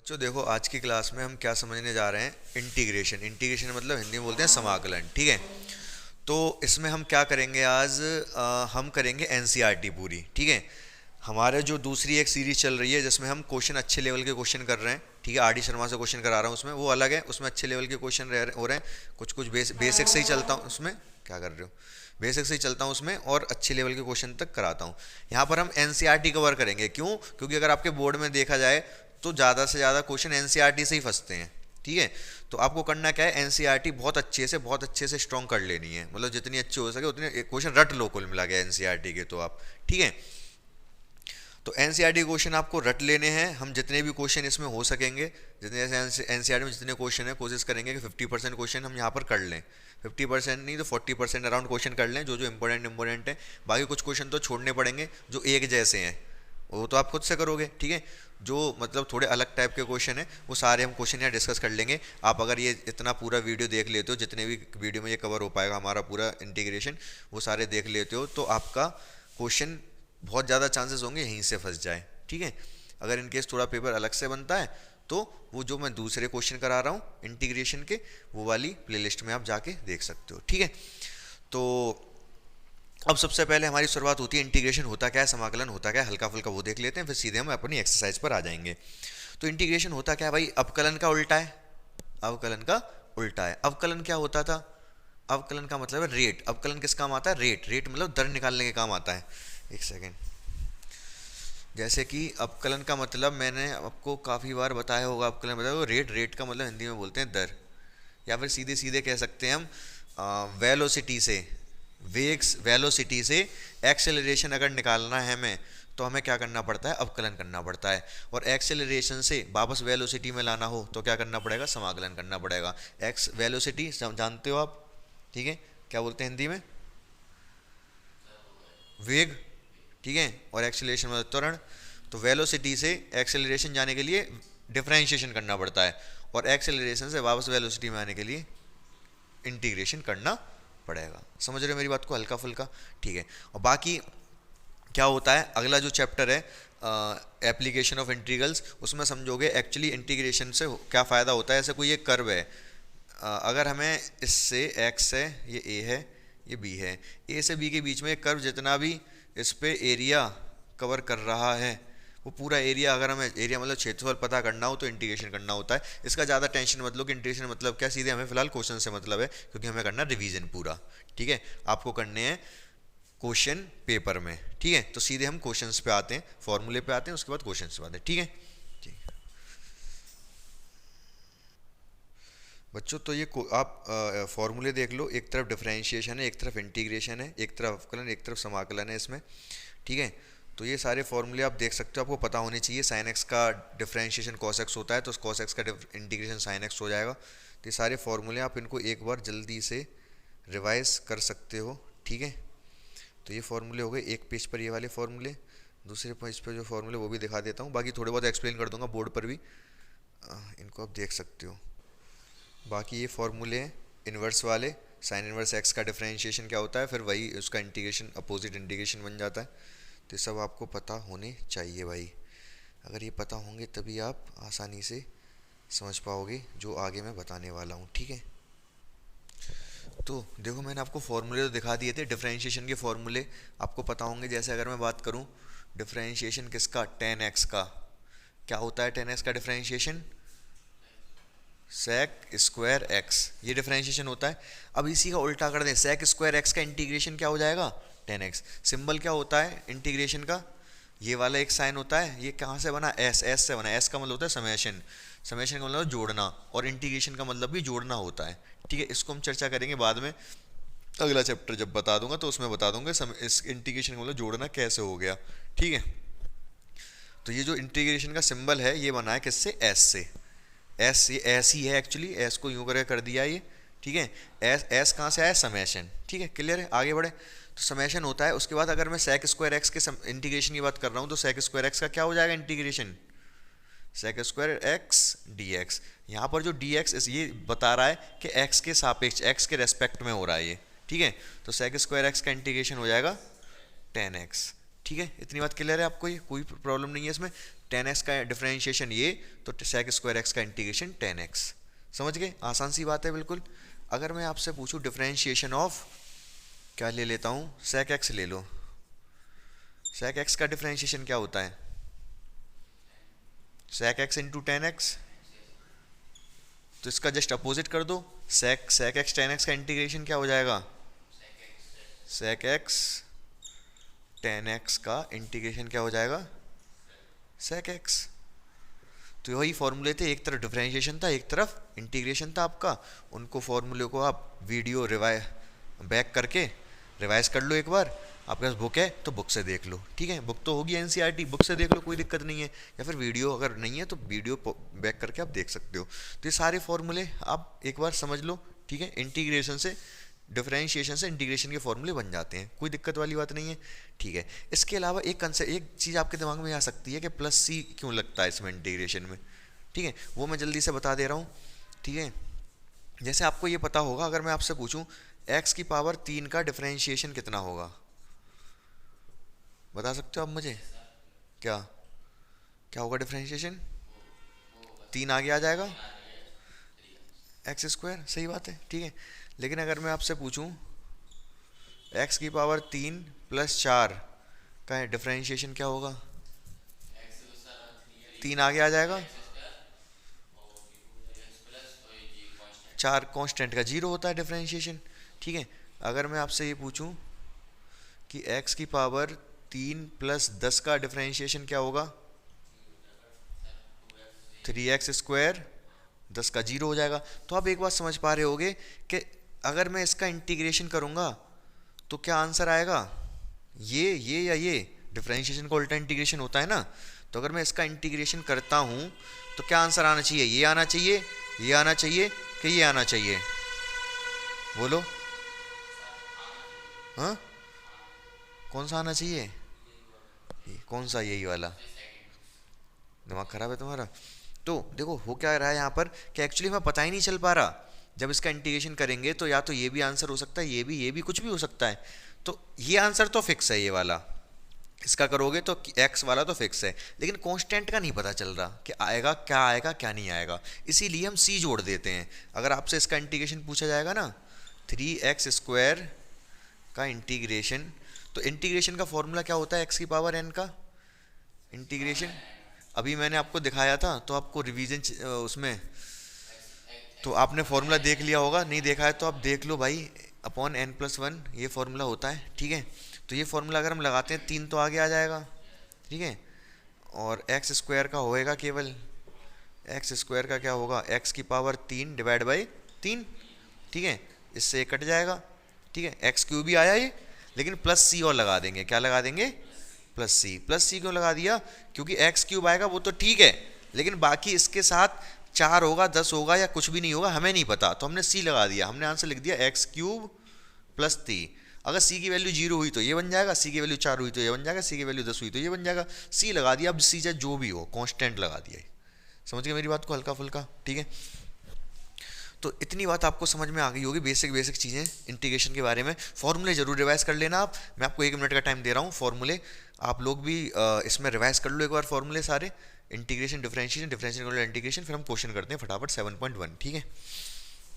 बच्चों देखो, आज की क्लास में हम क्या समझने जा रहे हैं। इंटीग्रेशन। इंटीग्रेशन मतलब हिंदी में बोलते हैं समाकलन। ठीक है। तो इसमें हम क्या करेंगे आज, हम करेंगे एनसीईआरटी पूरी। ठीक है। हमारे जो दूसरी एक सीरीज चल रही है जिसमें हम क्वेश्चन अच्छे लेवल के क्वेश्चन कर रहे हैं। ठीक है। आर डी शर्मा से क्वेश्चन करा रहा हूँ, उसमें वो अलग है, उसमें अच्छे लेवल के क्वेश्चन हो रहे हैं। कुछ कुछ बेसिक से ही चलता हूँ उसमें। क्या कर रहे हो? बेसिक से ही चलता हूँ उसमें और अच्छे लेवल के क्वेश्चन तक कराता हूँ। यहाँ पर हम एनसीईआरटी कवर करेंगे। क्यों? क्योंकि अगर आपके बोर्ड में देखा जाए तो ज़्यादा से ज़्यादा क्वेश्चन एनसीईआरटी से ही फंसते हैं। ठीक है। तो आपको करना क्या है, एनसीईआरटी बहुत अच्छे से स्ट्रॉन्ग कर लेनी है। मतलब जितनी अच्छी हो सके उतने क्वेश्चन रट लो कुल मिला के एनसीईआरटी के तो आप। ठीक है। तो एनसीईआरटी क्वेश्चन आपको रट लेने हैं। हम जितने भी क्वेश्चन इसमें हो सकेंगे, जितने एनसीईआरटी में जितने क्वेश्चन है, कोशिश करेंगे कि 50% क्वेश्चन हम यहाँ पर कर लें। 50% नहीं तो 40% अराउंड क्वेश्चन कर लें, जो जो इंपॉर्टेंट है। बाकी कुछ क्वेश्चन तो छोड़ने पड़ेंगे जो एक जैसे हैं, वो तो आप खुद से करोगे। ठीक है। जो मतलब थोड़े अलग टाइप के क्वेश्चन है वो सारे हम क्वेश्चन यहाँ डिस्कस कर लेंगे। आप अगर ये इतना पूरा वीडियो देख लेते हो, जितने भी वीडियो में ये कवर हो पाएगा हमारा पूरा इंटीग्रेशन, वो सारे देख लेते हो, तो आपका क्वेश्चन बहुत ज़्यादा चांसेस होंगे यहीं से फंस जाए। ठीक है। अगर इनकेस थोड़ा पेपर अलग से बनता है तो वो जो मैं दूसरे क्वेश्चन करा रहा हूँ इंटीग्रेशन के, वो वाली प्लेलिस्ट में आप जाके देख सकते हो। ठीक है। तो अब सबसे पहले हमारी शुरुआत होती है इंटीग्रेशन होता क्या है, समाकलन होता क्या है, हल्का फुल्का वो देख लेते हैं, फिर सीधे हम अपनी एक्सरसाइज पर आ जाएंगे। तो इंटीग्रेशन होता क्या है भाई? अवकलन का उल्टा है। अवकलन का उल्टा है। अवकलन क्या होता था? अवकलन का मतलब है रेट। अवकलन किस काम आता है? रेट। रेट मतलब दर निकालने के काम आता है। एक सेकेंड। जैसे कि अवकलन का मतलब मैंने आपको काफ़ी बार बताया होगा। अवकलन मतलब रेट। रेट का मतलब हिंदी में बोलते हैं दर, या फिर सीधे सीधे कह सकते हैं हम वेलोसिटी से, वेलोसिटी से एक्सेलरेशन अगर निकालना है हमें, तो हमें क्या करना पड़ता है? अवकलन करना पड़ता है। और एक्सेलरेशन से वापस वेलोसिटी में लाना हो तो क्या करना पड़ेगा? समाकलन करना पड़ेगा। एक्स वेलोसिटी जानते हो आप? ठीक है। क्या बोलते हैं हिंदी में? वेग। ठीक है। और एक्सेलरेशन मतलब त्वरण। तो वेलोसिटी से एक्सेलरेशन जाने के लिए डिफरेंशिएशन करना पड़ता है, और एक्सेलरेशन से वापस वेलोसिटी में आने के लिए इंटीग्रेशन करना पड़ेगा। समझ रहे हो मेरी बात को हल्का फुल्का? ठीक है। और बाकी क्या होता है, अगला जो चैप्टर है एप्लीकेशन ऑफ इंटीग्रल्स, उसमें समझोगे एक्चुअली इंटीग्रेशन से क्या फ़ायदा होता है। ऐसे कोई एक कर्व है, अगर हमें इससे x है, ये a है, ये b है, a से b के बीच में एक कर्व जितना भी इस पे एरिया कवर कर रहा है, वो पूरा एरिया, अगर हमें एरिया मतलब क्षेत्रफल पता करना हो तो इंटीग्रेशन करना होता है। इसका ज़्यादा टेंशन मत लो कि इंटीग्रेशन मतलब क्या, सीधे हमें फिलहाल क्वेश्चन से मतलब है, क्योंकि हमें करना रिवीजन पूरा। ठीक है। आपको करने हैं क्वेश्चन पेपर में। ठीक है। तो सीधे हम क्वेश्चंस पे आते हैं, फॉर्मूले पे आते हैं, उसके बाद क्वेश्चंस पे आते हैं। ठीक है। ठीक। बच्चों तो ये आप फॉर्मूले देख लो। एक तरफ डिफरेंशिएशन है, एक तरफ इंटीग्रेशन है, एक तरफ अवकलन, एक तरफ समाकलन है इसमें। ठीक है। तो ये सारे फॉर्मूले आप देख सकते हो, आपको पता होने चाहिए। साइन एक्स का डिफरेंशिएशन कॉस एक्स होता है, तो कॉस एक्स का इंटीग्रेशन साइन एक्स हो जाएगा। तो ये सारे फॉर्मूले आप इनको एक बार जल्दी से रिवाइज कर सकते हो। ठीक है। तो ये फॉर्मूले हो गए एक पेज पर, ये वाले फॉर्मूले। दूसरे पेज पर जो फॉर्मूले वो भी दिखा देता हूँ, बाकी थोड़े बहुत एक्सप्लेन कर दूंगा बोर्ड पर भी, इनको आप देख सकते हो। बाकी ये फॉर्मूले हैं इन्वर्स वाले। साइन इन्वर्स एक्स का डिफरेंशिएशन क्या होता है, फिर वही उसका इंटीग्रेशन अपोजिट इंटीग्रेशन बन जाता है। तो ये सब आपको पता होने चाहिए भाई। अगर ये पता होंगे तभी आप आसानी से समझ पाओगे जो आगे मैं बताने वाला हूँ। ठीक है। तो देखो, मैंने आपको फॉर्मूले तो दिखा दिए थे, डिफरेंशिएशन के फॉर्मूले आपको पता होंगे। जैसे अगर मैं बात करूँ डिफरेंशिएशन किसका, tan x का, क्या होता है tan x का डिफरेंशिएशन? sec स्क्वायर x, ये डिफरेंशिएशन होता है। अब इसी का उल्टा कर दें, sec स्क्वायर x का इंटीग्रेशन क्या हो जाएगा? tan x। सिंबल क्या होता है इंटीग्रेशन का? ये वाला एक साइन होता है, ये कहाँ से बना? s से बना। s का मतलब होता है समेशन, समेशन का मतलब जोड़ना, और इंटीग्रेशन का मतलब भी जोड़ना होता है। ठीक है। इसको हम चर्चा करेंगे बाद में, अगला चैप्टर जब बता दूंगा तो उसमें बता दूंगा इस इंटीग्रेशन का मतलब जोड़ना कैसे हो गया। ठीक है। तो ये जो इंटीग्रेशन का सिंबल है ये बना है किससे? s से। s ये s ही है एक्चुअली, s को यूं कर दिया ये। ठीक है। s कहाँ से आया? समेशन। ठीक है। क्लियर है? आगे बढ़े। तो समेशन होता है। उसके बाद अगर मैं sec स्क्वायर एक्स के इंटीग्रेशन की बात कर रहा हूँ, तो sec स्क्वायर एक्स का क्या हो जाएगा integration? sec square x dx। यहाँ पर जो dx ये बता रहा है कि x के सापेक्ष, x के रेस्पेक्ट में हो रहा है ये। ठीक है। तो sec स्क्वायर एक्स का इंटीग्रेशन हो जाएगा tan x। ठीक है। इतनी बात क्लियर है आपको? ये कोई प्रॉब्लम नहीं है इसमें। 10x का डिफरेंशिएशन ये, तो sec स्क्वायर x का इंटीग्रेशन 10x। समझ गए, आसान सी बात है बिल्कुल। अगर मैं आपसे पूछूं डिफरेंशिएशन ऑफ, क्या ले लेता हूं, sec x ले लो। sec x का डिफरेंशिएशन क्या होता है, sec x इंटू 10x। तो इसका जस्ट अपोजिट कर दो, sec x 10x का इंटीग्रेशन क्या हो जाएगा, sec x 10x का इंटीग्रेशन क्या हो जाएगा, sec x। तो वही फॉर्मूले थे, एक तरफ डिफरेंशिएशन था, एक तरफ इंटीग्रेशन था आपका। उनको फॉर्मूले को आप वीडियो बैक करके रिवाइज कर लो एक बार। आपके पास बुक है तो बुक से देख लो, ठीक है, बुक तो होगी एनसीईआरटी, बुक से देख लो, कोई दिक्कत नहीं है। या फिर वीडियो अगर नहीं है तो वीडियो बैक करके आप देख सकते हो। तो ये सारे फॉर्मूले आप एक बार समझ लो, ठीक है। इंटीग्रेशन से, डिफरेंशिएशन से इंटीग्रेशन के फॉर्मूले बन जाते हैं, कोई दिक्कत वाली बात नहीं है, ठीक है। इसके अलावा एक चीज़ आपके दिमाग में आ सकती है कि प्लस सी क्यों लगता है इसमें इंटीग्रेशन में, ठीक है, वो मैं जल्दी से बता दे रहा हूँ, ठीक है। जैसे आपको ये पता होगा, अगर मैं आपसे पूछूं x की पावर 3 का डिफरेंशिएशन कितना होगा, बता सकते हो आप मुझे, क्या क्या होगा डिफरेंशिएशन, 3 आगे आ जाएगा एक्स स्क्वायर, सही बात है, ठीक है। लेकिन अगर मैं आपसे पूछूं x की पावर 3 प्लस 4 का डिफरेंशिएशन क्या होगा, 3 आगे आ जाएगा, 4 कांस्टेंट का 0 होता है डिफरेंशिएशन, ठीक है। अगर मैं आपसे ये पूछूं कि x की पावर 3 प्लस 10 का डिफरेंशिएशन क्या होगा, 3x स्क्वायर, 10 का 0 हो जाएगा। तो आप एक बात समझ पा रहे होगे कि अगर मैं इसका इंटीग्रेशन करूंगा तो क्या आंसर आएगा, ये या ये, डिफरेंशिएशन का उल्टा इंटीग्रेशन होता है ना। तो अगर मैं इसका इंटीग्रेशन करता हूं तो क्या आंसर आना चाहिए, ये आना चाहिए, ये आना चाहिए कि ये आना चाहिए, बोलो, हाँ, कौन सा आना चाहिए, कौन सा, यही वाला, दिमाग खराब है तुम्हारा। तो देखो हो क्या रहा है यहाँ पर कि एक्चुअली हमें पता ही नहीं चल पा रहा, जब इसका इंटीग्रेशन करेंगे तो या तो ये भी आंसर हो सकता है, ये भी कुछ भी हो सकता है। तो ये आंसर तो फिक्स है, ये वाला, इसका करोगे तो x वाला तो फिक्स है, लेकिन कांस्टेंट का नहीं पता चल रहा कि आएगा क्या नहीं आएगा, इसीलिए हम c जोड़ देते हैं। अगर आपसे इसका इंटीग्रेशन पूछा जाएगा ना, 3x स्क्वायर का इंटीग्रेशन, तो इंटीग्रेशन का फॉर्मूला क्या होता है, x की पावर n का इंटीग्रेशन, अभी मैंने आपको दिखाया था, तो आपको रिवीजन उसमें तो आपने फॉर्मूला देख लिया होगा, नहीं देखा है तो आप देख लो भाई, अपॉन n+1 ये फॉर्मूला होता है, ठीक है। तो ये फॉर्मूला अगर हम लगाते हैं 3 तो आगे आ जाएगा, ठीक है, और x स्क्वायर का होएगा केवल, x स्क्वायर का क्या होगा, x की पावर 3 डिवाइड बाई 3, ठीक है, इससे कट जाएगा, ठीक है। x क्यूब भी आया ये, लेकिन प्लस सी और लगा देंगे, क्या लगा देंगे, प्लस सी क्यों लगा दिया, क्योंकि x क्यूब आएगा वो तो ठीक है, लेकिन बाकी इसके साथ 4 होगा, 10 होगा या कुछ भी नहीं होगा, हमें नहीं पता, तो हमने c लगा दिया, हमने आंसर लिख दिया x क्यूब प्लस 3। अगर c की वैल्यू 0 हुई तो ये बन जाएगा, c की वैल्यू 4 हुई तो ये बन जाएगा, c की वैल्यू 10 हुई तो ये बन जाएगा, c लगा दिया। अब c चाहे जो भी हो कांस्टेंट लगा दिया, समझ गए मेरी बात को, हल्का फुल्का, ठीक है। तो इतनी बात आपको समझ में आ गई होगी, बेसिक चीज़ें इंटीग्रेशन के बारे में। फॉर्मूले जरूर रिवाइज कर लेना आप, मैं आपको 1 मिनट का टाइम दे रहा हूँ, फॉर्मूले आप लोग भी इसमें रिवाइज कर लो एक बार फॉर्मूले सारे, इंटीग्रेशन, डिफरेंशिएशन इंटीग्रेशन, फिर हम क्वेश्चन करते हैं फटाफट 7.1, ठीक है।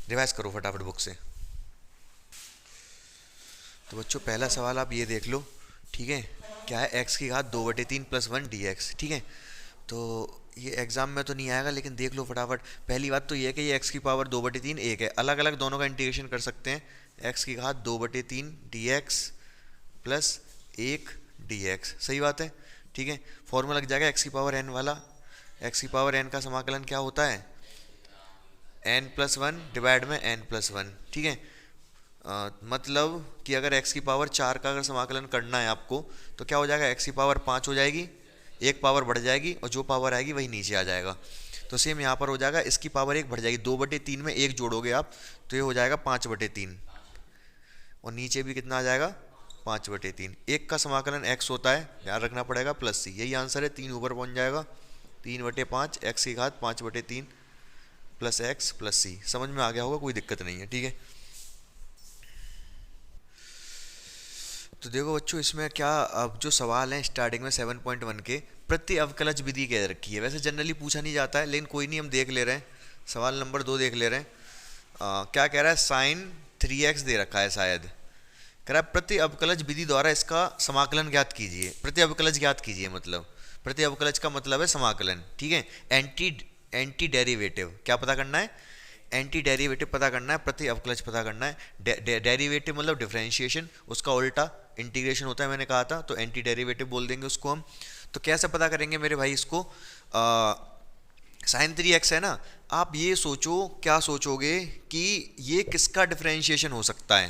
रिवाइज करो फटाफट बुक से। तो बच्चों पहला सवाल आप ये देख लो, ठीक है, क्या है, x की घात 2/3 + 1 dx, ठीक है। तो ये एग्जाम में तो नहीं आएगा, लेकिन देख लो फटाफट। पहली बात तो ये है कि ये x की पावर 2/3 1 है, अलग अलग दोनों का इंटीग्रेशन कर सकते हैं, x की घात 2/3 dx प्लस 1 dx, सही बात है, ठीक है। फॉर्मूला लग जाएगा x की पावर n वाला, x की पावर n का समाकलन क्या होता है, n+1 डिवाइड में n+1, ठीक है। मतलब कि अगर x की पावर 4 का अगर समाकलन करना है आपको तो क्या हो जाएगा, x की पावर 5 हो जाएगी, एक पावर बढ़ जाएगी और जो पावर आएगी वही नीचे आ जाएगा। तो सेम यहाँ पर हो जाएगा, इसकी पावर 1 बढ़ जाएगी, 2/3 में 1 जोड़ोगे आप तो ये हो जाएगा 5/3, और नीचे भी कितना आ जाएगा, 5/3। एक का समाकलन x होता है, ध्यान रखना पड़ेगा, प्लस c, यही आंसर है, 3 ऊपर पहुँच जाएगा, 3/5 x की घात 5/3 प्लस x प्लस c। समझ में आ गया होगा, कोई दिक्कत नहीं है, ठीक है। तो देखो बच्चों इसमें क्या, अब जो सवाल हैं स्टार्टिंग में 7.1 के, प्रति अवकलज विधि कह रखी है। वैसे जनरली पूछा नहीं जाता है, लेकिन कोई नहीं, हम देख ले रहे हैं। सवाल नंबर 2 देख ले रहे हैं। क्या कह रहा है, साइन 3x दे रखा है शायद। कह रहा है प्रति अवकलज विधि द्वारा इसका समाकलन ज्ञात कीजिए। प्रति अवकलज ज्ञात कीजिए मतलब, प्रति अवकलज का मतलब है समाकलन, ठीक है। एंटी डेरिवेटिव क्या पता करना है, एंटी डेरिवेटिव पता करना है, प्रति अवकलज पता करना है। डेरिवेटिव मतलब डिफरेंशिएशन, उसका उल्टा इंटीग्रेशन होता है, मैंने कहा था, तो एंटी डेरिवेटिव बोल देंगे उसको हम। तो कैसे पता करेंगे मेरे भाई इसको, साइन 3x है ना, आप ये सोचो, क्या सोचोगे कि ये किसका डिफरेंशिएशन हो सकता है,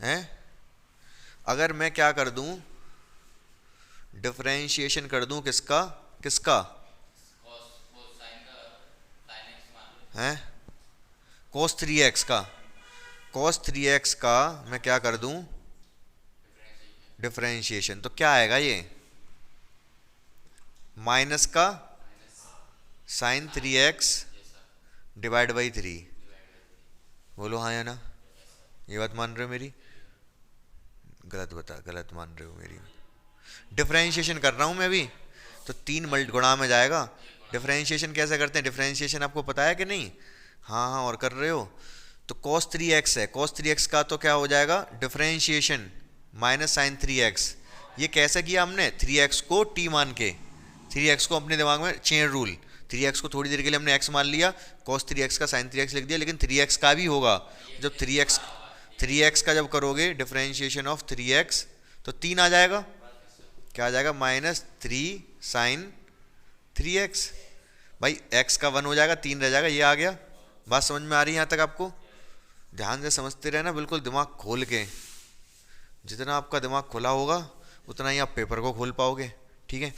हैं? अगर मैं क्या कर दूं, डिफरेंशिएशन कर दूं किसका, किसका हैं, cos 3x का, cos 3x का मैं क्या कर दूं डिफरेंशिएशन, तो क्या आएगा ये, माइनस का साइन 3x डिवाइड बाई 3। बोलो हाँ या ना, ये बात मान रहे हो मेरी, गलत मान रहे हो मेरी। डिफरेंशिएशन कर रहा हूं मैं अभी, तो 3 गुणा में जाएगा। डिफरेंशिएशन कैसे करते हैं, डिफरेंशिएशन आपको पता है कि नहीं, हाँ हाँ और कर रहे हो। तो cos 3x है, cos 3x का तो क्या हो जाएगा डिफरेंशिएशन माइनस साइन 3x। ये कैसे किया हमने, 3x को t मान के, 3x को अपने दिमाग में चेन रूल, 3x को थोड़ी देर के लिए हमने x मान लिया, cos 3x का sin 3x लिख दिया, लेकिन 3x का भी होगा। जब 3x का जब करोगे डिफरेंशिएशन ऑफ 3x तो 3 आ जाएगा, क्या आ जाएगा, माइनस 3 साइन 3x। भाई x का 1 हो जाएगा, 3 रह जाएगा, ये आ गया। बात समझ में आ रही है यहाँ तक आपको, ध्यान से समझते रहना, बिल्कुल दिमाग खोल के। जितना आपका दिमाग खुला होगा उतना ही आप पेपर को खोल पाओगे, ठीक है।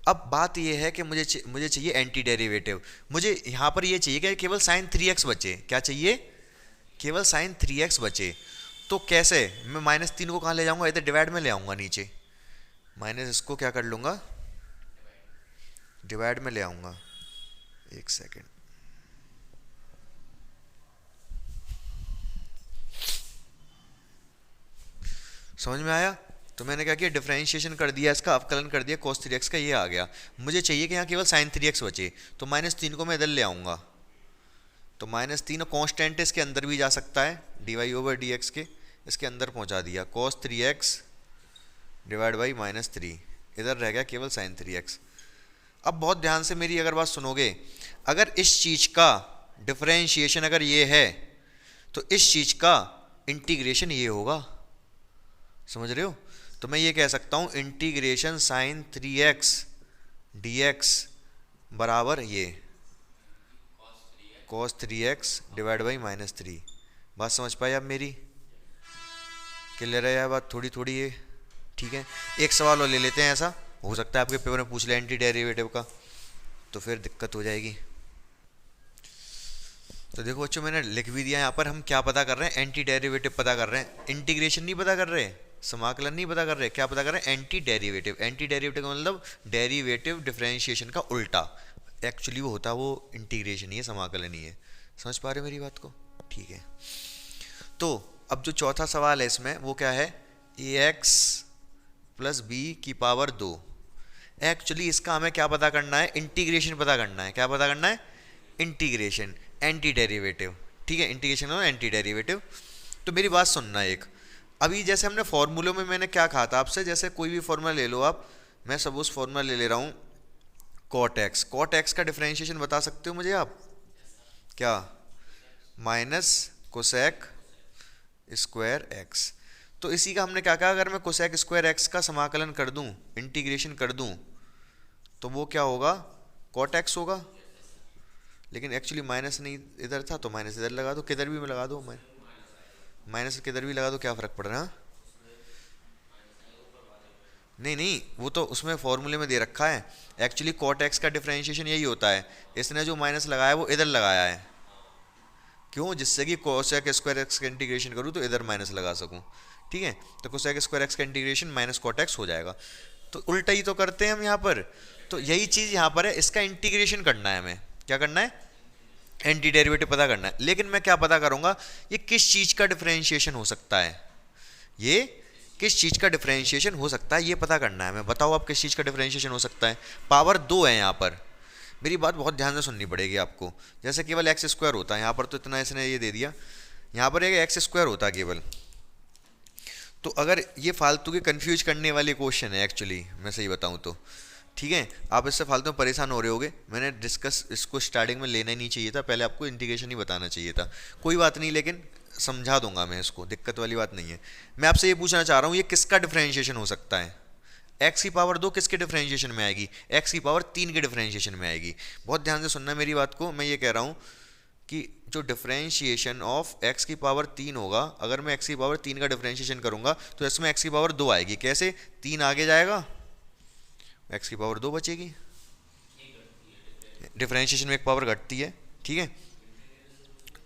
अब बात ये है कि मुझे चाहिए एंटी डेरिवेटिव। मुझे यहाँ पर ये चाहिए कि केवल साइन 3x बचे। क्या चाहिए, केवल साइन 3x बचे। तो कैसे, मैं माइनस 3 को कहाँ ले जाऊँगा, इधर डिवाइड में ले आऊँगा नीचे, माइनस इसको क्या कर लूँगा, डिवाइड में ले आऊँगा। एक सेकेंड, समझ में आया। तो मैंने क्या किया, डिफरेंशिएशन कर दिया, इसका अवकलन कर दिया, cos 3x का ये आ गया। मुझे चाहिए कि यहाँ केवल sin 3x बचे, तो माइनस 3 को मैं इधर ले आऊँगा, तो माइनस 3 कॉन्स्टेंट इसके अंदर भी जा सकता है, dy ओवर dx के, इसके अंदर पहुँचा दिया, cos 3x divide by minus 3, इधर रह गया केवल sin 3x। अब बहुत ध्यान से मेरी अगर बात सुनोगे, अगर इस चीज़ का डिफरेंशिएशन अगर ये है, तो इस चीज़ का इंटीग्रेशन ये होगा, समझ रहे हो। तो मैं ये कह सकता हूँ इंटीग्रेशन साइन 3x dx बराबर ये cos 3x divide by minus 3। बात समझ पाए आप मेरी, क्लियर है बात थोड़ी थोड़ी ये, ठीक है। एक सवाल और ले लेते हैं, ऐसा हो सकता है आपके पेपर में पूछ ले एंटी डेरिवेटिव का, तो फिर दिक्कत हो जाएगी। तो देखो बच्चों, मैंने लिख भी दिया यहाँ पर, हम क्या पता कर रहे हैं, एंटी डेरिवेटिव पता कर रहे हैं, इंटीग्रेशन नहीं पता कर रहे, समाकलन नहीं पता कर रहे, क्या पता कर रहे हैं, एंटी डेरिवेटिव। एंटी डेरिवेटिव का मतलब डेरिवेटिव डिफरेंशिएशन का उल्टा, एक्चुअली वो होता है वो इंटीग्रेशन ही है, समाकलन ही है। समझ पा रहे हो मेरी बात को, ठीक है। तो अब जो चौथा सवाल है इसमें वो क्या है, ax प्लस बी की पावर 2। एक्चुअली इसका हमें क्या पता करना है, इंटीग्रेशन पता करना है। क्या पता करना है, इंटीग्रेशन, एंटी डेरिवेटिव, ठीक है, इंटीग्रेशन और एंटी डेरिवेटिव। तो मेरी बात सुनना एक, अभी जैसे हमने फॉर्मूलों में मैंने क्या कहा था आपसे, जैसे कोई भी फॉर्मूला ले लो आप, मैं सपोज फॉर्मूला ले रहा हूँ cot x, cot x का डिफरेंशिएशन बता सकते हो मुझे आप, क्या, माइनस कोसेक स्क्वायर x। तो इसी का हमने क्या कहा, अगर मैं कोसेक स्क्वायर x का समाकलन कर दूं, इंटीग्रेशन कर दूं, तो वो क्या होगा, cot x होगा। लेकिन एक्चुअली माइनस नहीं इधर था, तो माइनस इधर लगा दो, किधर भी लगा दो, माइनस किधर भी लगा दो, क्या फ़र्क पड़ रहा है। नहीं नहीं, वो तो उसमें फॉर्मूले में दे रखा है, एक्चुअली cot x का डिफरेंशिएशन यही होता है, इसने जो माइनस लगाया वो इधर लगाया है, क्यों, जिससे कि कोसेक स्क्वायर x का इंटीग्रेशन करूँ तो इधर माइनस लगा सकूँ, ठीक है। तो कोसेक स्क्वायर x का इंटीग्रेशन माइनस cot x हो जाएगा। तो उल्टा ही तो करते हैं हम यहाँ पर, तो यही चीज़ यहाँ पर है, इसका इंटीग्रेशन करना है हमें, क्या करना है, एंटी डेरिवेटिव पता करना है। लेकिन मैं क्या पता करूँगा, ये किस चीज़ का डिफरेंशिएशन हो सकता है, ये किस चीज़ का डिफरेंशिएशन हो सकता है ये पता करना है हमें। बताओ आप किस चीज़ का डिफरेंशिएशन हो सकता है। पावर 2 है यहाँ पर, मेरी बात बहुत ध्यान से सुननी पड़ेगी आपको। जैसे केवल एक्स स्क्वायर होता है, यहाँ पर तो इतना इसने ये दे दिया, यहाँ पर एक एक्स स्क्वायर होता है केवल। तो अगर ये फालतू के कंफ्यूज करने वाले क्वेश्चन है एक्चुअली, मैं सही बताऊँ तो, ठीक है, आप इससे फालतू में परेशान हो रहे होगे। मैंने डिस्कस इसको स्टार्टिंग में लेना ही नहीं चाहिए था, पहले आपको इंटीग्रेशन ही बताना चाहिए था। कोई बात नहीं, लेकिन समझा दूंगा मैं इसको, दिक्कत वाली बात नहीं है। मैं आपसे ये पूछना चाह रहा हूँ, ये किसका डिफरेंशिएशन हो सकता है। एक्स की पावर 2 किसके डिफरेंशिएशन में आएगी, एक्स की पावर 3 के डिफरेंशिएशन में आएगी। बहुत ध्यान से सुनना मेरी बात को। मैं ये कह रहा हूँ कि जो डिफरेंशिएशन ऑफ एक्स की पावर 3 होगा, अगर मैं एक्स की पावर 3 का डिफरेंशिएशन करूंगा तो इसमें एक्स की पावर 2 आएगी। कैसे, 3 आगे जाएगा, एक्स की पावर 2 बचेगी। डिफरेंशिएशन में एक पावर घटती है, ठीक है।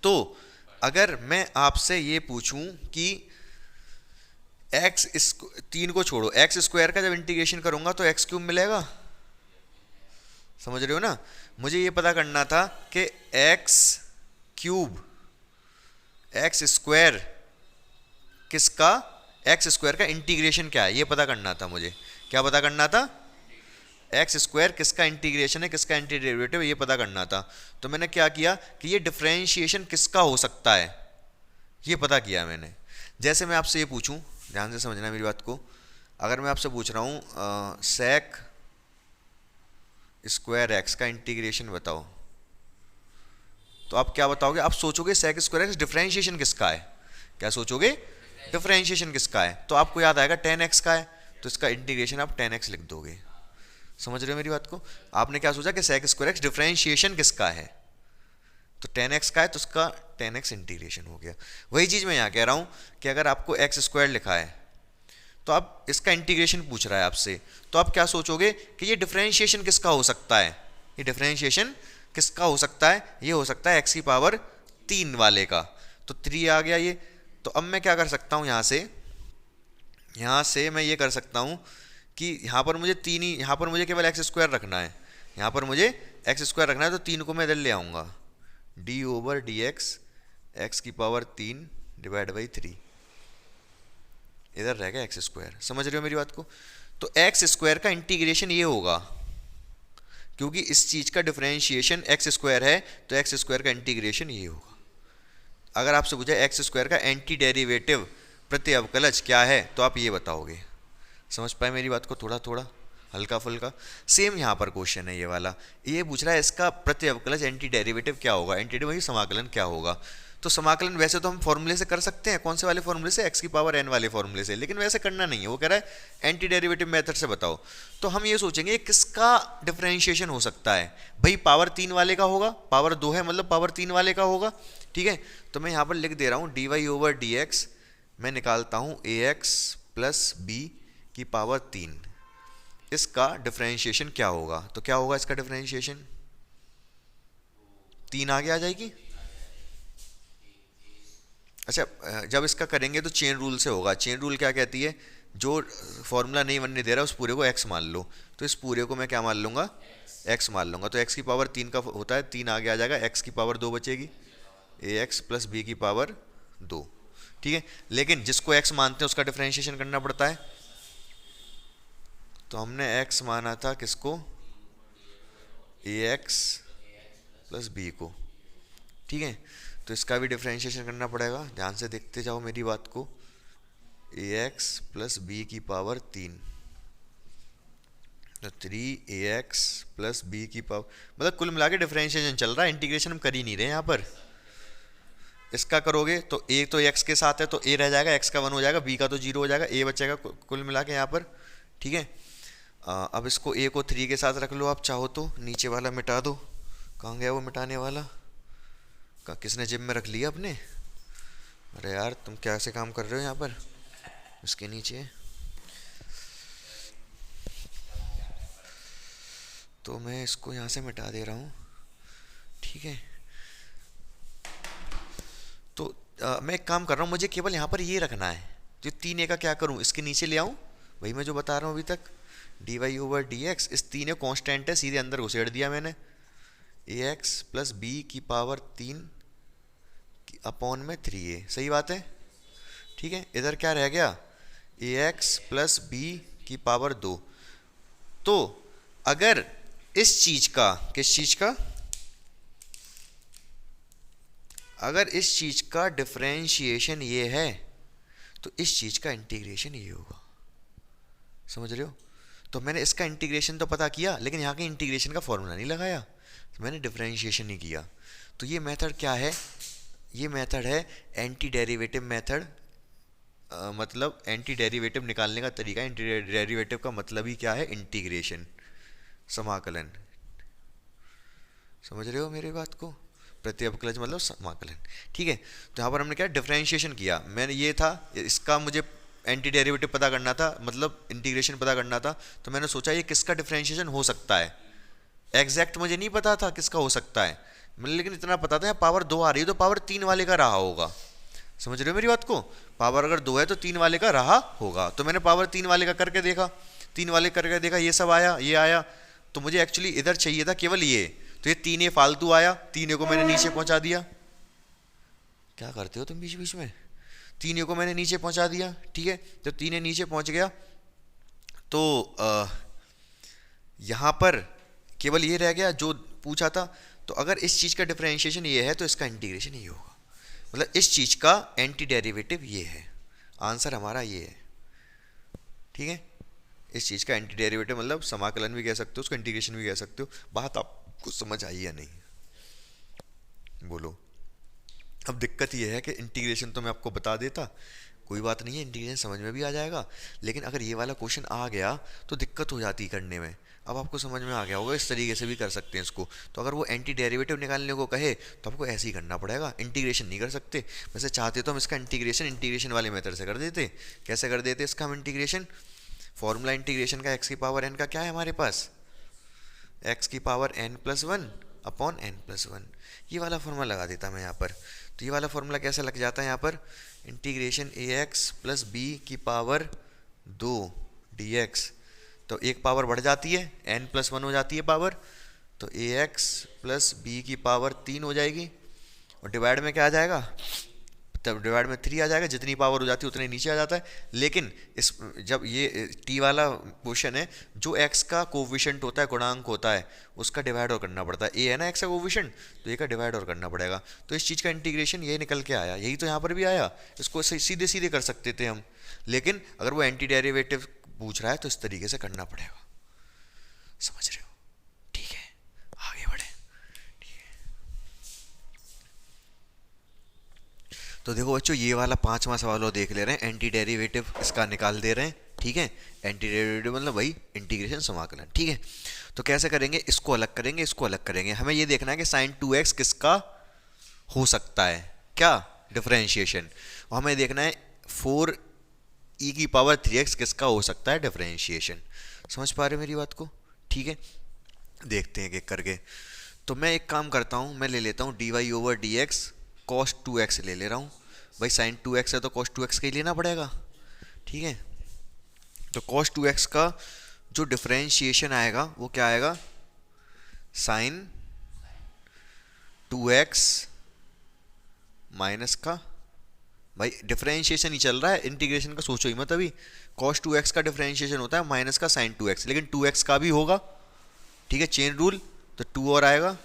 तो अगर मैं आपसे ये पूछूं कि एक्स इस 3 को छोड़ो, एक्स स्क्वायर का जब इंटीग्रेशन करूंगा तो एक्स क्यूब मिलेगा, समझ रहे हो ना। मुझे ये पता करना था कि एक्स क्यूब एक्स स्क्वायर किसका, एक्स स्क्वायर का इंटीग्रेशन क्या है ये पता करना था मुझे। क्या पता करना था, एक्स स्क्वायर किसका इंटीग्रेशन है, किसका एंटी डेरिवेटिव ये पता करना था। तो मैंने क्या किया कि ये डिफरेंशिएशन किसका हो सकता है ये पता किया मैंने। जैसे मैं आपसे ये पूछूं, ध्यान से समझना मेरी बात को, अगर मैं आपसे पूछ रहा हूँ सेक स्क्वायर एक्स का इंटीग्रेशन बताओ, तो आप क्या बताओगे, आप सोचोगे सेक स्क्वायर एक्स डिफरेंशिएशन किसका है। क्या सोचोगे, डिफरेंशिएशन किसका है। तो आपको याद आएगा 10x का है, तो इसका इंटीग्रेशन आप 10x लिख दोगे। समझ रहे हो मेरी बात को। आपने क्या सोचा कि सेक स्क्वायर एक्स डिफरेंशिएशन किसका है, तो 10x का है तो उसका 10x इंटीग्रेशन हो गया। वही चीज़ मैं यहाँ कह रहा हूँ कि अगर आपको एक्स स्क्वायर लिखा है तो आप इसका इंटीग्रेशन पूछ रहा है आपसे, तो आप क्या सोचोगे कि ये डिफरेंशिएशन किसका हो सकता है। ये डिफरेंशिएशन किसका हो सकता है, ये हो सकता है एक्स की पावर 3 वाले का। तो 3 आ गया ये। तो अब मैं क्या कर सकता हूँ, यहाँ से मैं ये कर सकता हूँ कि यहाँ पर मुझे 3 ही, यहाँ पर मुझे केवल एक्स स्क्वायर रखना है, यहाँ पर मुझे एक्स स्क्वायर रखना है, तो 3 को मैं इधर ले आऊँगा, डी ओवर डी एक्स की पावर 3 डिवाइड बाई 3, इधर रहेगा एक्स स्क्वायर। समझ रहे हो मेरी बात को। तो एक्स स्क्वायर का इंटीग्रेशन ये होगा, क्योंकि इस चीज़ का डिफरेंशिएशन एक्स स्क्वायर है तो एक्स स्क्वायर का इंटीग्रेशन ये होगा। अगर आपसे पूछा एक्स स्क्वायर का एंटी डेरिवेटिव प्रति अवकलज क्या है तो आप ये बताओगे। समझ पाए मेरी बात को, थोड़ा थोड़ा हल्का फुल्का। सेम यहाँ पर क्वेश्चन है ये वाला, ये पूछ रहा है इसका प्रति अवकलज एंटी डेरिवेटिव क्या होगा, एंटी डेरिवेटिव समाकलन क्या होगा। तो समाकलन वैसे तो हम फॉर्मूले से कर सकते हैं, कौन से वाले फॉर्मूले से, एक्स की पावर एन वाले फॉर्मूले से, लेकिन वैसे करना नहीं है। वो कह रहा है एंटी डेरिवेटिव मेथड से बताओ। तो हम ये सोचेंगे किसका डिफरेंशिएशन हो सकता है। भाई पावर 3 वाले का होगा, पावर 2 है मतलब पावर 3 वाले का होगा, ठीक है। तो मैं यहाँ पर लिख दे रहा हूँ d y over d x, मैं निकालता हूँ ए एक्स प्लस बी की पावर 3, इसका डिफरेंशिएशन क्या होगा। तो क्या होगा इसका डिफरेंशिएशन, 3 आगे आ जाएगी। अच्छा, जब इसका करेंगे तो चेन रूल से होगा। चेन रूल क्या कहती है, जो फॉर्मूला नहीं बनने दे रहा उस पूरे को x मान लो, तो इस पूरे को मैं क्या मान लूँगा, x मान लूँगा। तो x की पावर 3 का होता है, 3 आगे आ जाएगा, x की पावर 2 बचेगी, ax प्लस b की पावर 2, ठीक है। लेकिन जिसको x मानते हैं उसका डिफरेंशिएशन करना पड़ता है। तो हमने x माना था किसको, ax प्लस b को, ठीक है। तो इसका भी डिफरेंशिएशन करना पड़ेगा, ध्यान से देखते जाओ मेरी बात को। ax प्लस बी की पावर 3, तो 3ax प्लस बी की पावर, मतलब कुल मिला के डिफरेंशिएशन चल रहा है, इंटीग्रेशन हम कर ही नहीं रहे यहाँ पर। इसका करोगे तो a तो x के साथ है तो a रह जाएगा, x का 1 हो जाएगा, b का तो 0 हो जाएगा, a बचेगा कुल मिला के यहाँ पर, ठीक है। अब इसको a को 3 के साथ रख लो आप चाहो तो, नीचे वाला मिटा दो। कहाँ गया वो मिटाने वाला, किसने जिम में रख लिया अपने। अरे यार तुम कैसे काम कर रहे हो यहाँ पर, इसके नीचे। तो मैं इसको यहाँ से मिटा दे रहा हूँ, ठीक है। तो मैं एक काम कर रहा हूँ, मुझे केवल यहाँ पर ये रखना है, जो 3a का क्या करूँ, इसके नीचे ले आऊँ, वही मैं जो बता रहा हूँ अभी तक, d y over d x. इस 3a कॉन्स्टेंट है, सीधे अंदर घुसेड़ दिया मैंने, ax प्लस बी की पावर 3 अपॉन में 3a, सही बात है, ठीक है। इधर क्या रह गया, ए एक्स प्लस बी की पावर 2। तो अगर इस चीज का, किस चीज का, अगर इस चीज का डिफरेंशिएशन ये है तो इस चीज का इंटीग्रेशन ये होगा। समझ रहे हो? तो मैंने इसका इंटीग्रेशन तो पता किया, लेकिन यहाँ के इंटीग्रेशन का फॉर्मूला नहीं लगाया, तो मैंने डिफरेंशिएशन नहीं किया। तो ये मेथड क्या है? ये मेथड है एंटी डेरिवेटिव मेथड। मतलब एंटी डेरिवेटिव निकालने का तरीका। एंटी डेरिवेटिव का मतलब ही क्या है? इंटीग्रेशन, समाकलन। समझ रहे हो मेरी बात को? प्रत्यवकलज मतलब समाकलन। ठीक है, तो यहाँ पर हमने क्या डिफरेंशिएशन किया। मैंने ये था, इसका मुझे एंटी डेरिवेटिव पता करना था, मतलब इंटीग्रेशन पता करना था। तो मैंने सोचा ये किसका डिफरेंशिएशन हो सकता है। एग्जैक्ट मुझे नहीं पता था किसका हो सकता है, मतलब लेकिन इतना पता था पावर 2 आ रही है तो पावर 3 वाले का रहा होगा। समझ रहे हो मेरी बात को? पावर अगर 2 है तो 3 वाले का रहा होगा। तो मैंने पावर 3 वाले का करके देखा, 3 वाले करके देखा, ये सब आया, ये आया। तो मुझे एक्चुअली इधर चाहिए था केवल ये, तो ये 3 फालतू आया, 3 को मैंने नीचे पहुंचा दिया। क्या करते हो तुम बीच बीच में? 3 को मैंने नीचे पहुंचा दिया। ठीक है, तो 3 नीचे पहुंच गया तो यहां पर केवल ये रह गया जो पूछा था। तो अगर इस चीज का डिफरेंशिएशन ये है तो इसका इंटीग्रेशन ये होगा, मतलब इस चीज का एंटी डेरिवेटिव ये है। आंसर हमारा ये है। ठीक है, इस चीज का एंटी डेरिवेटिव मतलब समाकलन भी कह सकते हो, उसका इंटीग्रेशन भी कह सकते हो। बात आपको समझ आई या नहीं? बोलो। अब दिक्कत यह है कि इंटीग्रेशन तो मैं आपको बता देता, कोई बात नहीं है, इंटीग्रेशन समझ में भी आ जाएगा। लेकिन अगर ये वाला क्वेश्चन आ गया तो दिक्कत हो जाती करने में। अब आपको समझ में आ गया होगा, इस तरीके से भी कर सकते हैं इसको। तो अगर वो एंटी डेरिवेटिव निकालने को कहे तो आपको ऐसे ही करना पड़ेगा, इंटीग्रेशन नहीं कर सकते। वैसे चाहते तो हम इसका इंटीग्रेशन वाले मेथड से कर देते। कैसे कर देते इसका हम इंटीग्रेशन? फॉर्मूला इंटीग्रेशन का एक्स की पावर एन का क्या है हमारे पास? एक्स की power n plus 1 upon n plus 1। ये वाला फॉर्मूला लगा देता मैं यहाँ पर। तो ये वाला फॉर्मूला कैसे लग जाता है यहाँ पर? इंटीग्रेशन ए एक्स प्लस बी की पावर 2 डी एक्स। तो एक पावर बढ़ जाती है, एन प्लस 1 हो जाती है पावर, तो ए एक्स प्लस बी की पावर 3 हो जाएगी। और डिवाइड में क्या आ जाएगा? तब डिवाइड में 3 आ जाएगा, जितनी पावर हो जाती है उतने नीचे आ जाता है। लेकिन इस जब ये टी वाला क्वेश्चन है, जो एक्स का कोविशेंट होता है, गुणांक होता है, उसका डिवाइड और करना पड़ता है। ए है ना एक्स का कोविशेंट, तो ए का डिवाइड और करना पड़ेगा। तो इस चीज़ का इंटीग्रेशन ये निकल के आया, यही तो यहाँ पर भी आया। इसको सीधे सीधे कर सकते थे हम, लेकिन अगर वो एंटी डेरिवेटिव पूछ रहा है तो इस तरीके से करना पड़ेगा। समझ रहे हो? ठीक है, आगे बढ़े। तो देखो बच्चों, ये वाला 5वां सवाल देख ले रहे हैं, एंटी डेरिवेटिव इसका निकाल दे रहे हैं। ठीक है, एंटी डेरिवेटिव मतलब वही इंटीग्रेशन, समाकलन। ठीक है, तो कैसे करेंगे? इसको अलग करेंगे, इसको अलग करेंगे। हमें ये देखना है कि साइन 2x किसका हो सकता है, क्या डिफरेंशिएशन। और हमें देखना है 4e की पावर 3x किसका हो सकता है डिफरेंशिएशन। समझ पा रहे हो मेरी बात को? ठीक है, देखते हैं एक करके। तो मैं एक काम करता हूँ, मैं ले लेता हूँ dy/dx cos 2x ले ले रहा हूँ। भाई साइन 2x है तो cos 2x का ही लेना पड़ेगा। ठीक है, तो cos 2x का जो डिफरेंशिएशन आएगा वो क्या आएगा? साइन 2x माइनस का, भाई डिफरेंशिएशन ही चल रहा है, इंटीग्रेशन का सोचो ही मत अभी। cos 2x का डिफरेंशिएशन होता है माइनस का साइन 2x, लेकिन 2x का भी होगा। ठीक है, चेन रूल, तो 2 और आएगा,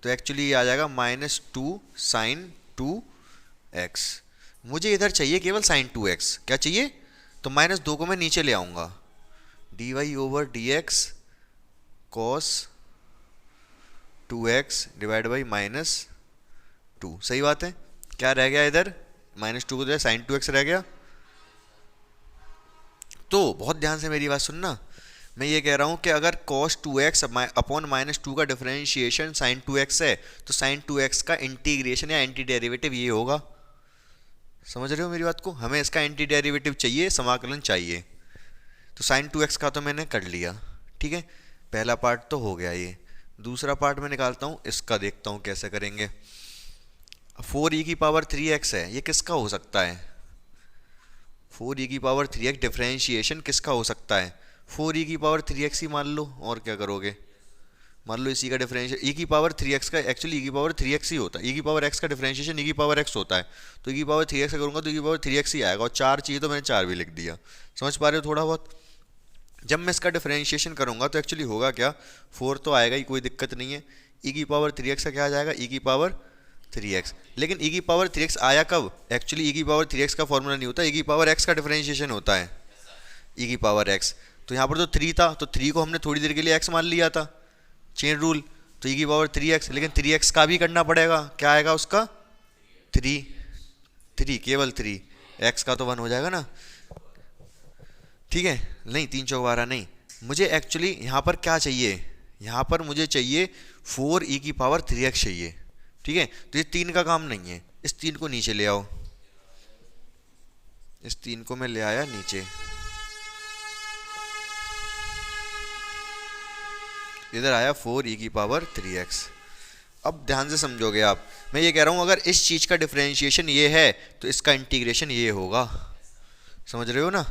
तो एक्चुअली ये आ जाएगा -2 साइन 2x। मुझे इधर चाहिए केवल साइन 2x। क्या चाहिए? तो -2 को मैं नीचे ले आऊँगा, dy/dx cos 2x divide by -2। सही बात है। क्या रह गया इधर? -2 को जो है साइन 2x रह गया। तो बहुत ध्यान से मेरी बात सुनना, मैं ये कह रहा हूँ कि अगर cos 2x अपॉन -2 का डिफरेंशिएशन sin 2x है तो sin 2x का इंटीग्रेशन या एंटी डेरिवेटिव ये होगा। समझ रहे हो मेरी बात को? हमें इसका एंटी डेरिवेटिव चाहिए, समाकलन चाहिए। तो sin 2x का तो मैंने कर लिया। ठीक है, पहला पार्ट तो हो गया। ये दूसरा पार्ट मैं निकालता हूँ, इसका देखता हूँ कैसे करेंगे। 4e की पावर 3x है, ये किसका हो सकता है? 4e की पावर 3x डिफरेंशिएशन किसका हो सकता है? 4e की पावर 3x ही मान लो, और क्या करोगे? मान लो इसी का डिफरेंशियल ई की पावर 3x का एक्चुअली ई की पावर 3x ही होता है, ई की पावर x का डिफरेंशिएशन ई की पावर x होता है, तो ई की पावर 3x का करूँगा तो ई की पावर 3x ही आएगा, और 4 चाहिए तो मैंने 4 भी लिख दिया। समझ पा रहे हो थोड़ा बहुत? जब मैं इसका डिफरेंशिएशन करूँगा तो एक्चुअली होगा क्या, 4 तो आएगा ही, कोई दिक्कत नहीं है। ई की पावर 3x का क्या आ जाएगा, ई की पावर 3x। लेकिन ई की पावर 3x आया कब, एक्चुअली ई की पावर 3x का फॉर्मूला नहीं होता, ई की पावर x का डिफरेंशिएशन होता है, ई की पावर x। तो यहाँ पर तो 3 था, तो 3 को हमने थोड़ी देर के लिए x मान लिया था, चेन रूल, तो ई की पावर 3x, लेकिन 3x का भी करना पड़ेगा, क्या आएगा उसका 3, 3 केवल 3, x का तो 1 हो जाएगा ना, ठीक है। नहीं 3 चौक 12 नहीं, मुझे एक्चुअली यहाँ पर क्या चाहिए, यहाँ पर मुझे चाहिए 4 ई की पावर 3x चाहिए, ठीक है। तो ये 3 का काम नहीं है, इस 3 को नीचे ले आओ, इस 3 को मैं ले आया नीचे, इधर आया 4 ई की पावर 3x। अब ध्यान से समझोगे आप, मैं ये कह रहा हूँ अगर इस चीज़ का डिफरेंशिएशन ये है तो इसका इंटीग्रेशन ये होगा, समझ रहे हो ना।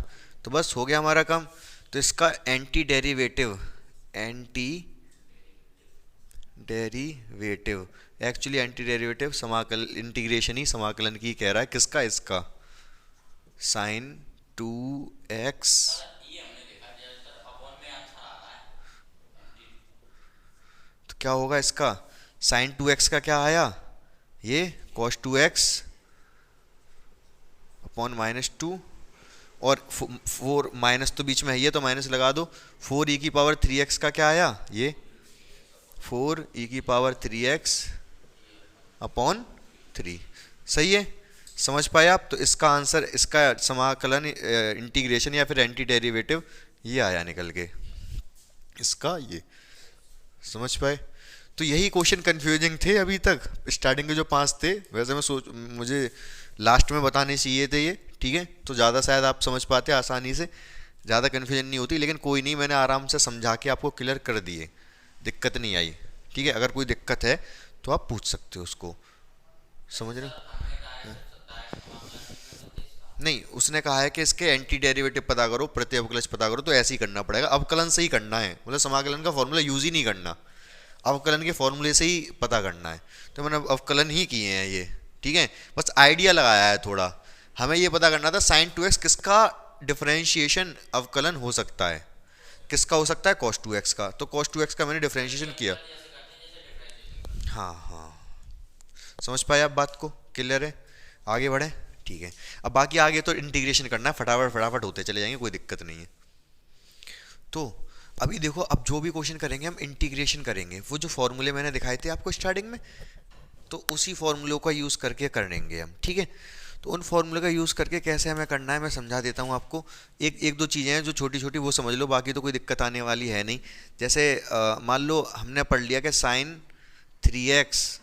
तो बस हो गया हमारा काम। तो इसका anti derivative, anti derivative actually anti derivative समाकल इंटीग्रेशन ही समाकलन की कह रहा है, किसका, इसका साइन 2x, तो क्या होगा इसका साइन 2x का क्या आया, ये cos 2x अपॉन -2, और 4 माइनस तो बीच में है, ये तो माइनस लगा दो, 4 ई की पावर 3x का क्या आया, ये 4 ई की पावर 3x अपॉन 3। सही है, समझ पाए आप। तो इसका आंसर, इसका समाकलन इंटीग्रेशन या फिर एंटी डेरिवेटिव ये आया निकल के, इसका ये, समझ पाए। तो यही क्वेश्चन कंफ्यूजिंग थे अभी तक, स्टार्टिंग के जो 5 थे, वैसे मुझे लास्ट में बताने चाहिए थे ये, ठीक है। तो ज़्यादा शायद आप समझ पाते आसानी से, ज़्यादा कन्फ्यूजन नहीं होती, लेकिन कोई नहीं, मैंने आराम से समझा के आपको क्लियर कर दिए, दिक्कत नहीं आई, ठीक है। अगर कोई दिक्कत है तो आप पूछ सकते हो उसको, समझ रहे हो। नहीं, उसने कहा है कि इसके एंटी डेरिवेटिव पता करो, प्रति अवकलज पता करो, तो ऐसे ही करना पड़ेगा, अवकलन से ही करना है, मतलब समाकलन का फॉर्मूला यूज ही नहीं करना, अवकलन के फॉर्मूले से ही पता करना है। तो मैंने अवकलन ही किए हैं ये, ठीक है, बस आइडिया लगाया है थोड़ा। हमें ये पता करना था साइन 2x किसका डिफरेंशिएशन अवकलन हो सकता है, किसका हो सकता है, cos 2x का। तो cos 2x का मैंने डिफरेंशिएशन किया। हाँ हाँ, समझ पाए आप बात को, क्लियर है, आगे बढ़े, ठीक है। अब बाकी आगे तो इंटीग्रेशन करना है, फटाफट फटाफट होते चले जाएंगे, कोई दिक्कत नहीं है। तो अभी देखो, अब जो भी क्वेश्चन करेंगे हम इंटीग्रेशन करेंगे, वो जो फॉर्मूले मैंने दिखाए थे आपको स्टार्टिंग में, तो उसी फॉर्मूलों का यूज़ करके करेंगे हम, ठीक है। तो उन फॉर्मूले का यूज़ करके कैसे हमें करना है मैं समझा देता हूँ आपको। एक दो चीज़ें हैं जो छोटी छोटी, वो समझ लो, बाकी तो कोई दिक्कत आने वाली है नहीं। जैसे मान लो हमने पढ़ लिया कि साइन 3x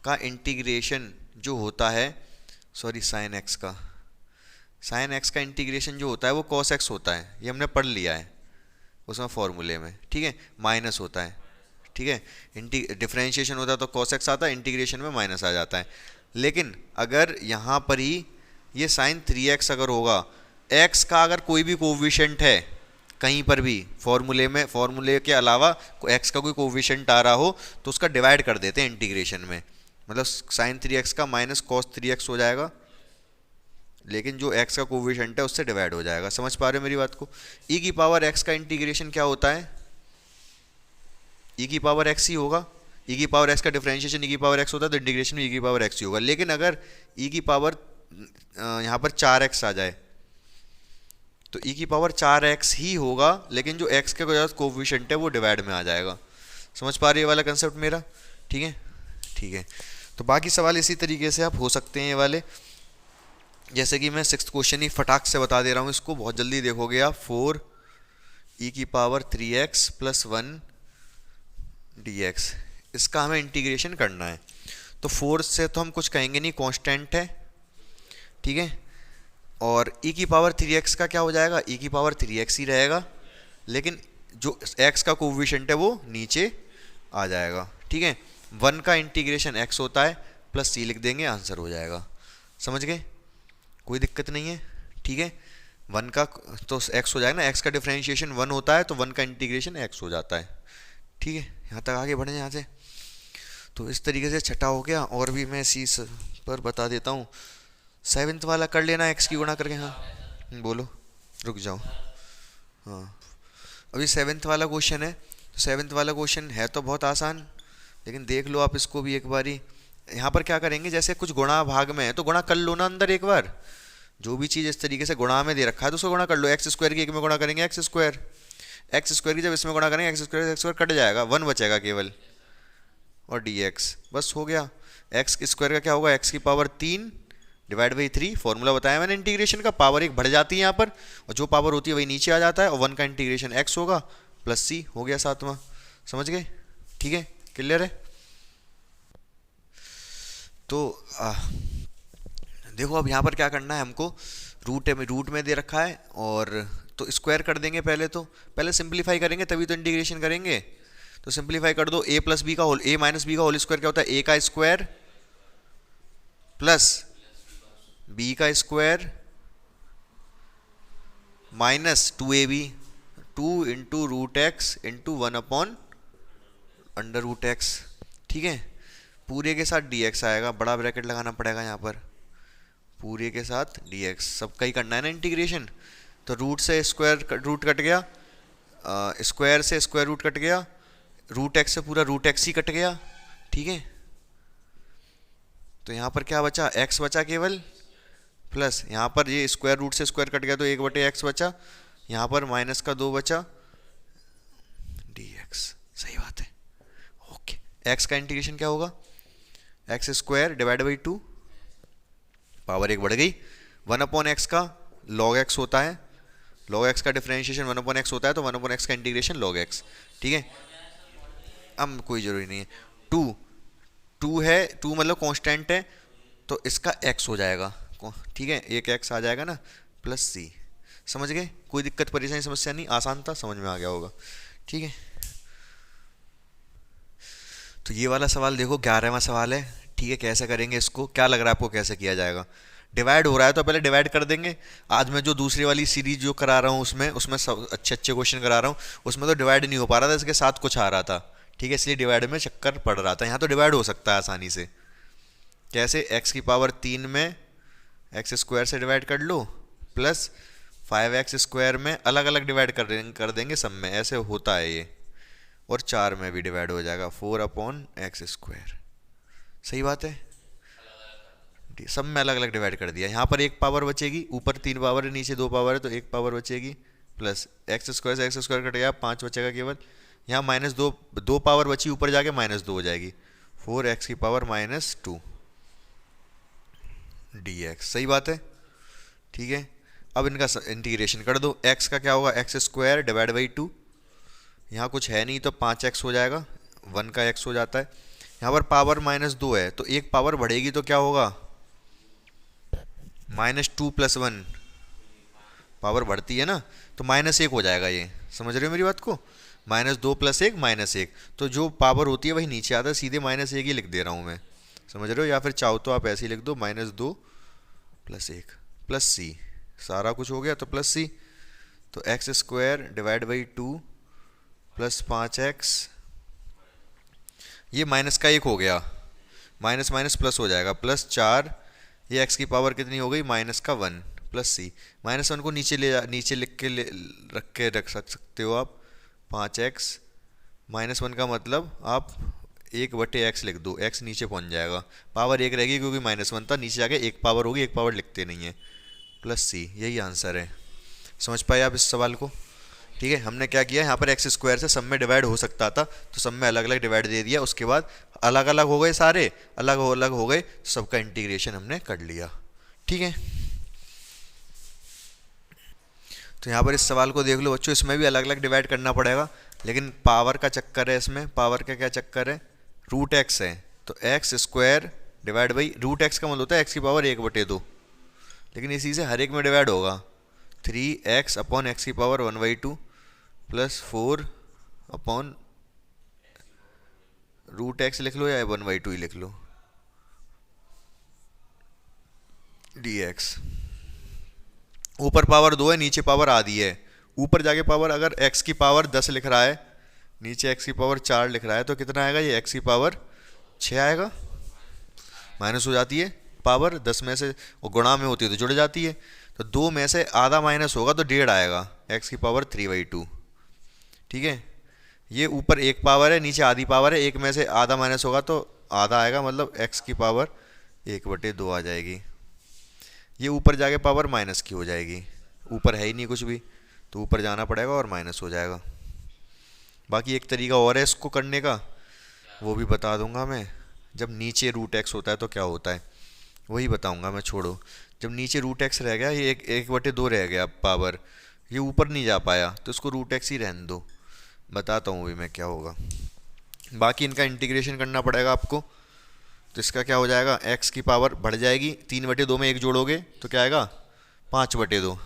का इंटीग्रेशन जो होता है, सॉरी साइन x का इंटीग्रेशन जो होता है वो cos x होता है, ये हमने पढ़ लिया है उसमें फॉर्मूले में, ठीक है, माइनस होता है, ठीक है। डिफरेंशिएशन होता है तो cos x आता है, इंटीग्रेशन में माइनस आ जाता है। लेकिन अगर यहाँ पर ही ये साइन 3x अगर होगा, x का अगर कोई भी कोविशेंट है कहीं पर भी फॉर्मूले में, फॉर्मूले के अलावा x का कोई कोविशेंट आ रहा हो तो उसका डिवाइड कर देते हैं इंटीग्रेशन में, मतलब साइन 3x का माइनस cos 3x हो जाएगा, लेकिन जो x का कोविशेंट है उससे डिवाइड हो जाएगा। समझ पा रहे हो मेरी बात को। e की पावर x का इंटीग्रेशन क्या होता है, e की पावर x ही होगा, e की पावर x का डिफरेंशिएशन e की पावर x होता है, तो इंटीग्रेशन में e की पावर x ही होगा। लेकिन अगर e की पावर यहाँ पर 4x आ जाए तो e की पावर 4x ही होगा, लेकिन जो x के साथ कोविशेंट है वो डिवाइड में आ जाएगा। समझ पा रहे हो ये वाला कंसेप्ट मेरा, ठीक है, ठीक है। तो बाकी सवाल इसी तरीके से आप हो सकते हैं ये वाले, जैसे कि मैं 6th क्वेश्चन ही फटाक से बता दे रहा हूँ, इसको बहुत जल्दी देखोगे आप। 4 ई की पावर 3x प्लस 1 dx, इसका हमें इंटीग्रेशन करना है। तो 4 से तो हम कुछ कहेंगे नहीं, कांस्टेंट है, ठीक है। और e की पावर 3x का क्या हो जाएगा, e की पावर 3x ही रहेगा, लेकिन जो x का कोविशेंट है वो नीचे आ जाएगा, ठीक है। 1 का इंटीग्रेशन x होता है, प्लस c लिख देंगे, आंसर हो जाएगा। समझ गए, कोई दिक्कत नहीं है, ठीक है। 1 का तो x हो जाएगा ना, x का डिफरेंशिएशन 1 होता है तो 1 का इंटीग्रेशन x हो जाता है, ठीक है। यहाँ तक आगे बढ़े यहाँ से। तो इस तरीके से छठा हो गया। और भी मैं इसी पर बता देता हूँ। सेवन्थ वाला कर लेना एक्स की गुणा करके। हाँ बोलो, रुक जाओ। हाँ अभी सेवन्थ वाला क्वेश्चन है। तो सेवन्थ वाला क्वेश्चन है तो बहुत आसान, लेकिन देख लो आप इसको भी एक बारी। यहाँ पर क्या करेंगे, जैसे कुछ गुणा भाग में है तो गुणा कर लो ना अंदर एक बार। जो भी चीज़ इस तरीके से गुणा में दे रखा है तो उसको गुणा कर लो। एक्स स्क्वायर की एक में गुणा करेंगे एक्स स्क्वायर, एक्स स्क्वायर की जब इसमें गुणा करेंगे एक्स स्क्वायर कट जाएगा, वन बचेगा केवल, और डी एक्स, बस हो गया। एक्स स्क्वायर का क्या होगा, एक्स की पावर 3 डिवाइड बाई 3। फॉर्मूला बताया मैंने इंटीग्रेशन का, पावर एक बढ़ जाती है यहाँ पर, और जो पावर होती है वही नीचे आ जाता है, और 1 का इंटीग्रेशन एक्स होगा प्लस सी हो गया सातवां। समझ गए? ठीक है, क्लियर है? तो देखो अब यहाँ पर क्या करना है हमको। रूट में दे रखा है, और तो स्क्वायर कर देंगे पहले। तो पहले सिंप्लीफाई करेंगे तभी तो इंटीग्रेशन करेंगे। तो सिंप्लीफाई कर दो। ए प्लस बी का होल, ए माइनस बी का होल स्क्वायर क्या होता है, ए का स्क्वायर प्लस बी का square minus 2ab, 2 into root x into 1 upon under root x. ठीक है, पूरे के साथ dx आएगा, बड़ा ब्रैकेट लगाना पड़ेगा यहाँ पर, पूरे के साथ dx, सबका ही करना है ना इंटीग्रेशन। तो रूट से स्क्वायर रूट कट गया, स्क्वायर से स्क्वायर रूट कट गया, रूट एक्स से पूरा रूट एक्स ही कट गया। ठीक है, तो यहाँ पर क्या बचा, x बचा केवल, प्लस यहाँ पर ये स्क्वायर रूट से स्क्वायर कट गया तो 1/x बचा, यहाँ पर माइनस का 2 बचा, dx। सही बात है, ओके। x का इंटीग्रेशन क्या होगा, x square divide by 2, power एक बढ़ गई, 1 अपॉन एक्स का लॉग एक्स होता है, लॉग एक्स का डिफरेंशिएशन 1 अपॉन एक्स होता है, तो 1 अपॉन एक्स का इंटीग्रेशन लॉग एक्स। ठीक है, अब कोई ज़रूरी नहीं है। 2 है, 2 मतलब कांस्टेंट है, तो इसका x हो जाएगा। ठीक है, एक x आ जाएगा ना, प्लस सी। समझ गए? कोई दिक्कत परेशानी समस्या नहीं, आसान था, समझ में आ गया होगा। ठीक है, तो ये वाला सवाल देखो 11वां सवाल है। ठीक है, कैसे करेंगे इसको, क्या लग रहा है आपको कैसे किया जाएगा। डिवाइड हो रहा है तो पहले डिवाइड कर देंगे। आज मैं जो दूसरी वाली सीरीज जो करा रहा हूँ उसमें सब अच्छे अच्छे क्वेश्चन करा रहा हूँ, उसमें तो डिवाइड नहीं हो पा रहा था, इसके साथ कुछ आ रहा था। ठीक है, इसलिए डिवाइड में चक्कर पड़ रहा था। यहाँ तो डिवाइड हो सकता है आसानी से। कैसे, एक्स की पावर 3 में एक्स स्क्वायर से डिवाइड कर लो, प्लस 5x स्क्वायर में अलग अलग डिवाइड कर देंगे सब में, ऐसे होता है ये, और 4 में भी डिवाइड हो जाएगा, 4 अपॉन एक्स स्क्वायर। सही बात है, सब में अलग अलग डिवाइड कर दिया। यहाँ पर एक पावर बचेगी, ऊपर 3 पावर है, नीचे 2 पावर है, तो एक पावर बचेगी, प्लस एक्स स्क्वायर से एक्स स्क्वायर कट गया, 5 बचेगा केवल। यहाँ -2, 2 पावर बची, ऊपर जाके -2 हो जाएगी, 4x की पावर -2 dx। सही बात है, ठीक है। अब इनका इंटीग्रेशन कर दो। x का क्या होगा, एक्स स्क्वायर डिवाइड बाई 2, यहाँ कुछ है नहीं तो 5x हो जाएगा, 1 का x हो जाता है। यहाँ पर पावर -2 है, तो एक पावर बढ़ेगी तो क्या होगा, -2 + 1, पावर बढ़ती है ना, तो -1 हो जाएगा ये। समझ रहे हो मेरी बात को, -2 + 1 -1, तो जो पावर होती है वही नीचे आता है, सीधे -1 ही लिख दे रहा हूँ मैं। समझ रहे हो, या फिर चाहो तो आप ऐसे ही लिख दो, -2 + 1 प्लस सी, सारा कुछ हो गया तो प्लस सी। तो x square divide by 2 plus 5x, ये माइनस का 1 हो गया, माइनस माइनस प्लस हो जाएगा, +4, ये x की पावर कितनी हो गई, -1 प्लस सी। -1 को नीचे लिख के रख सकते हो आप, 5x, -1 का मतलब आप 1/x लिख दो, x नीचे पहुंच जाएगा, पावर 1 रहेगी क्योंकि -1 था, नीचे जाके एक पावर होगी, एक पावर लिखते नहीं है, प्लस सी। यही आंसर है। समझ पाए आप इस सवाल को? ठीक है, हमने क्या किया, यहाँ पर एक्स स्क्वायर से सब में डिवाइड हो सकता था, तो सब में अलग अलग डिवाइड दे दिया, उसके बाद अलग अलग हो गए, सारे अलग अलग हो गए, तो सबका इंटीग्रेशन हमने कर लिया। ठीक है, तो यहाँ पर इस सवाल को देख लो बच्चों, इसमें भी अलग अलग डिवाइड करना पड़ेगा, लेकिन पावर का चक्कर है इसमें। पावर का क्या चक्कर है, √x है, तो x square divide by √x का मतलब होता है x की पावर 1/2, लेकिन इसी से हर एक में डिवाइड होगा, 3x अपॉन एक्स की पावर 1/2 प्लस 4 अपॉन √x लिख लो या 1/2 ही लिख लो, dx। ऊपर पावर 2 है, नीचे पावर आधी है, ऊपर जाके पावर अगर x की पावर 10 लिख रहा है नीचे एक्स की पावर 4 लिख रहा है तो कितना आएगा, ये एक्स की पावर 6 आएगा। माइनस हो जाती है पावर 10 में से, वो गुणा में होती है तो जुड़ जाती है, तो 2 में से आधा माइनस होगा तो 1.5 आएगा, एक्स की पावर 3/2। ठीक है, ये ऊपर एक पावर है, नीचे आधी पावर है, एक में से आधा माइनस होगा तो आधा आएगा, मतलब एक्स की पावर 1/2 आ जाएगी। ये ऊपर जाके पावर माइनस की हो जाएगी, ऊपर है ही नहीं कुछ भी तो ऊपर जाना पड़ेगा और माइनस हो जाएगा। बाकी एक तरीका और है इसको करने का, वो भी बता दूंगा मैं। जब नीचे रूट एक्स होता है तो क्या होता है वही बताऊंगा मैं, छोड़ो। जब नीचे रूट एक्स रह गया, ये 1/2 रह गया पावर, ये ऊपर नहीं जा पाया तो इसको रूट एक्स ही रहने दो, बताता हूँ भी मैं क्या होगा। बाकी इनका इंटीग्रेशन करना पड़ेगा आपको, तो इसका क्या हो जाएगा, एक्स की पावर बढ़ जाएगी, 3/2 में एक जोड़ोगे तो क्या आएगा 5/2,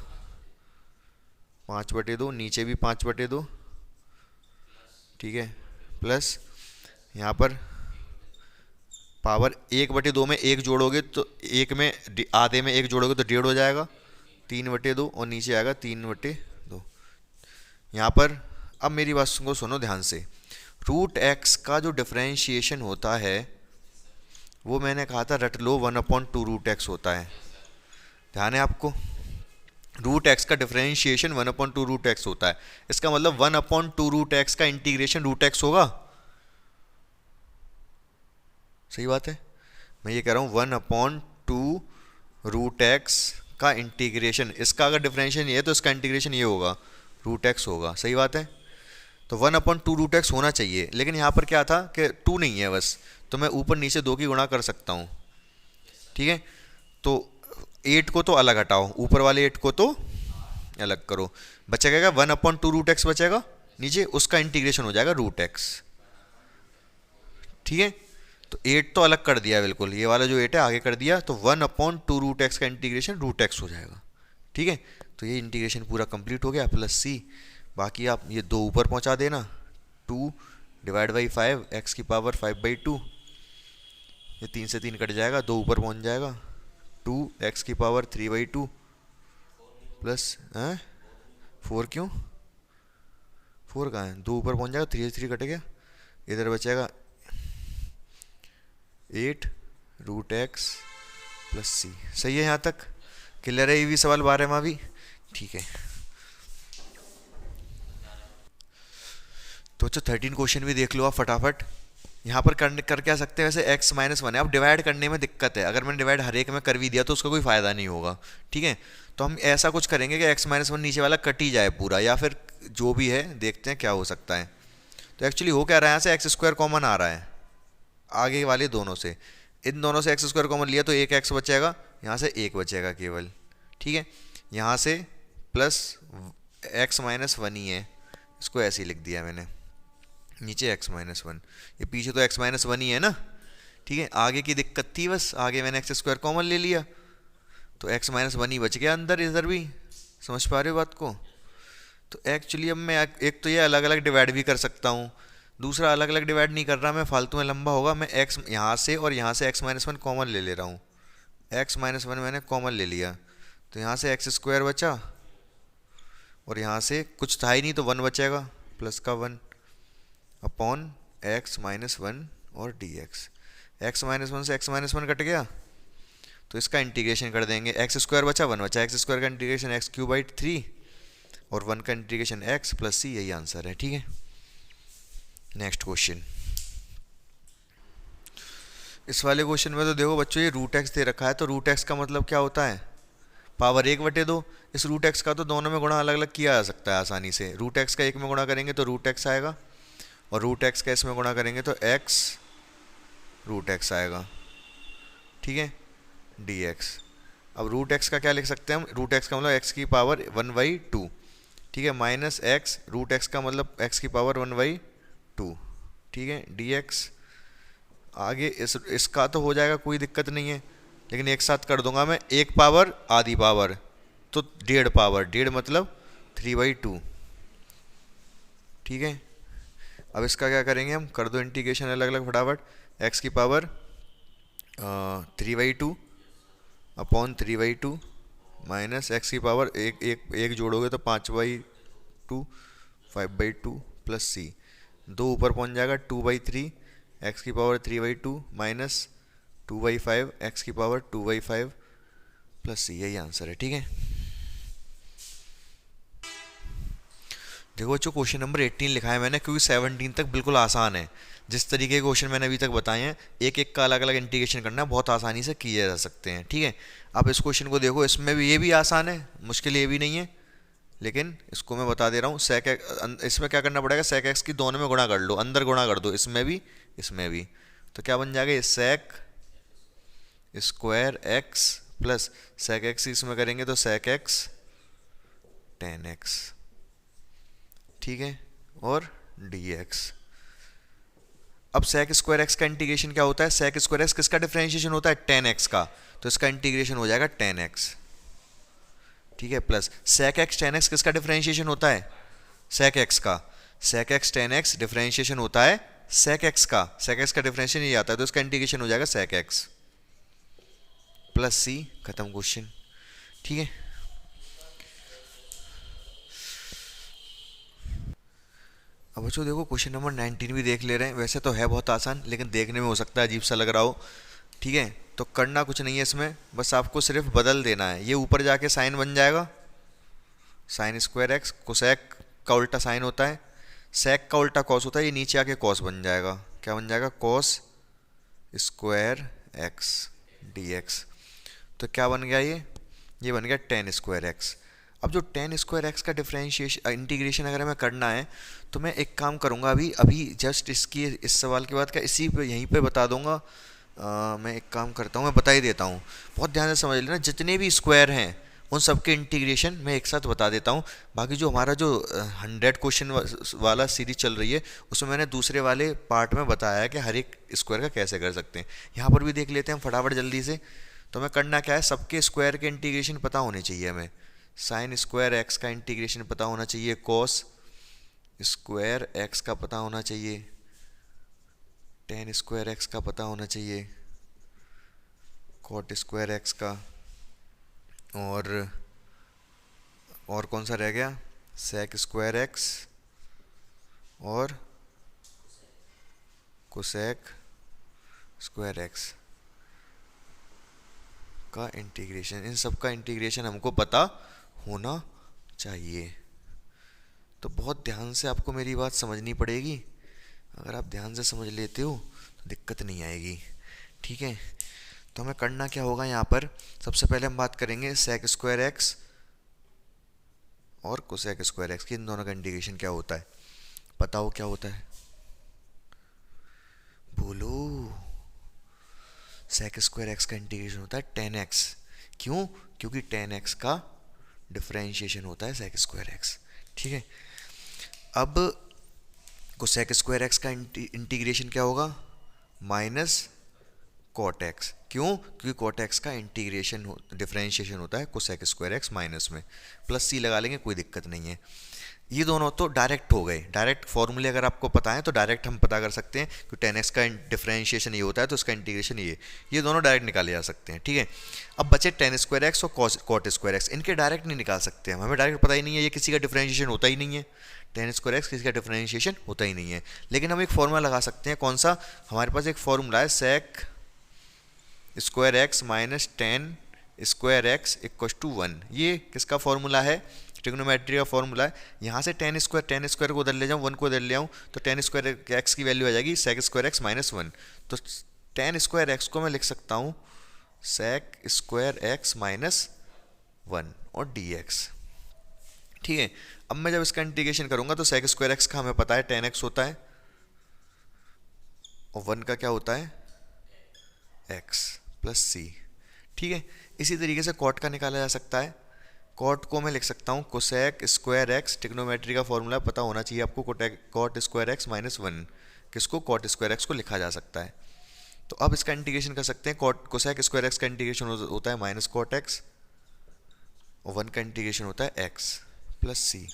5/2, नीचे भी 5/2, ठीक है, प्लस यहाँ पर पावर 1/2 में एक जोड़ोगे तो एक में आधे में एक जोड़ोगे तो 1.5 हो जाएगा, 3/2, और नीचे आएगा 3/2। यहाँ पर अब मेरी बात को सुनो ध्यान से, रूट एक्स का जो डिफरेंशिएशन होता है वो मैंने कहा था रट लो, 1/2 रूट एक्स होता है। ध्यान है आपको, रूट एक्स का डिफरेंशिएशन 1/2 रूट एक्स होता है। इसका मतलब 1/2 रूट एक्स का इंटीग्रेशन रूट एक्स होगा। सही बात है, मैं ये कह रहा हूँ 1/2 रूट एक्स का इंटीग्रेशन, इसका अगर डिफरेंशिएशन ये है तो इसका इंटीग्रेशन ये होगा, रूट एक्स होगा। सही बात है, तो 1/2 रूट एक्स होना चाहिए, लेकिन यहाँ पर क्या था कि 2 नहीं है बस, तो मैं ऊपर नीचे 2 की गुणा कर सकता हूँ। ठीक है, तो 8 को तो अलग हटाओ, ऊपर वाले 8 को तो अलग करो, बचेगा 1/2 रूट एक्स बचेगा नीचे, उसका इंटीग्रेशन हो जाएगा रूट एक्स। ठीक है, तो 8 तो अलग कर दिया बिल्कुल, ये वाला जो 8 है आगे कर दिया, तो 1/2 रूट एक्स का इंटीग्रेशन रूट एक्स हो जाएगा। ठीक है, तो ये इंटीग्रेशन पूरा कंप्लीट हो गया, प्लस सी। बाकी आप ये 2 ऊपर पहुंचा देना, 2/5 एक्स की पावर 5/2, ये 3 से 3 कट जाएगा, 2 ऊपर पहुंच जाएगा, 2 एक्स की पावर 3/2 प्लस 4, क्यों 4 कहाँ है, 2 ऊपर पहुंच जाएगा, 3 से 3 कट गया, इधर बचेगा 8 रूट एक्स प्लस सी। सही है, यहाँ तक क्लियर है, ये भी सवाल 12वां भी। ठीक है, तो 13 क्वेश्चन भी देख लो आप फटाफट। यहाँ पर कर क्या सकते हैं, वैसे x-1 है, अब डिवाइड करने में दिक्कत है, अगर मैंने डिवाइड हर एक में कर भी दिया तो उसका कोई फ़ायदा नहीं होगा। ठीक है, तो हम ऐसा कुछ करेंगे कि x-1 नीचे वाला कट ही जाए पूरा, या फिर जो भी है देखते हैं क्या हो सकता है। तो एक्चुअली हो क्या रहा है, यहाँ से x² कॉमन आ रहा है आगे वाले दोनों से, इन दोनों से x² कॉमन लिया तो एक x बचेगा, यहाँ से 1 बचेगा केवल। ठीक है, यहाँ से प्लस x-1 ही है, इसको ऐसे ही लिख दिया मैंने, नीचे x-1, ये पीछे तो x-1 ही है ना। ठीक है, आगे की दिक्कत थी बस, आगे मैंने x² कॉमन ले लिया तो x-1 ही बच गया अंदर, इधर भी। समझ पा रहे हो बात को। तो एक्चुअली अब मैं एक तो ये अलग अलग डिवाइड भी कर सकता हूँ, दूसरा अलग अलग डिवाइड नहीं कर रहा मैं, फालतू में लंबा होगा, मैं x यहाँ से और यहाँ से x-1 कॉमन ले ले रहा हूँ, x-1 मैंने कॉमन ले लिया, तो यहाँ से x² बचा और यहाँ से कुछ था ही नहीं तो 1 बचेगा, प्लस का 1 अपॉन x-1 और dx। x-1 से x-1 कट गया तो इसका इंटीग्रेशन कर देंगे, x² बचा 1 बचा, x² का इंटीग्रेशन x³ और 1 का इंटीग्रेशन x प्लस सी, यही आंसर है। ठीक है, नेक्स्ट क्वेश्चन। इस वाले क्वेश्चन में तो देखो बच्चों ये रूट एक्स दे रखा है, तो रूट एक्स का मतलब क्या होता है, पावर 1/2। इस रूट एक्स का तो दोनों में गुणा अलग अलग किया जा सकता है आसानी से, रूट एक्स का एक में गुणा करेंगे तो रूट एक्स आएगा, और रूट एक्स का इसमें गुणा करेंगे तो x रूट एक्स आएगा। ठीक है, dx। अब रूट एक्स का क्या लिख सकते हैं हम, रूट एक्स का मतलब x की पावर 1/2। ठीक है, माइनस x, रूट एक्स का मतलब x की पावर 1/2। ठीक है, dx। आगे इसका तो हो जाएगा, कोई दिक्कत नहीं है, लेकिन एक साथ कर दूंगा मैं, एक पावर आधी पावर तो 1.5 पावर, 1.5 मतलब 3/2। ठीक है, अब इसका क्या करेंगे हम, कर दो इंटीग्रेशन अलग अलग फटाफट, x की पावर 3/2 अपॉन 3/2 माइनस x की पावर एक जोड़ोगे तो 5/2 5/2 प्लस c। दो ऊपर पहुंच जाएगा, 2/3 एक्स की पावर 3/2 माइनस 2/5 एक्स की पावर 2/5 प्लस सी, यही आंसर है। ठीक है, देखो जो क्वेश्चन नंबर 18 लिखा है मैंने, क्योंकि 17 तक बिल्कुल आसान है। जिस तरीके के क्वेश्चन मैंने अभी तक बताए हैं, एक एक का अलग अलग इंटीग्रेशन करना बहुत आसानी से किए जा सकते हैं। ठीक है, अब इस क्वेश्चन को देखो, इसमें भी ये भी आसान है, मुश्किल ये भी नहीं है, लेकिन इसको मैं बता दे रहा हूँ। सेक इसमें क्या करना पड़ेगा, सेक एक्स की दोनों में गुणा कर लो, अंदर गुणा कर दो, इसमें भी इसमें भी, तो क्या बन जाएगा, ये sec square x plus sec x इसमें करेंगे तो सेक एक्स टेन एक्स। ठीक है, और डी एक्स। अब सेक स्क्वायर एक्स का इंटीग्रेशन क्या होता है, सेक स्क्वायर एक्स किसका डिफरेंशिएशन होता है, टेन एक्स का, तो इसका इंटीग्रेशन हो जाएगा टेन एक्स। ठीक है, plus sec x tan x किसका डिफरेंशिएशन होता है, सेक एक्स का, sec x tan x differentiation होता है सेक एक्स का, सेक एक्स का डिफरेंशिएशन ये आता है, तो इसका इंटीग्रेशन हो जाएगा सेक एक्स प्लस सी, खत्म क्वेश्चन। ठीक है, अब बच्चों देखो क्वेश्चन नंबर 19 भी देख ले रहे हैं। वैसे तो है बहुत आसान, लेकिन देखने में हो सकता है अजीब सा लग रहा हो। ठीक है, तो करना कुछ नहीं है इसमें, बस आपको सिर्फ बदल देना है। ये ऊपर जाके साइन बन जाएगा साइन स्क्वायर एक्स, कोसेक का उल्टा साइन होता है, सेक का उल्टा कॉस होता है, ये नीचे आके कॉस बन जाएगा। क्या बन जाएगा, cos square x D x. तो क्या बन गया, ये बन गया टेन स्क्वायर एक्स। अब जो टेन स्क्वायर एक्स का डिफरेंशिएशन इंटीग्रेशन अगर हमें करना है, तो मैं एक काम करूँगा, अभी अभी जस्ट इसकी इस सवाल के बाद का इसी पे यहीं पे बता दूंगा। मैं एक काम करता हूँ, मैं बता ही देता हूँ, बहुत ध्यान से समझ लेना। जितने भी स्क्वायर हैं उन सबके इंटीग्रेशन मैं एक साथ बता देता हूँ। बाकी जो हमारा जो 100 क्वेश्चन वाला सीरीज चल रही है, उसमें मैंने दूसरे वाले पार्ट में बताया है कि हर एक स्क्वायर का कैसे कर सकते हैं। यहाँ पर भी देख लेते हैं हम फटाफट जल्दी से। तो हमें करना क्या है, सबके स्क्वायर के इंटीग्रेशन पता होने चाहिए हमें। साइन स्क्वायर एक्स का इंटीग्रेशन पता होना चाहिए, कॉस स्क्वायर एक्स का पता होना चाहिए, टेन स्क्वायर एक्स का पता होना चाहिए, कॉट स्क्वायर एक्स का, और कौन सा रह गया, सेक स्क्वायर एक्स और कोसेक स्क्वायर एक्स का इंटीग्रेशन। इन सब का इंटीग्रेशन हमको पता होना चाहिए। तो बहुत ध्यान से आपको मेरी बात समझनी पड़ेगी। अगर आप ध्यान से समझ लेते हो तो दिक्कत नहीं आएगी। ठीक है, तो हमें करना क्या होगा, यहाँ पर सबसे पहले हम बात करेंगे सेक स्क्वायर एक्स और कोसेक स्क्वायर एक्स की, इन दोनों का इंटीग्रेशन क्या होता है। बताओ क्या होता है, बोलो। सेक स्क्वायर एक्स का इंटीग्रेशन होता है टेन एक्स। क्यों, क्योंकि टेन एक्स का डिफरेंशिएशन होता है सेक स्क्वायर एक्स। ठीक है, अब कोसेक स्क्वायर एक्स का इंटीग्रेशन क्या होगा, माइनस कॉट एक्स। क्यों, क्योंकि कॉट एक्स का इंटीग्रेशन डिफरेंशिएशन होता है कोसेक स्क्वायर एक्स माइनस में, प्लस सी लगा लेंगे, कोई दिक्कत नहीं है। ये दोनों तो डायरेक्ट हो गए, डायरेक्ट फॉर्मूले अगर आपको पता है तो डायरेक्ट हम पता कर सकते हैं कि टेन एक्स का डिफरेंशिएशन ये होता है तो इसका इंटीग्रेशन ये दोनों डायरेक्ट निकाले जा सकते हैं। ठीक है, अब बचे टेन स्क्वायर एक्स और कॉट स्क्वायर एक्स, इनके डायरेक्ट नहीं निकाल सकते हम, हमें डायरेक्ट पता ही नहीं है, ये किसी का डिफरेंशिएशन होता ही नहीं है। टेन स्क्वायर एक्स किसी का डिफरेंशिएशन होता ही नहीं है, लेकिन हम एक फॉर्मूला लगा सकते हैं। कौन सा, हमारे पास एक फॉर्मूला है, sec square x minus tan square x equal to 1। ये किसका फॉर्मूला है, ट्रिग्नोमेट्री का फॉर्मूला है। यहाँ से टेन स्क्वायर को उधर ले जाऊँ, 1 को उधर ले आऊँ, तो टेन स्क्वायर एक्स की वैल्यू आ जाएगी सेक स्क्वायर एक्स माइनस 1। तो टेन स्क्वायर एक्स को मैं लिख सकता हूँ सेक स्क्वायर एक्स माइनस 1 और डी एक्स। ठीक है, अब मैं जब इसका इंटीग्रेशन करूँगा तो सेक स्क्वायर एक्स का हमें पता है टेन एक्स होता है, और 1 का क्या होता है, एक्स प्लस सी। ठीक है, इसी तरीके से कॉट का निकाला जा सकता है। कॉट को मैं लिख सकता हूँ कोसेक स्क्वायर एक्स, ट्रिग्नोमेट्री का फॉर्मूला पता होना चाहिए आपको, कॉट स्क्वायर एक्स माइनस 1, किसको, कॉट स्क्वायर एक्स को लिखा जा सकता है। तो अब इसका इंटीग्रेशन कर सकते हैं, कोसेक स्क्वायर एक्स का इंटीग्रेशन होता है माइनस कॉट एक्स, और 1 का इंटीग्रेशन होता है एक्स प्लस सी।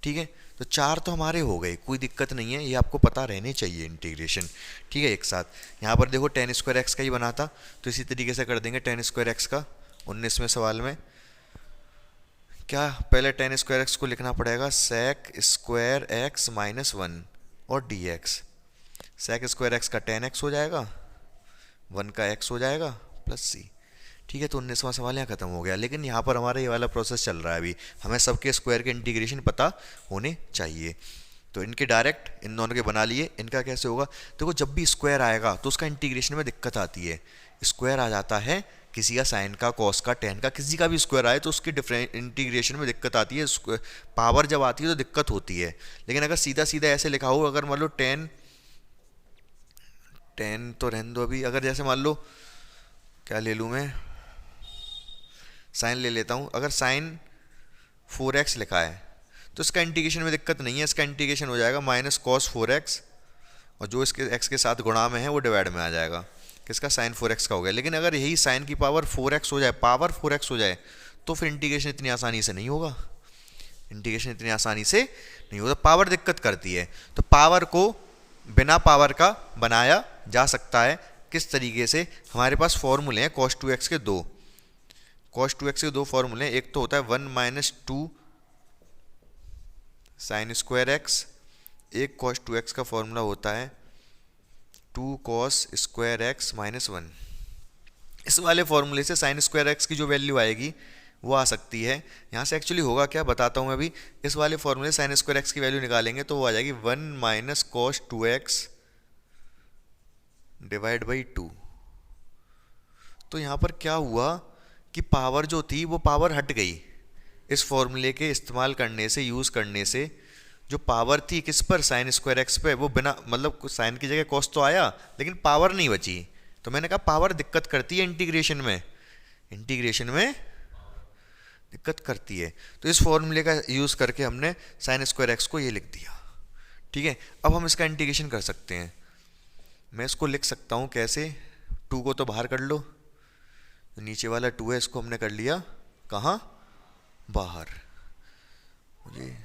ठीक है, तो 4 तो हमारे हो गए, कोई दिक्कत नहीं है, ये आपको पता रहने चाहिए इंटीग्रेशन। ठीक है, एक साथ यहाँ पर देखो टेन स्क्वायर एक्स का ही बना था, तो इसी तरीके से कर देंगे टेन स्क्वायर एक्स का 19वें सवाल में। क्या, पहले टेन स्क्वायर एक्स को लिखना पड़ेगा सेक स्क्वायर एक्स माइनस 1, और d x. Sec square x का 10x हो जाएगा, 1 का x हो जाएगा प्लस सी। ठीक है, तो 19वां सवाल यहाँ खत्म हो गया। लेकिन यहाँ पर हमारा ये वाला प्रोसेस चल रहा है अभी, हमें सबके स्क्वायर के इंटीग्रेशन पता होने चाहिए। तो इनके डायरेक्ट इन दोनों के बना लिए, इनका कैसे होगा? देखो जब भी स्क्वायर आएगा तो उसका इंटीग्रेशन में दिक्कत आती है। स्क्वायर आ जाता है किसी का साइन का, कॉस का, टेन का, किसी का भी स्क्वायर आए तो उसकी डिफरेंट इंटीग्रेशन में दिक्कत आती है। पावर जब आती है तो दिक्कत होती है। लेकिन अगर सीधा सीधा ऐसे लिखा हो, अगर मान लो टेन तो रहने दो अभी, अगर जैसे मान लो क्या ले लूँ मैं, साइन ले लेता हूँ। अगर साइन 4x लिखा है तो इसका इंटीग्रेशन में दिक्कत नहीं है, इसका इंटीग्रेशन हो जाएगा माइनस कॉस 4x, और जो इसके x के साथ गुणा में है वो डिवाइड में आ जाएगा, किसका? साइन 4x का हो गया। लेकिन अगर यही साइन की पावर 4x हो जाए, पावर 4x हो जाए, तो फिर इंटीग्रेशन इतनी आसानी से नहीं होगा, इंटीग्रेशन इतनी आसानी से नहीं होगा, पावर दिक्कत करती है। तो पावर को बिना पावर का बनाया जा सकता है किस तरीके से? हमारे पास फॉर्मूले हैं cos 2x के दो, cos 2x के दो फॉर्मूले हैं। एक तो होता है 1 माइनस 2 साइन स्क्वायर एक्स, एक cos 2x का फॉर्मूला होता है 2 cos स्क्वायर एक्स माइनस 1। इस वाले फॉर्मूले से साइन स्क्वायर एक्स की जो वैल्यू आएगी वो आ सकती है। यहाँ से एक्चुअली होगा क्या बताता हूँ मैं अभी। इस वाले फॉर्मूले से साइन स्क्वायर एक्स की वैल्यू निकालेंगे तो वो आ जाएगी 1 minus cos 2x divide by 2। तो यहाँ पर क्या हुआ कि पावर जो थी वो पावर हट गई। इस फॉर्मूले के इस्तेमाल करने से, यूज़ करने से, जो पावर थी किस पर? साइन स्क्वायर एक्स पे, वो बिना मतलब साइन की जगह कॉस तो आया लेकिन पावर नहीं बची। तो मैंने कहा पावर दिक्कत करती है इंटीग्रेशन में, इंटीग्रेशन में दिक्कत करती है। तो इस फॉर्मूले का यूज़ करके हमने साइन स्क्वायर एक्स को ये लिख दिया। ठीक है, अब हम इसका इंटीग्रेशन कर सकते हैं। मैं इसको लिख सकता हूँ कैसे? 2 को तो बाहर कर लो, तो नीचे वाला 2 है इसको हमने कर लिया कहाँ? बाहर। मुझे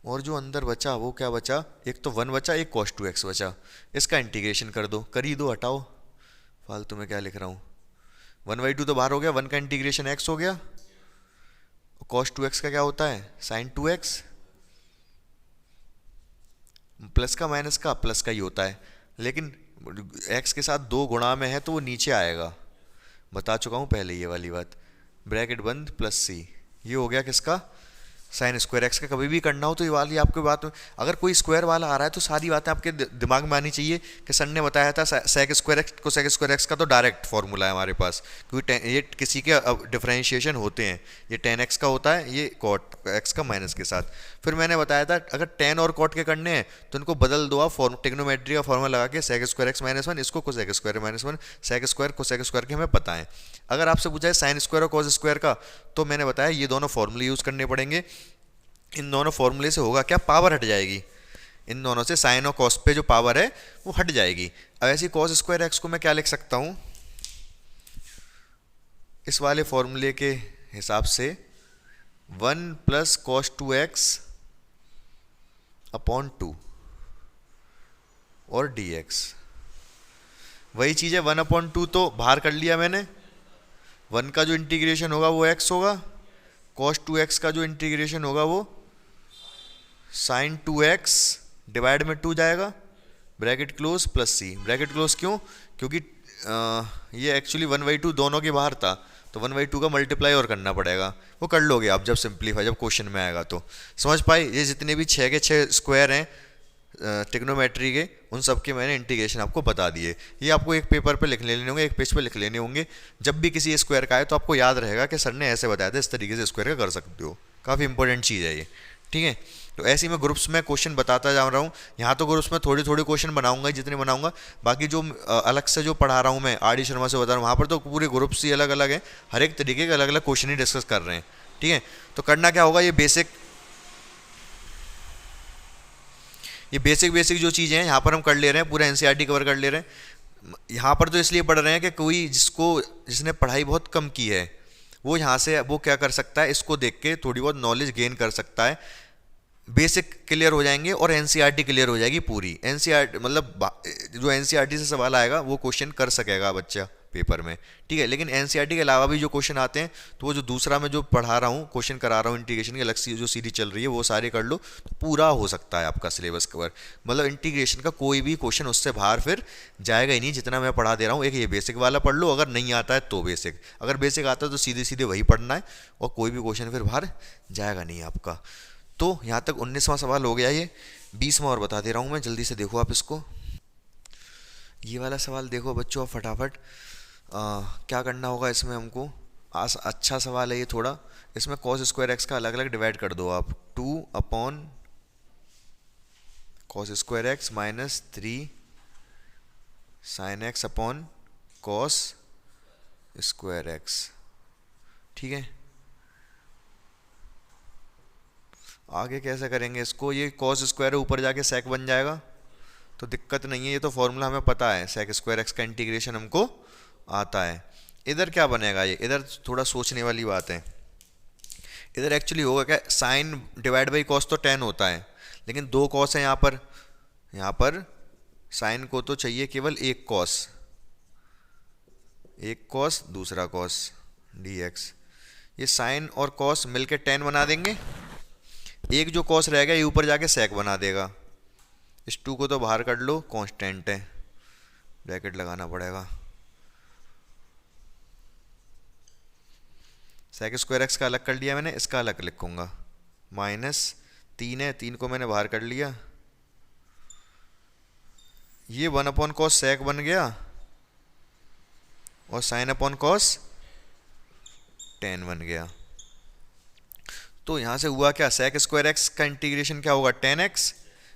और जो अंदर बचा वो क्या बचा? एक तो 1 बचा, एक cos 2x बचा। इसका इंटीग्रेशन कर दो, कर ही दो, हटाओ, फालतू में क्या लिख रहा हूँ। 1/2 तो बाहर हो गया, 1 का इंटीग्रेशन x हो गया, cos 2x का क्या होता है? sin 2x, प्लस का माइनस का प्लस का ही होता है, लेकिन x के साथ 2 गुणा में है तो वो नीचे आएगा, बता चुका हूँ पहले ये वाली बात। ब्रैकेट बंद प्लस सी, ये हो गया किसका? साइन स्क्वायर एक्स का। कभी भी करना हो तो ये वाली आपके बात में, अगर कोई स्क्वायर वाला आ रहा है तो सारी बातें आपके दिमाग में आनी चाहिए कि सर ने बताया था सेक स्क्वायर एक्स को, सेक स्क्वायर एक्स का तो डायरेक्ट फॉर्मूला है हमारे पास, क्योंकि ये किसी के डिफरेंशिएशन होते हैं। ये tan x का होता है, ये cot x का माइनस के साथ। फिर मैंने बताया था अगर tan और cot के करने हैं तो इनको बदल दो आप, ट्रिग्नोमेट्री का फॉर्मूला लगा के सेक स्क्वायर एक्स माइनस 1, इसको cosec square minus 1, sec square cosec square के हमें पता है। अगर आपसे पूछा है साइन स्क्वायर और कॉस स्क्वायर का, तो मैंने बताया ये दोनों फॉर्मूले यूज़ करने पड़ेंगे। इन दोनों फॉर्मूले से होगा क्या? पावर हट जाएगी। इन दोनों से साइन और कॉस पे जो पावर है वो हट जाएगी। अब ऐसे कॉस स्क्वायर एक्स को मैं क्या लिख सकता हूँ? इस वाले फॉर्मूले के हिसाब से 1 प्लस कॉस 2x अपॉन 2 और dx। वही चीज़ है, 1/2 तो बाहर कर लिया मैंने, 1 का जो इंटीग्रेशन होगा वो x होगा, cos 2x का जो इंटीग्रेशन होगा वो sin 2x डिवाइड में 2 जाएगा, ब्रैकेट क्लोज प्लस सी। ब्रैकेट क्लोज क्यों? क्योंकि ये एक्चुअली 1/2 दोनों के बाहर था, तो 1/2 का मल्टीप्लाई और करना पड़ेगा। वो कर लोगे आप जब सिंप्लीफाई, जब क्वेश्चन में आएगा तो समझ पाए। ये जितने भी 6 के 6 स्क्वायर हैं ट्रिग्नोमेट्री के, उन सब के मैंने इंटीग्रेशन आपको बता दिए। ये आपको एक पेपर पे लिख लेने होंगे, एक पेज पे लिख लेने होंगे। जब भी किसी स्क्वायर का आए तो आपको याद रहेगा कि सर ने ऐसे बताया था, इस तरीके से स्क्वायर का कर सकते हो। काफ़ी इंपॉर्टेंट चीज़ है ये, ठीक है। तो ऐसे ही मैं ग्रुप्स में क्वेश्चन बताता जा रहा हूँ। यहाँ तो ग्रुप्स में थोड़ी थोड़ी क्वेश्चन बनाऊंगा जितने बनाऊंगा, बाकी जो अलग से जो पढ़ा रहा हूँ मैं आर डी शर्मा से बता रहा हूँ, वहाँ पर तो पूरे ग्रुप्स ही अलग अलग हैं, हर एक तरीके के अलग अलग क्वेश्चन ही डिस्कस कर रहे हैं, ठीक है। तो करना क्या होगा, ये बेसिक जो चीज़ें हैं यहाँ पर हम कर ले रहे हैं, पूरा एनसीईआरटी कवर कर ले रहे हैं। यहाँ पर तो इसलिए पढ़ रहे हैं कि कोई जिसने पढ़ाई बहुत कम की है वो यहाँ से वो क्या कर सकता है, इसको देख के थोड़ी बहुत नॉलेज गेन कर सकता है। बेसिक क्लियर हो जाएंगे और एनसीईआरटी क्लियर हो जाएगी पूरी। एनसीईआरटी मतलब जो एनसीईआरटी से सवाल आएगा वो क्वेश्चन कर सकेगा बच्चा पेपर में, ठीक है। लेकिन एनसीईआरटी के अलावा भी जो क्वेश्चन आते हैं, तो वो जो दूसरा मैं जो पढ़ा रहा हूँ, क्वेश्चन करा रहा हूँ इंटीग्रेशन की अलग सी जो सीरीज चल रही है, वो सारे कर लो तो पूरा हो सकता है आपका सिलेबस कवर। मतलब इंटीग्रेशन का कोई भी क्वेश्चन उससे बाहर फिर जाएगा ही नहीं जितना मैं पढ़ा दे रहा हूँ। एक ये बेसिक वाला पढ़ लो, अगर नहीं आता है तो बेसिक, अगर बेसिक आता है तो सीधे सीधे वही पढ़ना है, और कोई भी क्वेश्चन फिर बाहर जाएगा नहीं आपका। तो यहाँ तक 19वां सवाल हो गया। ये 20वां और बता दे रहा हूँ मैं, जल्दी से देखो आप इसको। ये वाला सवाल देखो बच्चों आप फटाफट। क्या करना होगा इसमें हमको, अच्छा सवाल है ये थोड़ा। इसमें कॉस स्क्वायर एक्स का अलग अलग डिवाइड कर दो आप, 2 upon cos square x minus 3 sine x upon cos square x, ठीक है। आगे कैसे करेंगे इसको, ये कॉस स्क्वायर ऊपर जाके सेक बन जाएगा तो दिक्कत नहीं है, ये तो फॉर्मूला हमें पता है, सेक स्क्वायर एक्स का इंटीग्रेशन हमको आता है। इधर क्या बनेगा, ये इधर थोड़ा सोचने वाली बात है। इधर एक्चुअली होगा क्या, साइन डिवाइड बाई कॉस तो टेन होता है, लेकिन दो कॉस है यहाँ पर साइन को तो चाहिए केवल एक कॉस दूसरा कॉस dx। ये साइन और कॉस मिलके टेन बना देंगे, एक जो कॉस रह गया ये ऊपर जाके सेक बना देगा। इस 2 को तो बाहर कर लो, कांस्टेंट है, ब्रैकेट लगाना पड़ेगा। सेक स्क्वायर एक्स का अलग कर लिया मैंने, इसका अलग लिखूंगा, माइनस 3 है, 3 को मैंने बाहर कर लिया। ये 1 अपॉन कॉस सेक बन गया और साइन अपॉन कॉस टेन बन गया। तो यहां से हुआ क्या, सेक स्क्वायर एक्स का इंटीग्रेशन क्या होगा, 10x,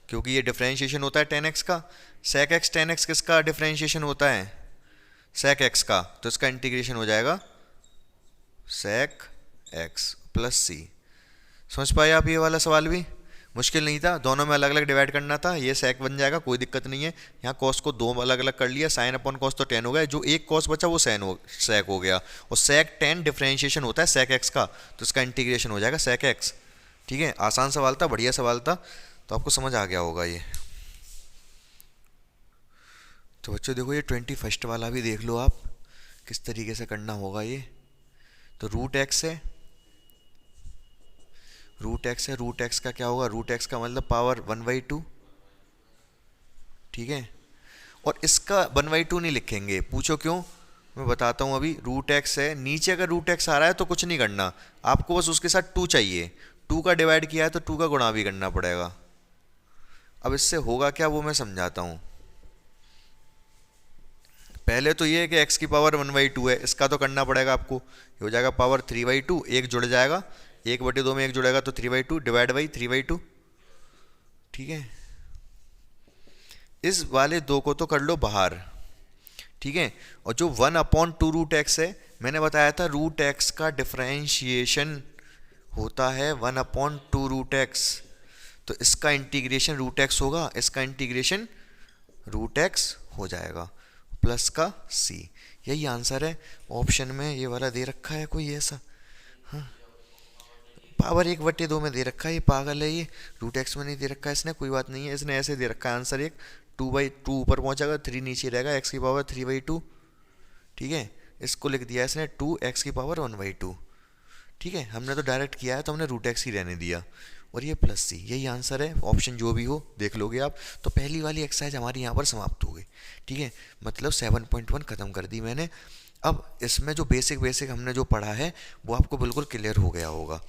क्योंकि ये डिफरेंशिएशन होता है 10x का। सेक एक्स 10x किसका डिफरेंशिएशन होता है, सेक एक्स का, तो इसका इंटीग्रेशन हो जाएगा सेक एक्स प्लस सी। समझ पाए आप, ये वाला सवाल भी मुश्किल नहीं था, दोनों में अलग अलग डिवाइड करना था, ये सेक बन जाएगा, कोई दिक्कत नहीं है। यहाँ कॉस को दो अलग अलग कर लिया, साइन अपॉन कॉस तो 10 हो गया, जो एक कॉस बचा वो सेक हो गया, और सेक 10 डिफरेंशिएशन होता है सेक एक्स का, तो इसका इंटीग्रेशन हो जाएगा सेक एक्स, ठीक है। आसान सवाल था, बढ़िया सवाल था, तो आपको समझ आ गया होगा ये। तो बच्चों देखो ये 21 वाला भी देख लो आप, किस तरीके से करना होगा ये। तो रूट एक्स है, रूट एक्स का क्या होगा, रूट एक्स का मतलब पावर 1/2, ठीक है। और इसका 1/2 नहीं लिखेंगे, पूछो क्यों, मैं बताता हूँ अभी। रूट एक्स है, नीचे अगर रूट एक्स आ रहा है तो कुछ नहीं करना, आपको बस उसके साथ 2 चाहिए, 2 का डिवाइड किया है तो 2 का गुणा भी करना पड़ेगा। अब इससे होगा क्या वो मैं समझाता हूँ। पहले तो ये है कि x की पावर 1/2 है, इसका तो करना पड़ेगा आपको, ये हो जाएगा पावर 3/2, एक जुड़ जाएगा, 1/2 में एक जुड़ेगा तो 3/2 डिवाइड बाई 3/2, ठीक है। इस वाले 2 को तो कर लो बाहर, ठीक है। और जो 1/2 रूट एक्स है, मैंने बताया था रूट एक्स का डिफरेंशिएशन होता है 1/2 रूट एक्स, तो इसका इंटीग्रेशन रूट एक्स होगा, इसका इंटीग्रेशन रूट एक्स हो जाएगा प्लस का सी। यही आंसर है, ऑप्शन में ये वाला दे रखा है कोई ऐसा, हाँ पावर 1/2 में दे रखा है, ये पागल है ये, रूट एक्स में नहीं दे रखा है इसने, कोई बात नहीं है, इसने ऐसे दे रखा है आंसर एक 2/2 ऊपर पहुंचेगा, 3 नीचे रहेगा, x की पावर 3/2, ठीक है। इसको लिख दिया इसने 2x की पावर 1/2, ठीक है। हमने तो डायरेक्ट किया है तो हमने रूट एक्स ही रहने दिया, और ये प्लस सी, यही आंसर है, ऑप्शन जो भी हो देख लोगे आप। तो पहली वाली एक्सरसाइज हमारी यहाँ पर समाप्त हो गई, ठीक है, मतलब 7.1 ख़त्म कर दी मैंने। अब इसमें जो बेसिक हमने जो पढ़ा है वो आपको बिल्कुल क्लियर हो गया होगा,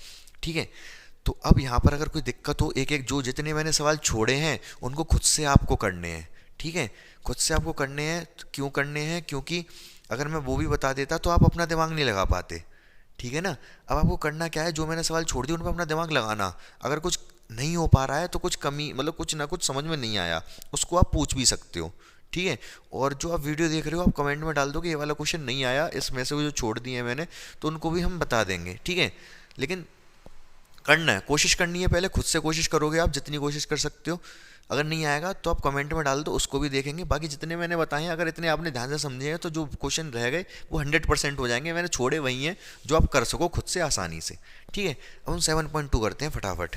ठीक है। तो अब यहाँ पर अगर कोई दिक्कत हो, एक एक जो जितने मैंने सवाल छोड़े हैं उनको खुद से आपको करने हैं, ठीक है, खुद से आपको करने हैं। क्यों करने हैं, क्योंकि अगर मैं वो भी बता देता तो आप अपना दिमाग नहीं लगा पाते, ठीक है ना। अब आपको करना क्या है, जो मैंने सवाल छोड़ दिए उन पर अपना दिमाग लगाना, अगर कुछ नहीं हो पा रहा है तो कुछ कमी मतलब कुछ ना कुछ समझ में नहीं आया उसको आप पूछ भी सकते हो, ठीक है। और जो आप वीडियो देख रहे हो आप कमेंट में डाल दो कि ये वाला क्वेश्चन नहीं आया, इसमें से वो जो छोड़ दिए मैंने तो उनको भी हम बता देंगे, ठीक है। लेकिन करना है, कोशिश करनी है, पहले खुद से कोशिश करोगे आप जितनी कोशिश कर सकते हो, अगर नहीं आएगा तो आप कमेंट में डाल दो, उसको भी देखेंगे। बाकी जितने मैंने बताए हैं अगर इतने आपने ध्यान से समझे हैं तो जो क्वेश्चन रह गए वो 100% हो जाएंगे, मैंने छोड़े वही हैं जो आप कर सको खुद से आसानी से, ठीक है। अब हम 7.2 करते हैं फटाफट।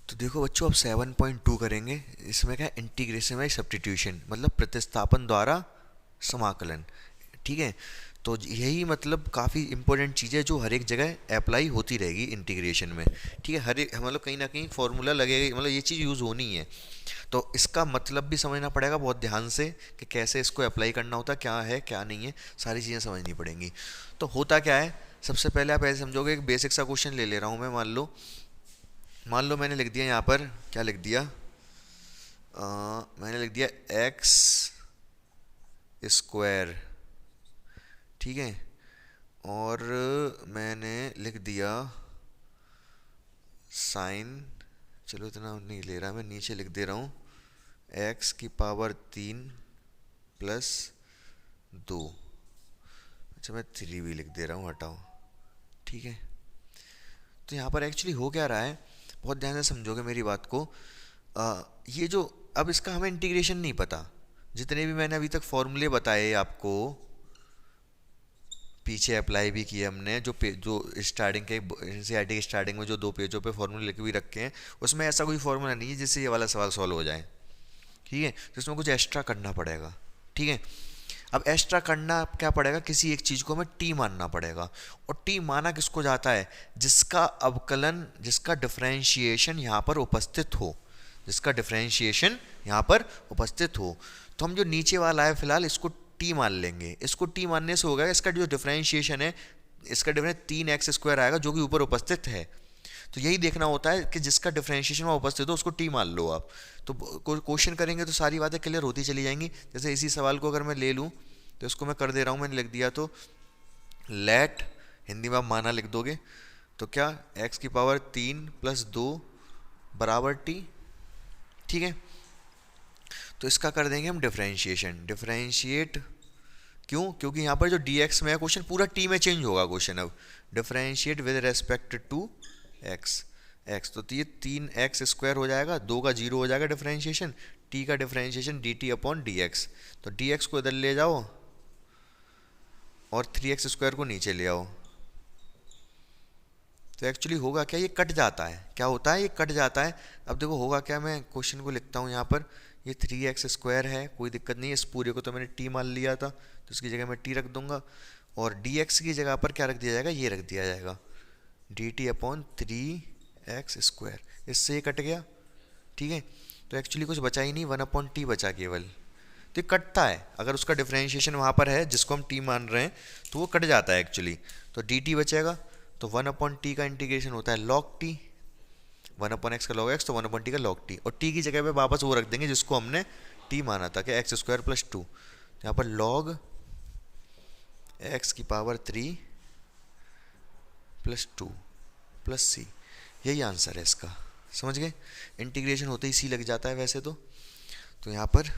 तो देखो बच्चों, अब 7.2 करेंगे। इसमें क्या है, इंटीग्रेशन बाय सब्स्टिट्यूशन, मतलब प्रतिस्थापन द्वारा समाकलन। ठीक है, तो यही मतलब काफ़ी इंपॉर्टेंट चीज़ है जो हर एक जगह अप्लाई होती रहेगी इंटीग्रेशन में। ठीक है, हर एक मतलब कहीं ना कहीं फॉर्मूला लगेगा, मतलब ये चीज़ यूज़ होनी है। तो इसका मतलब भी समझना पड़ेगा बहुत ध्यान से कि कैसे इसको अप्लाई करना होता है, क्या है क्या नहीं है, सारी चीज़ें समझनी पड़ेंगी। तो होता क्या है, सबसे पहले आप ऐसे समझोगे, एक बेसिक सा क्वेश्चन ले ले रहा हूँ मैं। मान लो मैंने लिख दिया यहाँ पर, क्या लिख दिया, मैंने लिख दिया एक्स स्क्वायर। ठीक है, और मैंने लिख दिया साइन, चलो इतना नहीं ले रहा मैं, नीचे लिख दे रहा हूँ एक्स की पावर 3 प्लस 2। अच्छा, मैं 3 भी लिख दे रहा हूँ, हटाओ। ठीक है, तो यहाँ पर एक्चुअली हो क्या रहा है, बहुत ध्यान से समझोगे मेरी बात को। ये जो, अब इसका हमें इंटीग्रेशन नहीं पता, जितने भी मैंने अभी तक फॉर्मूले बताए आपको, पीछे अप्लाई भी किए हमने, जो स्टार्टिंग के एनसीईआरटी के स्टार्टिंग में जो 2 पेजों पे फॉर्मूले लिखे भी रखे हैं, उसमें ऐसा कोई फॉर्मूला नहीं है जिससे ये वाला सवाल सॉल्व हो जाए। ठीक है, तो इसमें कुछ एक्स्ट्रा करना पड़ेगा। ठीक है, अब एक्स्ट्रा करना क्या पड़ेगा, किसी एक चीज़ को हमें टी मानना पड़ेगा। और टी माना किसको जाता है, जिसका अवकलन, जिसका डिफरेंशिएशन यहाँ पर उपस्थित हो, जिसका डिफरेंशिएशन यहाँ पर उपस्थित हो। तो हम जो नीचे वाला है फिलहाल इसको टी मान लेंगे। इसको टी मानने से होगा, इसका जो डिफरेंशिएशन है, इसका डिफरेंस 3x² आएगा जो कि ऊपर उपस्थित है। तो यही देखना होता है कि जिसका डिफरेंशिएशन वहाँ उपस्थित हो उसको टी मान लो आप। तो क्वेश्चन करेंगे तो सारी बातें क्लियर होती चली जाएंगी। जैसे इसी सवाल को अगर मैं ले लूँ तो इसको मैं कर दे रहा हूँ, मैंने लिख दिया तो लेट, हिंदी में आप माना लिख दोगे तो क्या, x की पावर 3 प्लस 2 बराबर टी। ठीक है, तो इसका कर देंगे हम डिफरेंशिएशन, डिफरेंशिएट क्यों, क्योंकि यहाँ पर जो dx में है क्वेश्चन पूरा t में चेंज होगा क्वेश्चन। अब differentiate with respect to x, तो ये 3x² हो जाएगा, 2 का 0 हो जाएगा डिफरेंशिएशन, t का डिफरेंशिएशन dt अपॉन dx। तो dx को इधर ले जाओ और 3x² को नीचे ले आओ। तो एक्चुअली होगा क्या, ये कट जाता है, क्या होता है, ये कट जाता है। अब देखो होगा क्या, मैं क्वेश्चन को लिखता हूँ यहाँ पर, ये 3x² है, कोई दिक्कत नहीं है, इस पूरे को तो मैंने t मान लिया था तो इसकी जगह मैं t रख दूंगा, और dx की जगह पर क्या रख दिया जाएगा, ये रख दिया जाएगा dt अपॉन 3x²। इससे ये कट गया। ठीक है, तो एक्चुअली कुछ बचा ही नहीं, 1/t बचा केवल। तो ये कटता है, अगर उसका डिफरेंशिएशन वहाँ पर है जिसको हम t मान रहे हैं तो वो कट जाता है एक्चुअली। तो dt बचेगा, तो 1/t का इंटीग्रेशन होता है log t, 1/x का log x, तो 1/t का log t, और t की जगह पे वापस वो रख देंगे जिसको हमने t माना था कि x² प्लस 2। यहाँ पर log x की पावर 3 प्लस 2 प्लस c, यही आंसर है इसका। समझ गए, इंटीग्रेशन होते ही सी लग जाता है वैसे तो यहाँ पर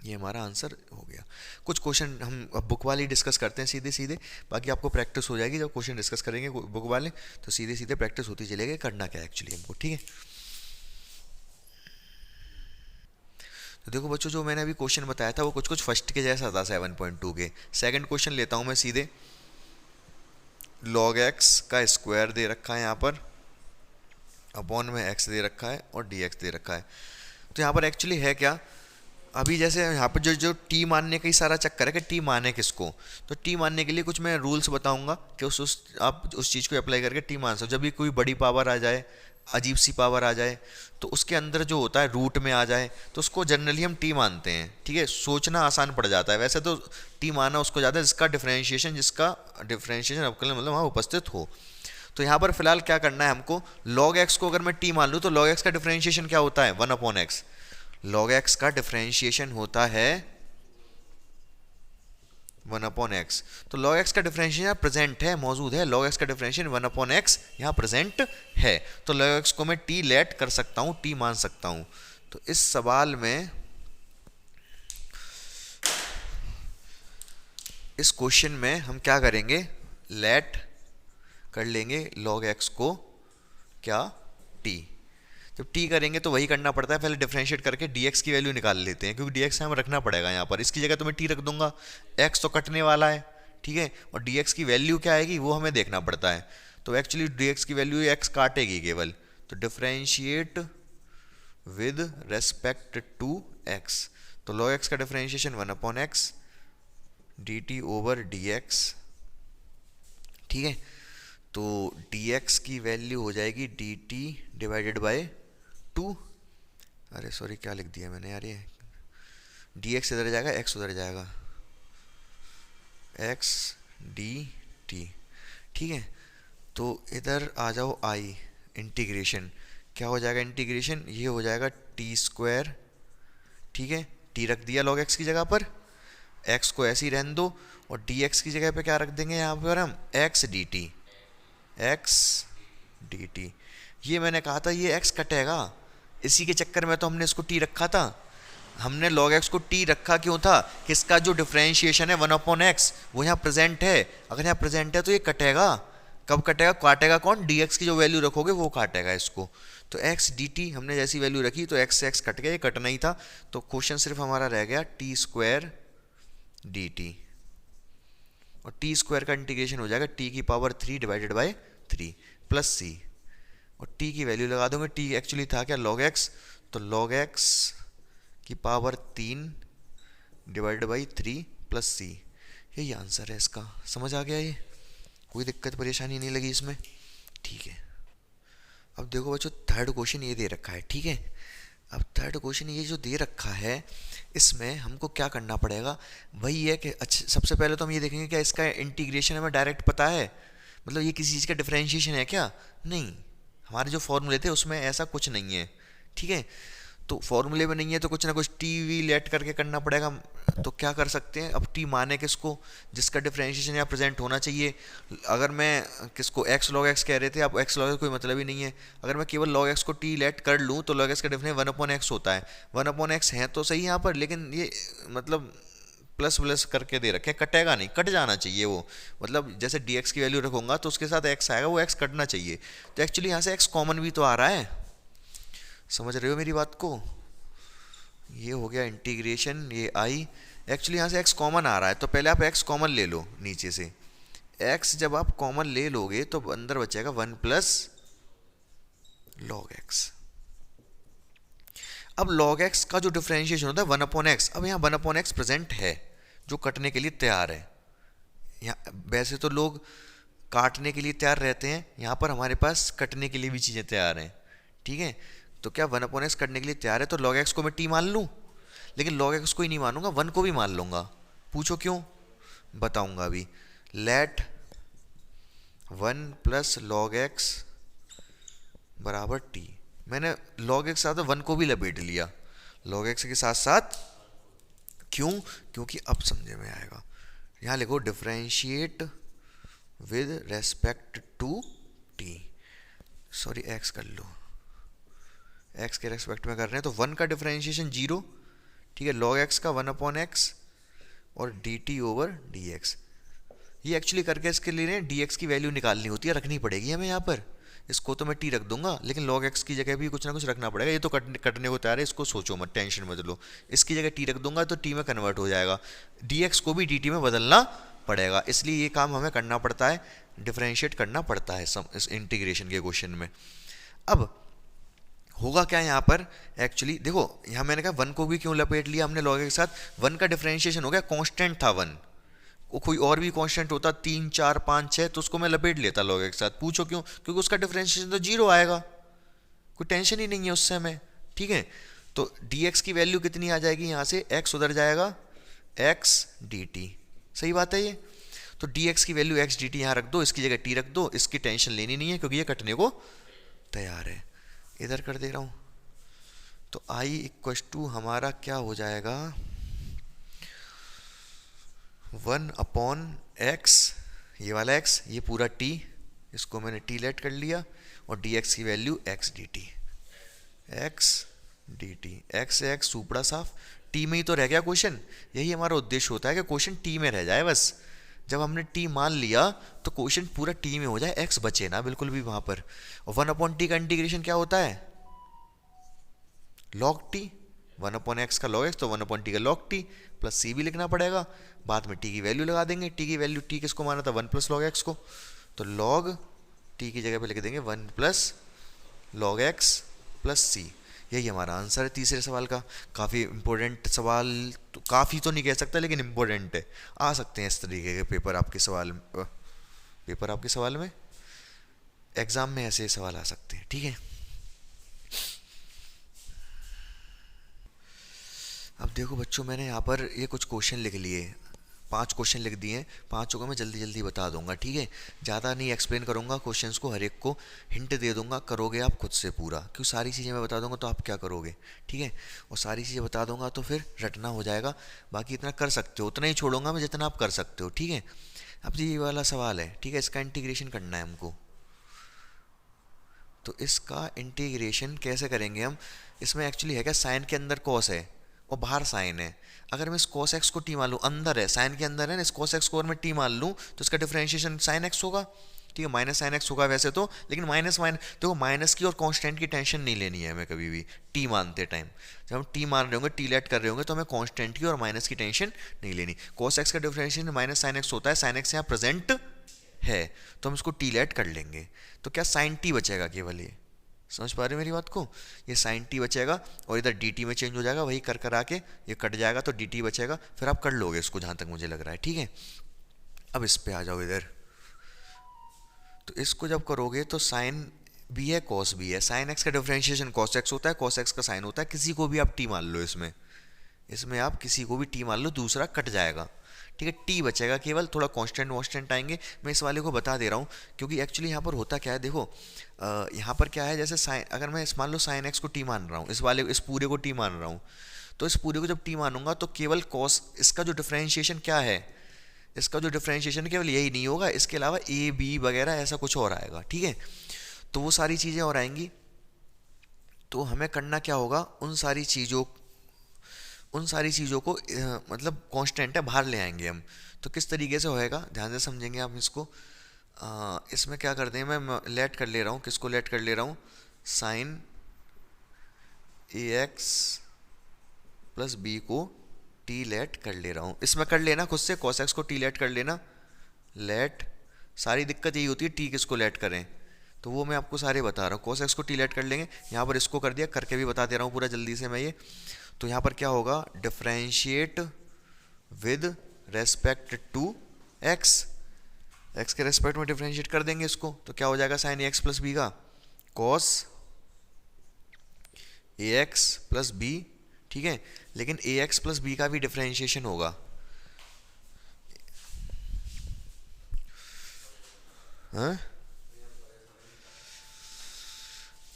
ये हमारा आंसर हो गया। कुछ क्वेश्चन हम अब बुक वाले डिस्कस करते हैं सीधे सीधे, बाकी आपको प्रैक्टिस हो जाएगी। जब क्वेश्चन डिस्कस करेंगे बुक वाले तो सीधे सीधे प्रैक्टिस होती चलेगी करना क्या है एक्चुअली हमको। ठीक है, तो देखो बच्चों, जो मैंने अभी क्वेश्चन बताया था वो कुछ कुछ फर्स्ट के जैसा था 7.2 के। सेकंड क्वेश्चन लेता हूँ मैं सीधे। log x का स्क्वायर दे रखा है यहाँ पर, अपॉन में x दे रखा है और dx दे रखा है। तो यहाँ पर एक्चुअली है क्या, अभी जैसे यहाँ पर जो t मानने का ही सारा चक्कर है कि t माने किसको, तो t मानने के लिए कुछ मैं रूल्स बताऊंगा कि आप उस चीज़ को अप्लाई करके t मान सकते हो। जब भी कोई बड़ी पावर आ जाए, अजीब सी पावर आ जाए, तो उसके अंदर जो होता है रूट में आ जाए तो उसको जनरली हम t मानते हैं। ठीक है, सोचना आसान पड़ जाता है। वैसे तो t माना उसको ज़्यादा जिसका डिफरेंशिएशन अवकलन मतलब वहाँ उपस्थित हो। तो यहाँ पर फिलहाल क्या करना है हमको, log x को अगर मैं t मान लूँ तो log x का डिफरेंशिएशन क्या होता है, 1/x। log x का डिफरेंशिएशन होता है 1/x। तो log x का डिफरेंशिएशन प्रेजेंट है, मौजूद है। log x का डिफरेंशिएशन 1/x यहाँ प्रेजेंट है, तो log x को मैं t लेट कर सकता हूँ, t मान सकता हूँ। तो इस सवाल में, इस क्वेश्चन में हम क्या करेंगे, लेट कर लेंगे log x को क्या, t। जब t करेंगे तो वही करना पड़ता है, पहले डिफरेंशिएट करके dx की वैल्यू निकाल लेते हैं, क्योंकि dx हमें रखना पड़ेगा यहाँ पर। इसकी जगह तो मैं t रख दूंगा, x तो कटने वाला है। ठीक है, और dx की वैल्यू क्या आएगी वो हमें देखना पड़ता है। तो एक्चुअली dx की वैल्यू x काटेगी केवल, तो differentiate with respect to x, तो log x का differentiation 1/x dt over dx, ठीक है। तो dx की वैल्यू हो जाएगी dt डिवाइडेड बाय 2, अरे सॉरी क्या लिख दिया मैंने यार, ये dx इधर जाएगा, x उधर जाएगा, x dt, ठीक है। तो इधर आ जाओ i, इंटीग्रेशन क्या हो जाएगा, इंटीग्रेशन ये हो जाएगा टी स्क्वायर, ठीक है। टी रख दिया log x की जगह पर, x को ऐसे ही रहने दो, और dx की जगह पे क्या रख देंगे यहाँ पर हम, x dt, x dt। ये मैंने कहा था ये x कटेगा, इसी के चक्कर में तो हमने इसको t रखा था। हमने log x को t रखा क्यों था, कि इसका जो डिफरेंशिएशन है 1/x वो यहाँ प्रेजेंट है, अगर यहाँ प्रेजेंट है तो ये कटेगा। कब कटेगा, काटेगा कौन, dx की जो वैल्यू रखोगे वो काटेगा इसको। तो x dt हमने जैसी वैल्यू रखी तो x से x कट गया, ये कटना ही था। तो क्वेश्चन सिर्फ हमारा रह गया टी स्क्वायर dt, और टी स्क्वायर का इंटीग्रेशन हो जाएगा t की power 3 divided by 3 plus c, और t की वैल्यू लगा दोगे, t एक्चुअली था क्या log x, तो log x की power 3 divided by 3 plus c, यही आंसर है इसका। समझ आ गया, ये कोई दिक्कत परेशानी नहीं लगी इसमें, ठीक है। अब देखो बच्चों थर्ड क्वेश्चन ये दे रखा है, ठीक है। अब थर्ड क्वेश्चन ये जो दे रखा है, इसमें हमको क्या करना पड़ेगा, वही है कि अच्छा सबसे पहले तो हम ये देखेंगे क्या इसका इंटीग्रेशन हमें डायरेक्ट पता है, मतलब ये किसी चीज़ का डिफरेंशिएशन है क्या, नहीं, हमारे जो फॉर्मूले थे उसमें ऐसा कुछ नहीं है, ठीक है। तो फॉर्मूले में नहीं है तो कुछ ना कुछ टी वी लेट करके करना पड़ेगा। तो क्या कर सकते हैं, अब टी माने किसको, जिसका डिफरेंशिएशन यहाँ प्रेजेंट होना चाहिए। अगर मैं किसको x log x कह रहे थे, अब x log x कोई मतलब ही नहीं है, अगर मैं केवल log x को टी लेट कर लूँ तो log x का डिफरेंस 1/x होता है। 1/x है तो सही यहाँ पर, लेकिन ये मतलब प्लस प्लस करके दे रखे, कटेगा नहीं, कट जाना चाहिए वो, मतलब जैसे dx की वैल्यू रखूंगा तो उसके साथ x आएगा, वो x कटना चाहिए। तो एक्चुअली यहाँ से x कॉमन भी तो आ रहा है, समझ रहे हो मेरी बात को। ये हो गया इंटीग्रेशन, ये आई, एक्चुअली यहाँ से x कॉमन आ रहा है, तो पहले आप x कॉमन ले लो नीचे से। x जब आप कॉमन ले लोगे तो अंदर बचेगा 1 प्लस log x। अब log x का जो डिफरेंशिएशन होता है 1/x, अब यहाँ 1/x प्रेजेंट है जो कटने के लिए तैयार है। यहाँ वैसे तो लोग काटने के लिए तैयार रहते हैं, यहाँ पर हमारे पास कटने के लिए भी चीज़ें तैयार हैं, ठीक है। तो क्या 1/x करने के लिए तैयार है, तो log x को मैं t मान लूँ, लेकिन log x को ही नहीं मानूंगा, 1 को भी मान लूंगा। पूछो क्यों, बताऊंगा अभी। लेट 1 प्लस log x बराबर t, मैंने log x साथ 1 को भी लपेट लिया log x के साथ साथ, क्यों, क्योंकि अब समझे में आएगा। यहाँ लिखो differentiate with respect to t, sorry x कर लो, x के रेस्पेक्ट में कर रहे हैं तो 1 का डिफरेंशिएशन 0, ठीक है, log x का 1/x और dt ओवर dx। ये एक्चुअली करके इसके लिए dx की वैल्यू निकालनी होती है, रखनी पड़ेगी हमें यहाँ पर। इसको तो मैं t रख दूंगा, लेकिन log x की जगह भी कुछ ना कुछ रखना पड़ेगा। ये तो कटने को तैयार है, इसको सोचो मत, टेंशन मत लो। इसकी जगह t रख दूंगा तो t में कन्वर्ट हो जाएगा, dx को भी dt में बदलना पड़ेगा, इसलिए ये काम हमें करना पड़ता है, डिफरेंशिएट करना पड़ता है इस इंटीग्रेशन के क्वेश्चन में। अब होगा क्या यहाँ पर, एक्चुअली देखो यहाँ मैंने कहा 1 को भी क्यों लपेट लिया हमने log के साथ, 1 का डिफरेंशिएशन हो गया, कांस्टेंट था 1, वो कोई और भी कांस्टेंट होता 3 4 5 6 तो उसको मैं लपेट लेता log के साथ। पूछो क्यों, क्योंकि उसका डिफरेंशिएशन तो 0 आएगा, कोई टेंशन ही नहीं है उससे हमें, ठीक है। तो dx की वैल्यू कितनी आ जाएगी, यहाँ से x उधर जाएगा, x dt, सही बात है ये। तो dx की वैल्यू x dt यहाँ रख दो, इसकी जगह t रख दो, इसकी टेंशन लेनी नहीं है क्योंकि ये कटने को तैयार है। इधर कर दे रहा हूं, तो i इक्वल टू हमारा क्या हो जाएगा, 1/x, ये वाला x, ये पूरा t, इसको मैंने t लेट कर लिया, और dx की वैल्यू x dt, x से x सुपड़ा साफ, t में ही तो रह गया क्वेश्चन। यही हमारा उद्देश्य होता है कि क्वेश्चन t में रह जाए बस। जब हमने t मान लिया तो क्वेश्चन पूरा t में हो जाए, x बचे ना बिल्कुल भी वहां पर। और 1/t का इंटीग्रेशन क्या होता है, log t, 1/x का log x तो 1/t का log t प्लस c भी लिखना पड़ेगा, बाद में t की वैल्यू लगा देंगे। t की वैल्यू t किसको माना था, 1 प्लस log x को, तो log t की जगह पे लिख देंगे 1 प्लस log x प्लस सी। यही हमारा आंसर है तीसरे सवाल का। काफ़ी इंपॉर्टेंट सवाल, तो काफ़ी तो नहीं कह सकता लेकिन इंपॉर्टेंट है। आ सकते हैं इस तरीके के पेपर आपके सवाल में, एग्जाम में ऐसे सवाल आ सकते हैं। ठीक है, अब देखो बच्चों, मैंने यहाँ पर ये कुछ क्वेश्चन लिख लिए, 5 क्वेश्चन लिख दिए हैं। 5 को मैं जल्दी जल्दी बता दूंगा। ठीक है, ज़्यादा नहीं एक्सप्लेन करूंगा क्वेश्चंस को, हर एक को हिंट दे दूंगा, करोगे आप खुद से पूरा, क्यों सारी चीज़ें मैं बता दूंगा तो आप क्या करोगे। ठीक है, और सारी चीज़ें बता दूंगा तो फिर रटना हो जाएगा। बाकी इतना कर सकते हो, उतना ही छोड़ूंगा मैं जितना आप कर सकते हो। ठीक है, अब ये वाला सवाल है, ठीक है, इसका इंटीग्रेशन करना है हमको। तो इसका इंटीग्रेशन कैसे करेंगे हम? इसमें एक्चुअली है क्या, साइन के अंदर कॉस है और बाहर साइन है। अगर मैं इस cos x को t मान लूँ, अंदर है, साइन के अंदर है ना, इस cos x को अगर मैं t मान लूँ तो इसका डिफरेंशिएशन sin x होगा। ठीक है, माइनस साइन एक्स होगा वैसे तो, लेकिन माइनस देखो, माइनस की और कांस्टेंट की टेंशन नहीं लेनी है हमें कभी भी t मानते टाइम। जब हम t मान रहे होंगे, t लेट कर रहे होंगे, तो हमें कांस्टेंट की और माइनस की टेंशन नहीं लेनी। cos x का डिफरेंशिएशन माइनस साइन एक्स होता है, साइन एक्स यहाँ प्रेजेंट है तो हम इसको t लेट कर लेंगे। तो क्या sin t बचेगा केवल, ये समझ पा रहे हो मेरी बात को? ये साइन टी बचेगा और इधर डी टी में चेंज हो जाएगा, वही कर कर आके ये कट जाएगा तो डी टी बचेगा। फिर आप कर लोगे इसको, जहाँ तक मुझे लग रहा है। ठीक है, अब इस पे आ जाओ इधर। तो इसको जब करोगे तो साइन भी है कॉस भी है। साइन एक्स का डिफरेंशिएशन कॉस एक्स होता है, कॉस एक्स का साइन होता है। किसी को भी आप टी मान लो, इसमें आप किसी को भी टी मान लो, दूसरा कट जाएगा। ठीक है, टी बचेगा केवल, थोड़ा कांस्टेंट वांस्टेंट आएंगे। मैं इस वाले को बता दे रहा हूँ क्योंकि एक्चुअली यहाँ पर होता क्या है, देखो यहाँ पर क्या है, जैसे साइन, अगर मैं मान लो साइन एक्स को टी मान रहा हूँ, इस पूरे को टी मान रहा हूँ, तो इस पूरे को जब टी मानूंगा तो केवल कॉस, इसका जो डिफरेंशिएशन क्या है, इसका जो डिफरेंशिएशन केवल यही नहीं होगा, इसके अलावा ए बी वगैरह ऐसा कुछ और आएगा। ठीक है, तो वो सारी चीज़ें और आएंगी। तो हमें करना क्या होगा, उन सारी चीज़ों को मतलब कांस्टेंट है बाहर ले आएंगे हम। तो किस तरीके से होएगा, ध्यान से समझेंगे आप इसको। इसमें क्या करते हैं, मैं लेट कर ले रहा हूँ, किसको लेट कर ले रहा हूँ, sign a x plus B को टी लेट कर ले रहा हूँ। इसमें कर लेना खुद से, कॉस एक्स को टी लेट कर लेना, लेट। सारी दिक्कत यही होती है टी किसको लेट करें, तो वो मैं आपको सारे बता रहा हूँ। cos x को टी लेट कर लेंगे, यहाँ पर इसको कर दिया, करके भी बता दे रहा हूँ पूरा जल्दी से मैं ये। तो यहाँ पर क्या होगा, differentiate with respect to x, x के रेस्पेक्ट में डिफरेंशिएट कर देंगे इसको, तो क्या हो जाएगा, sine a x plus b का cos a x plus b. ठीक है, लेकिन ए एक्स प्लस बी का भी डिफरेंशिएशन होगा। हाँ,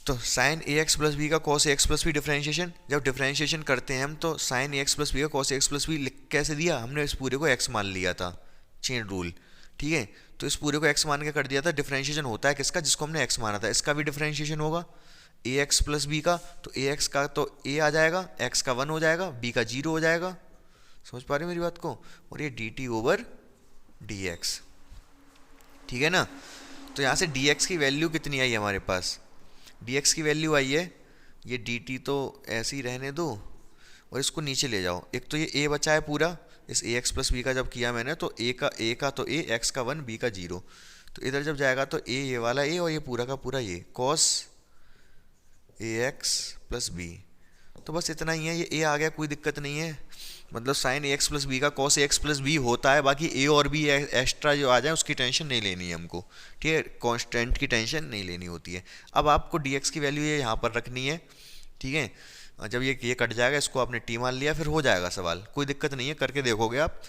तो sign a x plus b का cos A x plus B differentiation, जब डिफरेंशिएशन करते हैं हम तो sign a x plus b का cos A x plus B लिख कैसे दिया हमने, इस पूरे को एक्स मान लिया था, चेन रूल। ठीक है, तो इस पूरे को एक्स मान के कर दिया था। डिफरेंशिएशन होता है किसका, जिसको हमने एक्स माना था, इसका भी डिफरेंशिएशन होगा ए एक्स प्लस बी का। तो ए एक्स का तो ए आ जाएगा, एक्स का 1 हो जाएगा, बी का 0 हो जाएगा। समझ पा रहे हो मेरी बात को? और ये D T over d x. ठीक है ना, तो यहाँ से डी एक्स की वैल्यू कितनी आई हमारे पास, dx की वैल्यू आई है, ये dt तो ऐसे ही रहने दो और इसको नीचे ले जाओ। एक तो ये a बचा है पूरा, इस ए एक्स प्लस बी का जब किया मैंने तो a का तो a, x का 1, b का 0, तो इधर जब जाएगा तो a ये वाला a और ये पूरा का पूरा ये cos a x plus B. तो बस इतना ही है, ये a आ गया, कोई दिक्कत नहीं है। मतलब sign a x plus b का cos A x plus B होता है, बाकी ए और बी एक्स्ट्रा जो आ जाए उसकी टेंशन नहीं लेनी है हमको। ठीक है, कांस्टेंट की टेंशन नहीं लेनी होती है। अब आपको डी एक्स की वैल्यू ये यहाँ पर रखनी है। ठीक है, जब ये कट जाएगा, इसको आपने टी मान लिया, फिर हो जाएगा सवाल, कोई दिक्कत नहीं है, करके देखोगे आप।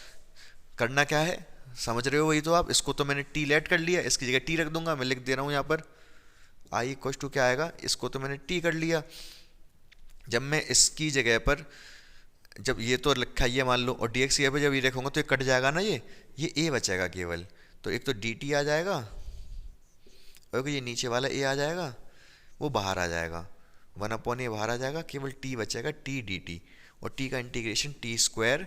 करना क्या है समझ रहे हो, वही तो आप, इसको तो मैंने टी लेट कर लिया, इसकी जगह टी रख दूंगा, मैं लिख दे रहा हूँ यहाँ पर आई इक्वल टू क्या आएगा, इसको तो मैंने टी कर लिया। जब मैं इसकी जगह पर, जब ये तो लिखा ही है मान लो, और डी एक्स पे जब ये रखूंगा तो ये कट जाएगा ना, ये ए बचेगा केवल। तो एक तो डी टी आ जाएगा और ये नीचे वाला ए आ जाएगा, वो बाहर आ जाएगा, 1 ए बाहर आ जाएगा, केवल टी बचेगा, टी डी टी। और टी का integration t square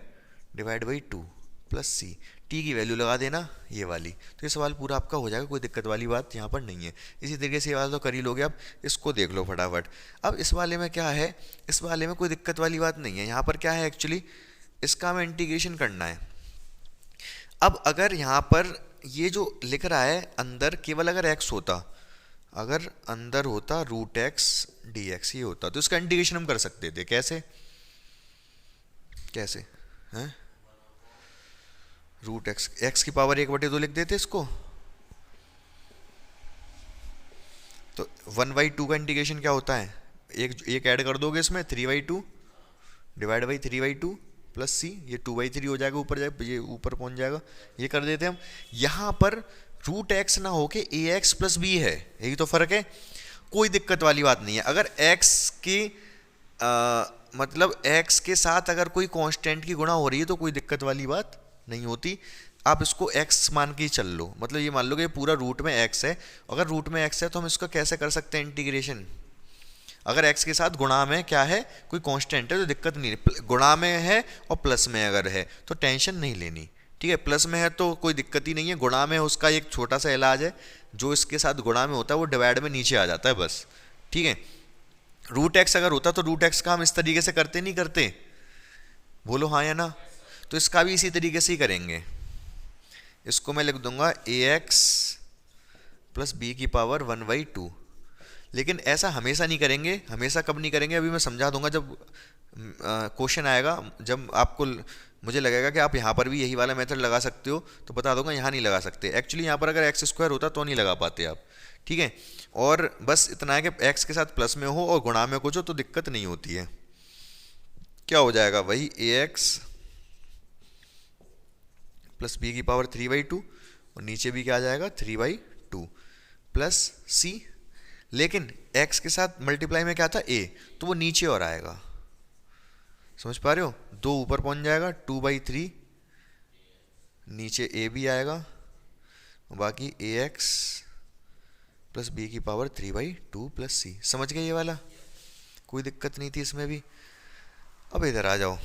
divide by 2 plus c. T की वैल्यू लगा देना ये वाली, तो ये सवाल पूरा आपका हो जाएगा, कोई दिक्कत वाली बात यहाँ पर नहीं है। इसी तरीके से ये वाला तो कर ही लोगे आप, इसको देख लो फटाफट। अब इस वाले में क्या है, इस वाले में कोई दिक्कत वाली बात नहीं है। यहाँ पर क्या है एक्चुअली, इसका हमें इंटीग्रेशन करना है। अब अगर यहाँ पर ये जो लिख रहा है अंदर, केवल अगर एक्स होता, अगर अंदर होता रूट एक्स डी एक्स, ये होता तो इसका इंटीग्रेशन हम कर सकते थे। कैसे कैसे हैं? रूट एक्स, एक्स की पावर 1/2 लिख देते इसको। तो 1/2 का इंटीग्रेशन क्या होता है? एक ऐड कर दोगे इसमें, 3/2 डिवाइड बाई 3/2 प्लस सी, ये 2/3 हो जाएगा, ऊपर जाएगा, ये ऊपर पहुंच जाएगा। ये कर देते हम। यहाँ पर रूट एक्स ना होके ए एक्स प्लस बी है, यही तो फर्क है। कोई दिक्कत वाली बात नहीं है। अगर एक्स की मतलब एक्स के साथ अगर कोई कांस्टेंट की गुणा हो रही है तो कोई दिक्कत वाली बात नहीं होती। आप इसको x मान के ही चल लो, मतलब ये मान लो कि ये पूरा रूट में x है। अगर रूट में x है तो हम इसका कैसे कर सकते हैं इंटीग्रेशन? अगर x के साथ गुणा में क्या है, कोई कांस्टेंट है तो दिक्कत नहीं है। गुणा में है और प्लस में अगर है तो टेंशन नहीं लेनी, ठीक है। प्लस में है तो कोई दिक्कत ही नहीं है। गुणा में उसका एक छोटा सा इलाज है, जो इसके साथ गुणा में होता है वो डिवाइड में नीचे आ जाता है बस, ठीक है। रूट एक्स अगर होता तो रूट एक्स का हम इस तरीके से करते नहीं करते, बोलो हाँ या ना? तो इसका भी इसी तरीके से ही करेंगे। इसको मैं लिख दूंगा ए एक्स प्लस बी की पावर 1/2। लेकिन ऐसा हमेशा नहीं करेंगे। हमेशा कब नहीं करेंगे अभी मैं समझा दूंगा जब क्वेश्चन आएगा। जब आपको मुझे लगेगा कि आप यहाँ पर भी यही वाला मेथड लगा सकते हो तो बता दूंगा यहाँ नहीं लगा सकते। एक्चुअली यहाँ पर अगर एक्स स्क्वायर होता तो नहीं लगा पाते आप, ठीक है। और बस इतना है कि एक्स के साथ प्लस में हो और गुणा में कुछ हो तो दिक्कत नहीं होती है। क्या हो जाएगा? वही ए एक्स प्लस बी की पावर 3/2 और नीचे भी क्या आ जाएगा 3/2 प्लस सी। लेकिन x के साथ मल्टीप्लाई में क्या था a, तो वो नीचे और आएगा, समझ पा रहे हो? 2 ऊपर पहुंच जाएगा 2/3, नीचे a भी आएगा, बाकी ax प्लस बी की पावर 3/2 प्लस सी। समझ गए ये वाला? कोई दिक्कत नहीं थी इसमें भी। अब इधर आ जाओ,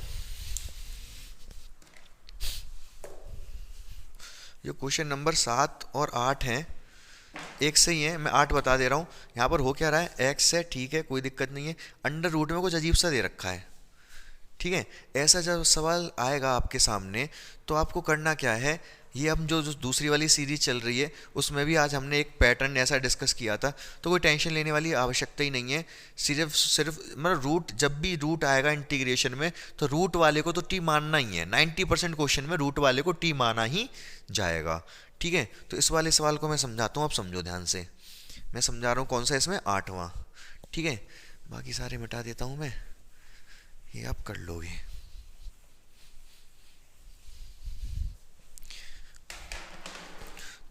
जो क्वेश्चन नंबर 7 और 8 हैं एक से ही है, मैं 8 बता दे रहा हूँ। यहाँ पर हो क्या रहा है, x है, ठीक है, कोई दिक्कत नहीं है। अंडर रूट में कुछ अजीब सा दे रखा है, ठीक है। ऐसा जब सवाल आएगा आपके सामने तो आपको करना क्या है, ये हम जो दूसरी वाली सीरीज चल रही है उसमें भी आज हमने एक पैटर्न ऐसा डिस्कस किया था, तो कोई टेंशन लेने वाली आवश्यकता ही नहीं है। सिर्फ मतलब रूट, जब भी रूट आएगा इंटीग्रेशन में तो रूट वाले को तो टी मानना ही है। 90% क्वेश्चन में रूट वाले को टी माना ही जाएगा, ठीक है। तो इस वाले सवाल को मैं समझाता हूँ, आप समझो ध्यान से। मैं समझा रहा हूँ कौन सा, इसमें 8वां, ठीक है। बाकी सारे मिटा देता हूँ मैं, ये आप कर लोगे।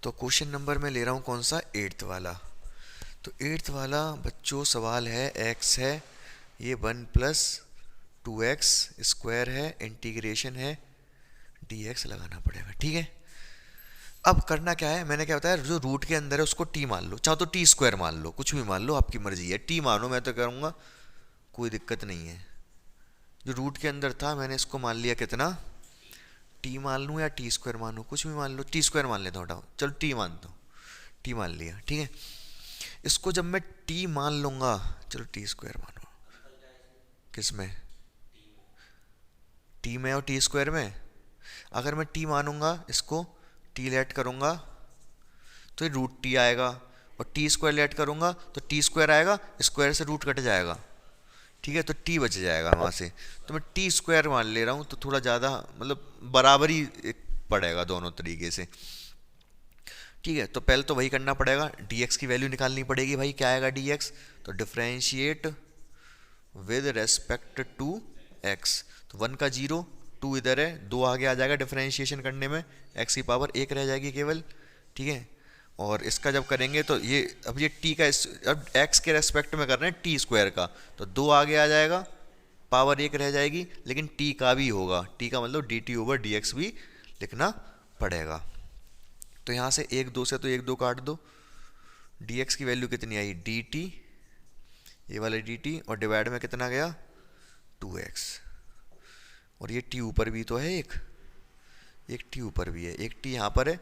तो क्वेश्चन नंबर मैं ले रहा हूँ कौन सा, 8th वाला। तो 8th वाला बच्चों सवाल है, x है, ये 1 + 2x स्क्वायर है, इंटीग्रेशन है, dx लगाना पड़ेगा, ठीक है। अब करना क्या है, मैंने क्या बताया, जो रूट के अंदर है उसको t मान लो, चाहो तो t स्क्वायर मान लो, कुछ भी मान लो, आपकी मर्जी है। t मानो, मैं तो करूँगा, कोई दिक्कत नहीं है। जो रूट के अंदर था मैंने इसको मान लिया कितना, t मान लूँ या t स्क्वायर मानूँ, कुछ भी मान लो, t स्क्वायर मान लेता हूँ, हटाओ, चलो t मानता हूँ, t मान लिया, ठीक है। इसको जब मैं t मान लूँगा, चलो t स्क्वायर मानो, किस में, t में और t स्क्वायर में। अगर मैं t मानूंगा, इसको t लेट करूँगा तो ये रूट t आएगा, और t स्क्वायर लेट करूँगा तो t स्क्वायर आएगा, स्क्वायर से रूट कट जाएगा, ठीक है। तो t बच जाएगा वहाँ से। तो मैं t स्क्वायर मान ले रहा हूँ, तो थोड़ा ज़्यादा मतलब बराबर ही पड़ेगा दोनों तरीके से, ठीक है। तो पहले तो वही करना पड़ेगा, dx की वैल्यू निकालनी पड़ेगी भाई। क्या आएगा dx, तो differentiate with respect to x। तो 1 का 0, 2 इधर है, 2 आगे आ जाएगा डिफ्रेंशिएशन करने में, x की पावर 1 रह जाएगी केवल, ठीक है। और इसका जब करेंगे तो ये, अब ये t का, अब x के रेस्पेक्ट में कर रहे हैं t स्क्वायर का, तो 2 आगे आ जाएगा, पावर 1 रह जाएगी, लेकिन t का भी होगा, t का मतलब dt/dx भी लिखना पड़ेगा। तो यहाँ से 1 2 से तो 1 2 काट दो, dx की वैल्यू कितनी आई, dt, ये वाला dt, और डिवाइड में कितना गया 2x, और ये t ऊपर भी तो है, एक t ऊपर भी है, एक t यहाँ पर है,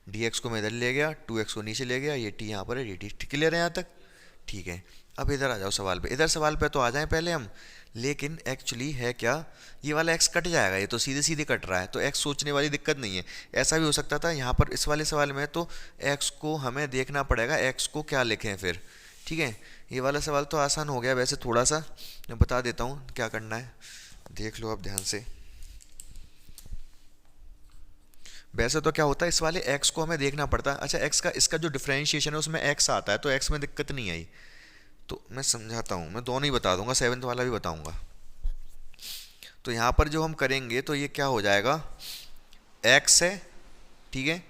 dx को मैं इधर ले गया, 2x को नीचे ले गया, ये t यहाँ पर है, dt। क्लियर है यहाँ तक, ठीक है, अब इधर आ जाओ सवाल पे। इधर सवाल पे तो आ जाएं पहले हम, लेकिन एक्चुअली है क्या, ये वाला x कट जाएगा, ये तो सीधे सीधे कट रहा है, तो x सोचने वाली दिक्कत नहीं है। ऐसा भी हो सकता था यहाँ पर इस वाले सवाल में, तो x को हमें देखना पड़ेगा, x को क्या लिखें फिर। ठीक है, ये वाला सवाल तो आसान हो गया वैसे थोड़ा सा, मैं बता देता हूँ क्या करना है, देख लो अब ध्यान से। वैसे तो क्या होता है, इस वाले x को हमें देखना पड़ता है। अच्छा, x का इसका जो डिफरेंशिएशन है उसमें x आता है, तो x में दिक्कत नहीं आई। तो मैं समझाता हूँ, मैं दोनों ही बता दूंगा, सेवन्थ वाला भी बताऊंगा। तो यहाँ पर जो हम करेंगे तो ये क्या हो जाएगा, x है, ठीक है,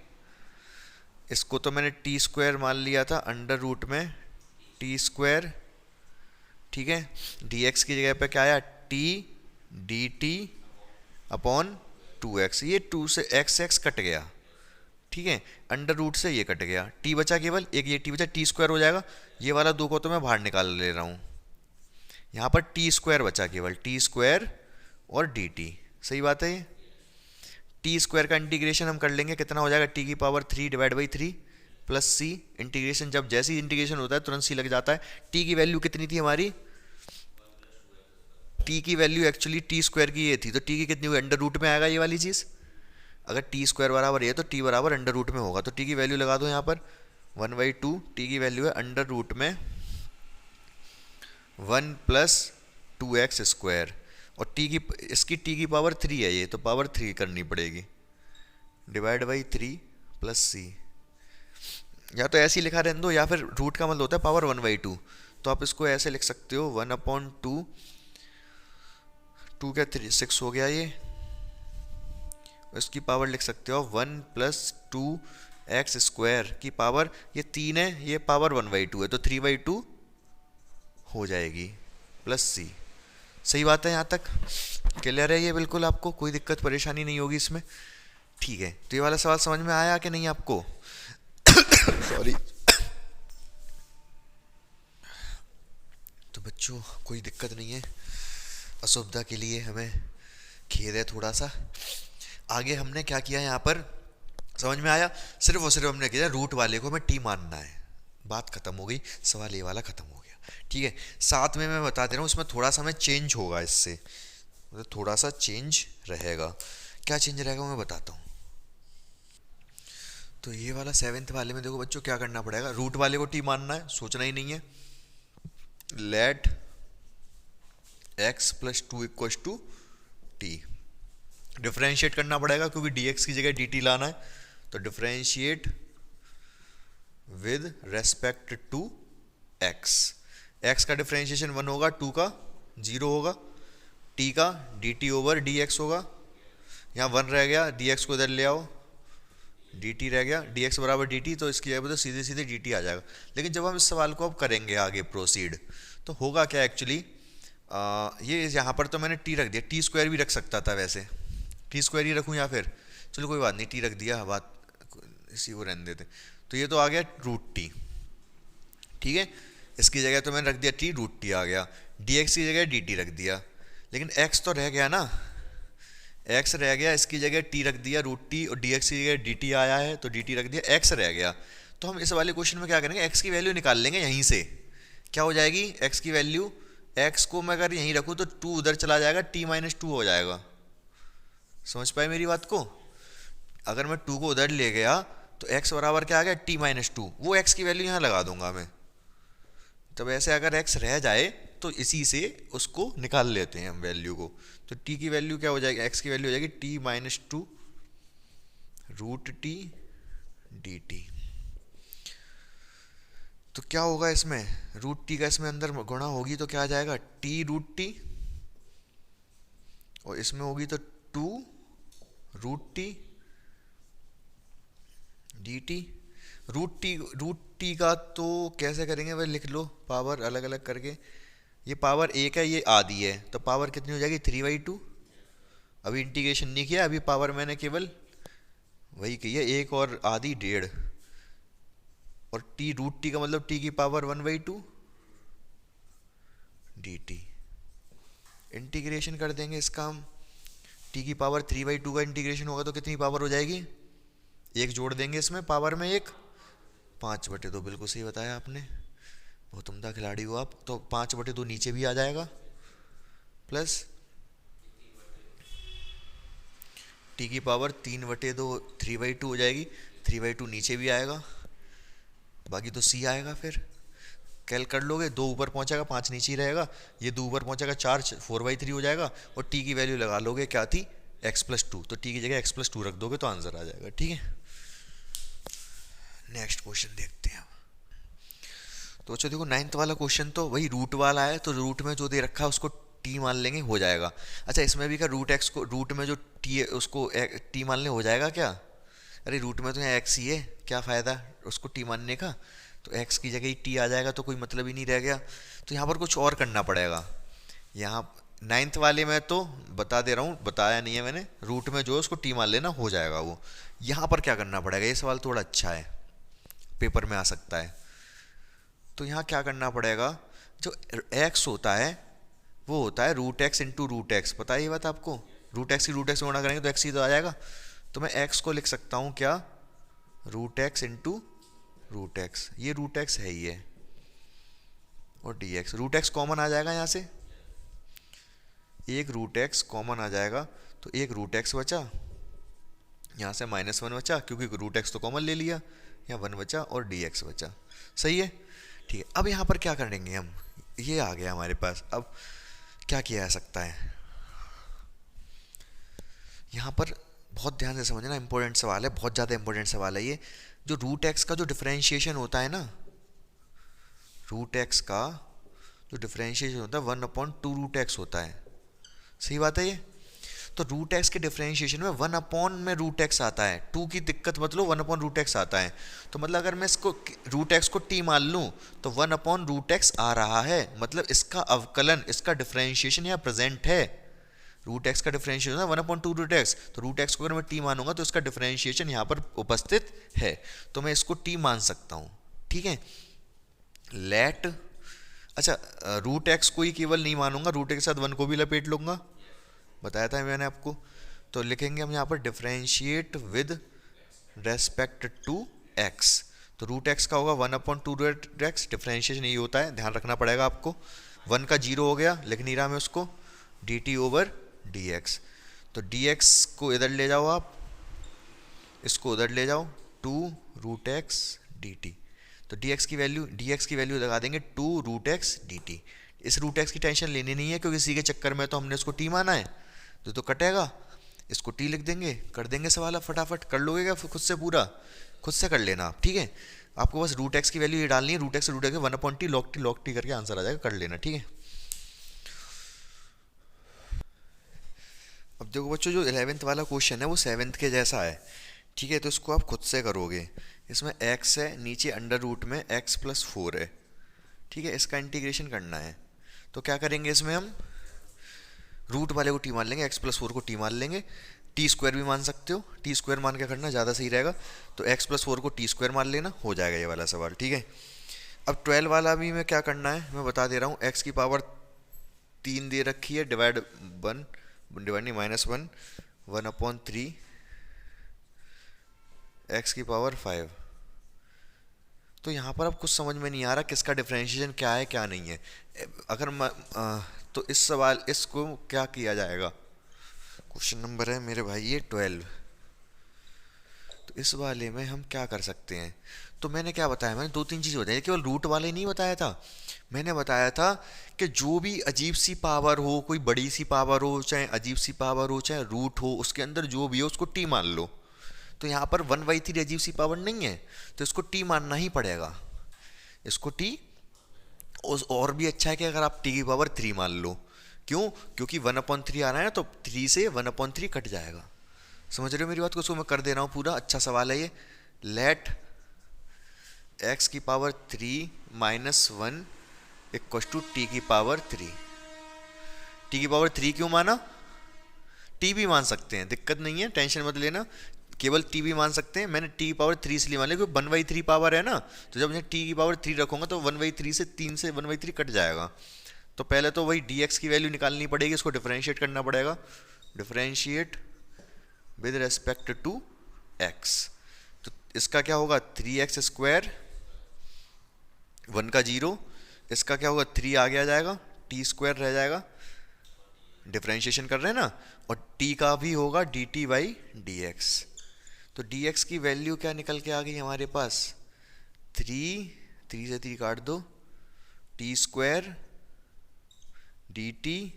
इसको तो मैंने टी स्क्वायर मान लिया था अंडर रूट में टी स्क्वायर, ठीक है, dx की जगह पे क्या आया, t dt अपॉन 2x, ये 2 से x कट गया, ठीक है, अंडर रूट से ये कट गया, t बचा केवल एक, ये t बचा, टी स्क्वायर हो जाएगा, ये वाला 2 को तो मैं बाहर निकाल ले रहा हूँ, यहाँ पर टी स्क्वायर बचा केवल, टी स्क्वायर और dt, सही बात है। ये टी स्क्वायर का इंटीग्रेशन हम कर लेंगे, कितना हो जाएगा, t की power 3 divide by 3 plus c, integration जब जैसे ही इंटीग्रेशन होता है तुरंत सी लग जाता है। t की वैल्यू कितनी थी हमारी, t की वैल्यू एक्चुअली टी स्क्वायर की ये थी, तो t की कितनी हुई, अंडर रूट में आएगा ये वाली चीज़, अगर टी स्क्वायर बराबर ये तो t बराबर अंडर रूट में होगा, तो t की वैल्यू लगा दो यहाँ पर 1/2, t की वैल्यू है अंडर रूट में 1 प्लस 2x स्क्वायर, और t की इसकी t की पावर 3 है ये, तो पावर 3 करनी पड़ेगी, डिवाइड बाई 3 प्लस सी, या तो ऐसे ही लिखा रहने दो, या फिर रूट का मतलब होता है पावर 1/2, तो आप इसको ऐसे लिख सकते हो 1/2, 2 क्या 3 6 हो गया ये, इसकी पावर लिख सकते हो 1 प्लस 2x स्क्वायर की पावर, ये 3 है, ये पावर 1/2 है, तो 3/2 हो जाएगी प्लस सी। सही बात है, यहाँ तक क्लियर है ये, बिल्कुल आपको कोई दिक्कत परेशानी नहीं होगी इसमें। ठीक है, तो ये वाला सवाल समझ में आया कि नहीं आपको? सॉरी। तो बच्चों कोई दिक्कत नहीं है, असुविधा के लिए हमें खेद है थोड़ा सा। आगे हमने क्या किया यहाँ पर, समझ में आया, सिर्फ और सिर्फ हमने किया रूट वाले को हमें टी मानना है, बात खत्म हो गई, सवाल ये वाला खत्म हो गया। ठीक है, साथ में मैं बता दे रहा हूँ इसमें थोड़ा सा हमें चेंज होगा, इससे मतलब थोड़ा सा चेंज रहेगा। क्या चेंज रहेगा मैं बताता हूँ। तो ये वाला सेवेंथ वाले में देखो बच्चों क्या करना पड़ेगा, रूट वाले को टी मानना है, सोचना ही नहीं है। Let x plus 2 equals to t, differentiate करना पड़ेगा क्योंकि dx की जगह dt लाना है, तो differentiate with respect to x, x का डिफरेंशिएशन 1 होगा, 2 का 0 होगा, t का dt ओवर dx होगा, यहाँ 1 रह गया, dx को इधर ले आओ, dt रह गया, dx बराबर dt, तो इसकी जगह तो सीधे सीधे dt आ जाएगा। लेकिन जब हम इस सवाल को अब करेंगे आगे प्रोसीड, तो होगा क्या एक्चुअली, ये यहाँ पर तो मैंने t रख दिया, टी स्क्वायर भी रख सकता था वैसे, टी स्क्वायर ही रखूँ या फिर, चलो कोई बात नहीं, टी रख दिया, बात इसी को रहने देते। तो ये तो आ गया रूट टी, ठीक है, इसकी जगह तो मैंने रख दिया टी, रूट टी आ गया, dx की जगह dt रख दिया, लेकिन x तो रह गया ना, x रह गया, इसकी जगह t रख दिया रूट टी, और dx की जगह dt आया है तो dt रख दिया, x रह गया। तो हम इस वाले क्वेश्चन में क्या करेंगे, x की वैल्यू निकाल लेंगे यहीं से, क्या हो जाएगी x की वैल्यू, x को मैं अगर यहीं रखूँ तो 2 उधर चला जाएगा, t माइनस 2 हो जाएगा। समझ पाए मेरी बात को, अगर मैं 2 को उधर ले गया तो x बराबर क्या आ गया, t माइनस 2, वो x की वैल्यू यहाँ लगा दूंगा मैं। तब ऐसे अगर x रह जाए तो इसी से उसको निकाल लेते हैं हम वैल्यू को, तो t की वैल्यू क्या हो जाएगी, x की वैल्यू हो जाएगी t minus 2 root t d t. तो क्या होगा इसमें, रूट टी का इसमें अंदर गुणा होगी तो क्या आ जाएगा, t रूट टी, और इसमें होगी तो 2 root t d t. Root t का तो कैसे करेंगे भाई, लिख लो पावर अलग अलग करके, ये पावर 1 है, ये आधी है, तो पावर कितनी हो जाएगी 3/2। अभी इंटीग्रेशन नहीं किया, अभी पावर मैंने केवल वही की है, 1 और आधी 1.5, और टी रूट टी का मतलब टी की पावर 1/2 डी टी। इंटीग्रेशन कर देंगे इसका हम, टी की पावर 3/2 का इंटीग्रेशन होगा तो कितनी पावर हो जाएगी, 1 जोड़ देंगे इसमें पावर में, 1 5/2, बिल्कुल सही बताया आपने, बहुत उम्दा खिलाड़ी हो आप। तो 5/2 नीचे भी आ जाएगा, प्लस टी की पावर 3/2 3/2 हो जाएगी, 3/2 नीचे भी आएगा, बाकी तो सी आएगा। फिर कैल कर लोगे, 2 ऊपर पहुंचेगा 5 नीचे ही रहेगा, ये 2 ऊपर पहुंचेगा 4 4/3 हो जाएगा, और टी की वैल्यू लगा लोगे, क्या थी x+2, तो टी की जगह x+2 रख दोगे तो आंसर आ जाएगा। ठीक है, नेक्स्ट क्वेश्चन देखते हैं। तो अच्छा देखो, 9th वाला क्वेश्चन तो वही रूट वाला है, तो रूट में जो दे रखा है उसको टी मान लेंगे, हो जाएगा। अच्छा इसमें भी क्या रूट एक्स को, रूट में जो टी है उसको टी मान लें, हो जाएगा क्या? अरे रूट में तो यहाँ एक्स ही है, क्या फ़ायदा उसको टी मानने का, तो एक्स की जगह ही टी आ जाएगा, तो कोई मतलब ही नहीं रह गया। तो यहाँ पर कुछ और करना पड़ेगा। यहाँ 9th वाले में तो बता दे रहा हूँ, बताया नहीं है मैंने, रूट में जो है उसको टी मान लेना, हो जाएगा वो। यहाँ पर क्या करना पड़ेगा, ये सवाल थोड़ा अच्छा है, पेपर में आ सकता है। तो यहाँ क्या करना पड़ेगा, जो x होता है वो होता है root x into root x, पता है ये बात आपको। रूट एक्स की रूट एक्स गुणा करेंगे तो एक्स ही तो आ जाएगा। तो मैं x को लिख सकता हूँ क्या, root x into root x, ये रूट एक्स है ही है, और d x, root x common आ जाएगा यहाँ से, एक रूट एक्स कॉमन आ जाएगा, तो एक रूट एक्स बचा, यहाँ से -1 बचा क्योंकि रूट एक्स तो कॉमन ले लिया, यहाँ 1 बचा और डी एक्स बचा। सही है, ठीक है। अब यहाँ पर क्या करेंगे हम, ये आ गया हमारे पास। अब क्या किया जा सकता है, यहाँ पर बहुत ध्यान से समझना, इंपॉर्टेंट सवाल है, बहुत ज़्यादा इंपॉर्टेंट सवाल है ये। जो रूट एक्स का जो डिफरेंशिएशन होता है ना, रूट एक्स का जो डिफरेंशिएशन होता है 1/2 रूट एक्स होता है। सही बात है ये। तो रूट एक्स के डिफरेंशिएशन में 1 में रूट एक्स आता है, 2 की दिक्कत मतलब 1 रूट एक्स आता है। तो मतलब अगर मैं इसको रूट एक्स को टी मान लूँ तो 1 रूट एक्स आ रहा है, मतलब इसका अवकलन, इसका डिफरेंशिएशन यहाँ प्रेजेंट है। रूट एक्स का डिफरेंशिएशन है 1/2 रूट एक्स, तो रूट एक्स को अगर मैं टी मानूंगा तो इसका डिफरेंशिएशन यहाँ पर उपस्थित है, तो मैं इसको टी मान सकता हूँ। ठीक है, लेट, अच्छा रूट एक्स को ही केवल नहीं मानूंगा, रूट के साथ 1 को भी लपेट लूंगा, बताया था मैंने आपको। तो लिखेंगे हम यहाँ पर differentiate with respect to x, तो रूट एक्स का होगा 1/2 रूट एक्स, डिफरेंशिएशन यही होता है, ध्यान रखना पड़ेगा आपको। 1 का 0 हो गया, लिख नहीं रहा मैं उसको, D T over d x, तो डी एक्स को इधर ले जाओ आप, इसको उधर ले जाओ, 2 रूट एक्स डी टी, तो डी एक्स की वैल्यू लगा देंगे 2 रूट एक्स डी टी। इस रूट एक्स की टेंशन लेनी नहीं है क्योंकि इसी के चक्कर में तो हमने इसको टी माना है, तो कटेगा, इसको टी लिख देंगे, कर देंगे सवाल। आप फटाफट कर लोगे क्या खुद से, पूरा खुद से कर लेना आप। ठीक है, आपको बस रूट एक्स की वैल्यू ये डालनी है, root x 1/t log t करके आंसर आ जाएगा, कर लेना। ठीक है, अब देखो बच्चों, जो 11th वाला क्वेश्चन है वो 7th के जैसा है। ठीक है, तो इसको आप खुद से करोगे। इसमें x है, नीचे अंडर रूट में x+4 है। ठीक है, इसका इंटीग्रेशन करना है, तो क्या करेंगे, इसमें हम रूट वाले को टी मान लेंगे, x+4 को टी मान लेंगे, टी स्क्वायर भी मान सकते हो, टी स्क्वायर मान के करना ज़्यादा सही रहेगा। तो x+4 को टी स्क्वायर मान लेना, हो जाएगा ये वाला सवाल। ठीक है, अब 12 वाला भी मैं क्या करना है मैं बता दे रहा हूँ। x की पावर 3 दे रखी है, डिवाइड नहीं -1 1/3 x की पावर 5। तो यहाँ पर अब कुछ समझ में नहीं आ रहा किसका डिफरेंशिएशन क्या है क्या नहीं है। अगर तो इस सवाल इसको क्या किया जाएगा, क्वेश्चन नंबर है मेरे भाई ये 12। तो इस वाले में हम क्या कर सकते हैं, तो मैंने क्या बताया, मैंने 2-3 चीज़ बताई, केवल रूट वाले नहीं बताया था। मैंने बताया था कि जो भी अजीब सी पावर हो, कोई बड़ी सी पावर हो, चाहे अजीब सी पावर हो, चाहे रूट हो, उसके अंदर जो भी हो उसको टी मान लो। तो यहाँ पर 1/3 अजीब सी पावर नहीं है, तो इसको टी मानना ही पड़ेगा, इसको टी। और भी अच्छा है कि अगर आप टी की पावर 3 मान लो, क्यों, क्योंकि 1/3 आ रहा है ना, तो 3 से 1/3 कट जाएगा। समझ रहे हो मेरी बात को, उसको मैं कर दे रहा हूँ पूरा, अच्छा सवाल है ये। लेट x की पावर 3 -1 इक्वल टू टी की पावर 3। टी की पावर 3 क्यों माना, टी भी मान सकते हैं, दिक्कत नहीं है, टेंशन मत लेना, केवल टी भी मान सकते हैं। मैंने टी की पावर 3 इसलिए मान लिया क्योंकि 1/3 पावर है ना, तो जब मैं टी की पावर 3 रखूंगा तो 1/3 से 3 से 1/3 कट जाएगा। तो पहले तो वही डी एक्स की वैल्यू निकालनी पड़ेगी, इसको डिफरेंशिएट करना पड़ेगा, differentiate with respect to x. तो इसका क्या होगा, 3x स्क्वायर, 1 का 0, इसका क्या होगा, 3 आगे आ जाएगा, टी स्क्वायर रह जाएगा, डिफरेंशिएशन कर रहे हैं ना, और टी का भी होगा D T by D x. तो डी एक्स की वैल्यू क्या निकल के आ गई हमारे पास, 3 से 3 काट दो, T square D T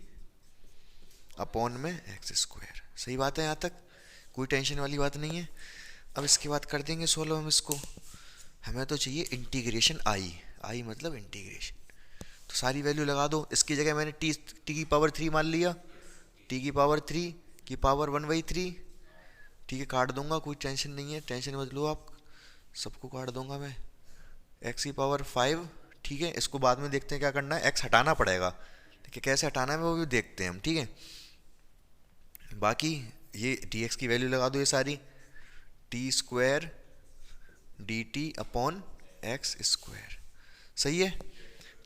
upon में एक्स स्क्वायर। सही बात है, यहाँ तक कोई टेंशन वाली बात नहीं है। अब इसके बाद कर देंगे सोल्व हम इसको। हमें तो चाहिए इंटीग्रेशन आई मतलब इंटीग्रेशन। तो सारी वैल्यू लगा दो। इसकी जगह मैंने टी की पावर 3 मान लिया, टी की पावर 3 की पावर 1/3। ठीक है, काट दूंगा, कोई टेंशन नहीं है, टेंशन मत लो आप, सबको काट दूंगा मैं। एक्स की पावर 5। ठीक है, इसको बाद में देखते हैं क्या करना है, एक्स हटाना पड़ेगा। ठीक है, कैसे हटाना है वो भी देखते हैं हम। ठीक है, बाकी ये डी एक्स की वैल्यू लगा दो, ये सारी T square D T upon x square. सही है।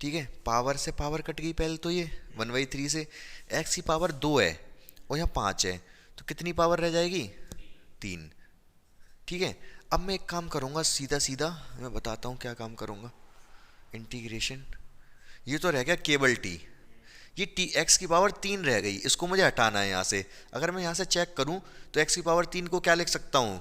ठीक है, पावर से पावर कट गई पहले तो, ये 1/3 से। एक्स की पावर 2 है और यहाँ 5 है, तो कितनी पावर रह जाएगी, 3। ठीक है, अब मैं एक काम करूँगा, सीधा सीधा मैं बताता हूँ क्या काम करूँगा। इंटीग्रेशन, ये तो रह गया केवल टी, ये टी एक्स की पावर 3 रह गई, इसको मुझे हटाना है यहाँ से। अगर मैं यहाँ से चेक करूँ तो एक्स की पावर 3 को क्या लिख सकता हूँ,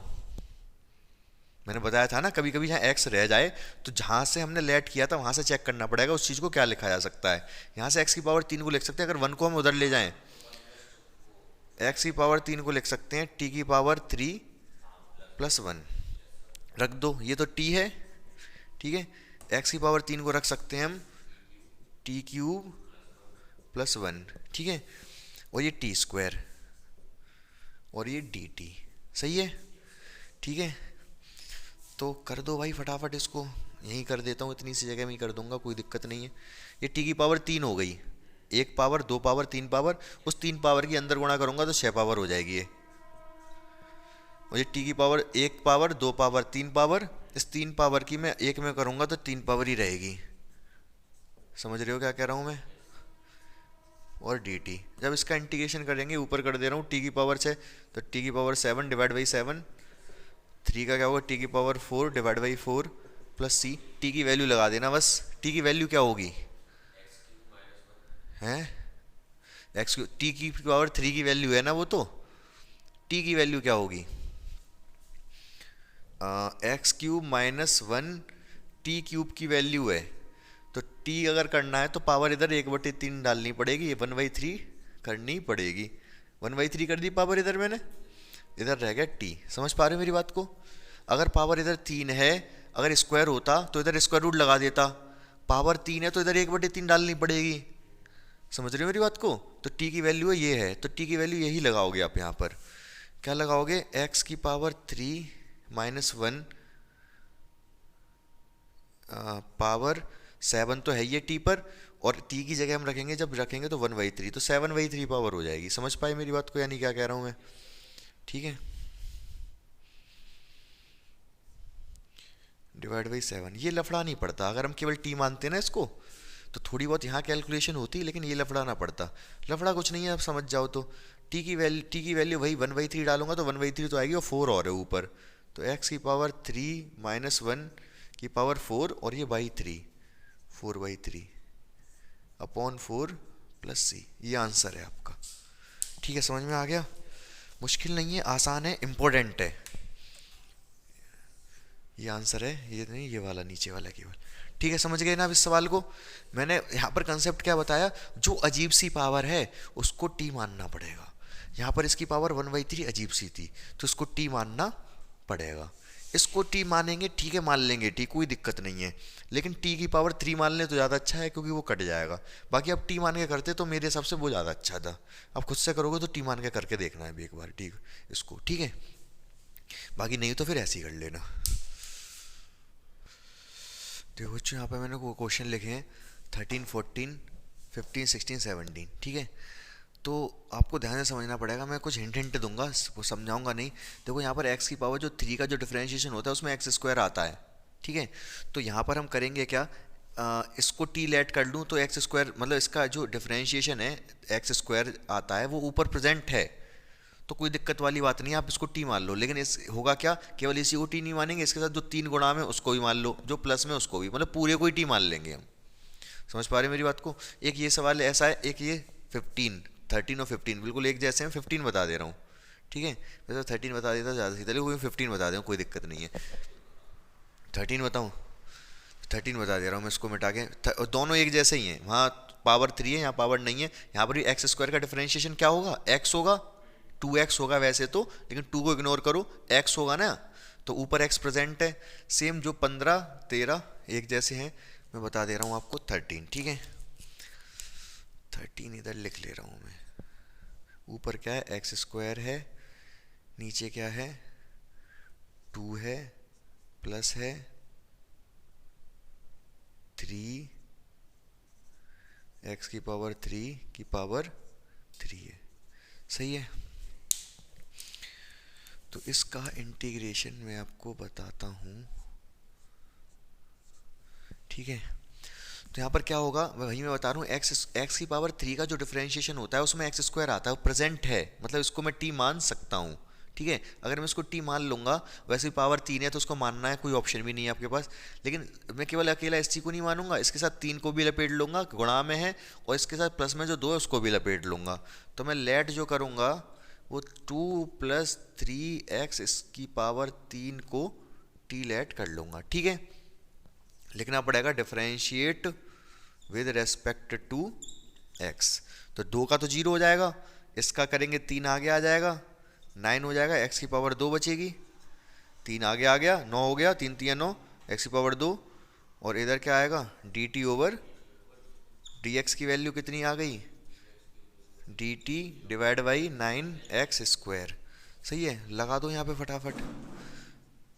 मैंने बताया था ना, कभी कभी यहाँ एक्स रह जाए तो जहाँ से हमने लेट किया था वहाँ से चेक करना पड़ेगा उस चीज़ को क्या लिखा जा सकता है। यहाँ से एक्स की पावर 3 को लिख सकते हैं, अगर 1 को हम उधर ले जाएं, एक्स की पावर 3 को लिख सकते हैं टी की पावर 3 + 1 रख दो, ये तो टी है। ठीक है, एक्स की पावर 3 को रख सकते हैं हम t³ + 1। ठीक है, और ये टी स्क्वायर और ये डी टी। सही है। ठीक है, तो कर दो भाई फटाफट इसको, यहीं कर देता हूँ, इतनी सी जगह में ही कर दूंगा, कोई दिक्कत नहीं है। ये टी की पावर 3 हो गई, 1 पावर 2 पावर 3 पावर, उस 3 पावर की अंदर गुणा करूंगा तो 6 पावर हो जाएगी ये। और ये टी की पावर 1 पावर 2 पावर 3 पावर, इस 3 पावर की मैं 1 में करूंगा तो 3 पावर ही रहेगी। समझ रहे हो क्या कह रहा हूँ मैं। और डी टी, जब इसका इंटीग्रेशन करेंगे, ऊपर कर दे रहा हूँ टी की पावर 6, तो टी की पावर 7 / 7, 3 का क्या होगा टी की पावर 4 / 4 प्लस सी। टी की वैल्यू लगा देना बस। टी की वैल्यू क्या होगी, हैं एक्स की, टी की पावर 3 की वैल्यू है ना वो, तो टी की वैल्यू क्या होगी, x³ - 1 t³ की वैल्यू है। तो t अगर करना है तो पावर इधर 1/3 डालनी पड़ेगी, ये 1/3 करनी पड़ेगी। 1/3 कर दी पावर इधर मैंने, इधर रह गया t। समझ पा रहे हो मेरी बात को। अगर पावर इधर 3 है, अगर स्क्वायर होता तो इधर स्क्वायर रूट लगा देता, पावर 3 है तो इधर 1/3 डालनी पड़ेगी। समझ रहे हो मेरी बात को। तो t की वैल्यू ये है, तो t की वैल्यू यही लगाओगे आप यहाँ पर। क्या लगाओगे, x की पावर 3 - 1 पावर 7 तो है ये t पर, और t की जगह हम रखेंगे, जब रखेंगे तो 1/3, तो 7/3 पावर हो जाएगी। समझ पाए मेरी बात को, यानी क्या कह रहा हूँ मैं। ठीक है, / 7, ये लफड़ा नहीं पड़ता। अगर हम केवल t मानते ना इसको, तो थोड़ी बहुत यहाँ कैलकुलेशन होती, लेकिन ये लफड़ा ना पड़ता। लफड़ा कुछ नहीं है, आप समझ जाओ तो। t की वैल्यू वही 1/3 डालूंगा तो 1/3 तो आएगी, और 4 और है ऊपर, तो x की पावर 3 - 1 की पावर 4, और ये बाई 3, 4/3 अपॉन 4 प्लस सी। ये आंसर है आपका। ठीक है, समझ में आ गया। मुश्किल नहीं है, आसान है, इम्पोर्टेंट है। ये आंसर है, ये नहीं, ये वाला नीचे वाला केवल। ठीक है, समझ गए ना अब इस सवाल को। मैंने यहाँ पर कंसेप्ट क्या बताया, जो अजीब सी पावर है उसको टी मानना पड़ेगा। यहाँ पर इसकी पावर 1/3 अजीब सी थी, तो इसको टी मानना पड़ेगा। इसको टी मानेंगे, ठीक है, मान लेंगे टी, कोई दिक्कत नहीं है, लेकिन टी की पावर 3 मान लें तो ज़्यादा अच्छा है, क्योंकि वो कट जाएगा। बाकी आप टी मान के करते तो मेरे हिसाब से वो ज़्यादा अच्छा था। आप खुद से करोगे तो टी मान के करके देखना है भी एक बार, ठीक इसको। ठीक है, बाकी नहीं तो फिर ऐसे ही कर लेना। देखो बच्चों, यहाँ पे मैंने क्वेश्चन लिखे हैं 13, 14, 15, 16, 17। ठीक है, तो आपको ध्यान से समझना पड़ेगा। मैं कुछ हिंट दूंगा, वो समझाऊंगा नहीं। देखो यहाँ पर x की पावर जो 3 का जो डिफरेंशिएशन होता है उसमें x² आता है। ठीक है, तो यहाँ पर हम करेंगे क्या, इसको t लेट कर लूँ तो x², मतलब इसका जो डिफरेंशिएशन है x² आता है वो ऊपर प्रेजेंट है, तो कोई दिक्कत वाली बात नहीं है, आप इसको t मान लो। लेकिन इस होगा क्या, केवल इसी को t नहीं मानेंगे, इसके साथ जो 3 गुणा में उसको भी मान लो, जो प्लस में उसको भी, मतलब पूरे को ही t मान लेंगे हम। समझ पा रहे हैं मेरी बात को? एक ये सवाल ऐसा है, एक ये 15, 13 और 15 बिल्कुल एक जैसे हैं, 15 बता दे रहा हूँ, ठीक है? वैसे 13 बता देता ज़्यादा सही था, लेकिन वो 15 बता दे, कोई दिक्कत नहीं है। 13 बताऊँ? 13 बता दे रहा हूँ मैं, इसको मिटा के दोनों एक जैसे ही हैं, वहाँ पावर 3 है, यहाँ पावर नहीं है। यहाँ पर भी एक्स स्क्वायर का डिफरेंशिएशन क्या होगा? एक्स होगा, 2x होगा वैसे तो, लेकिन 2 को इग्नोर करो, x होगा ना, तो ऊपर x प्रेजेंट है। सेम जो 15, 13 एक जैसे हैं, मैं बता दे रहा हूँ आपको 13, ठीक है? 13 इधर लिख ले रहा हूँ मैं। ऊपर क्या है? एक्स स्क्वायर है, नीचे क्या है? 2 है, प्लस है 3, एक्स की पावर 3 की पावर 3 है, सही है? तो इसका इंटीग्रेशन मैं आपको बताता हूँ, ठीक है? तो यहाँ पर क्या होगा, वही मैं बता रहा हूँ, एक्स की पावर 3 का जो डिफरेंशिएशन होता है उसमें एक्स स्क्वायर आता है, वो प्रेजेंट है, मतलब इसको मैं टी मान सकता हूँ, ठीक है? अगर मैं इसको टी मान लूंगा, वैसे भी पावर 3 है तो उसको मानना है, कोई ऑप्शन भी नहीं है आपके पास, लेकिन मैं केवल अकेला इस चीज को नहीं मानूंगा, इसके साथ 3 को भी लपेट लूंगा, गुणा में है, और इसके साथ प्लस में जो 2 है उसको भी लपेट लूंगा। तो मैं लेट जो करूंगा वो 2 प्लस 3x इसकी पावर 3 को टी लेट कर लूंगा, ठीक है? लिखना पड़ेगा differentiate with respect to x। तो 2 का तो 0 हो जाएगा, इसका करेंगे 3 आगे आ जाएगा, 9 हो जाएगा, x की पावर 2 बचेगी, 3 आगे आ गया, 9 हो गया, 3 3 9, x की पावर 2, और इधर क्या आएगा? dt ओवर dx की वैल्यू कितनी आ गई? dt divide by 9x square, सही है? लगा दो यहाँ पे फटाफट।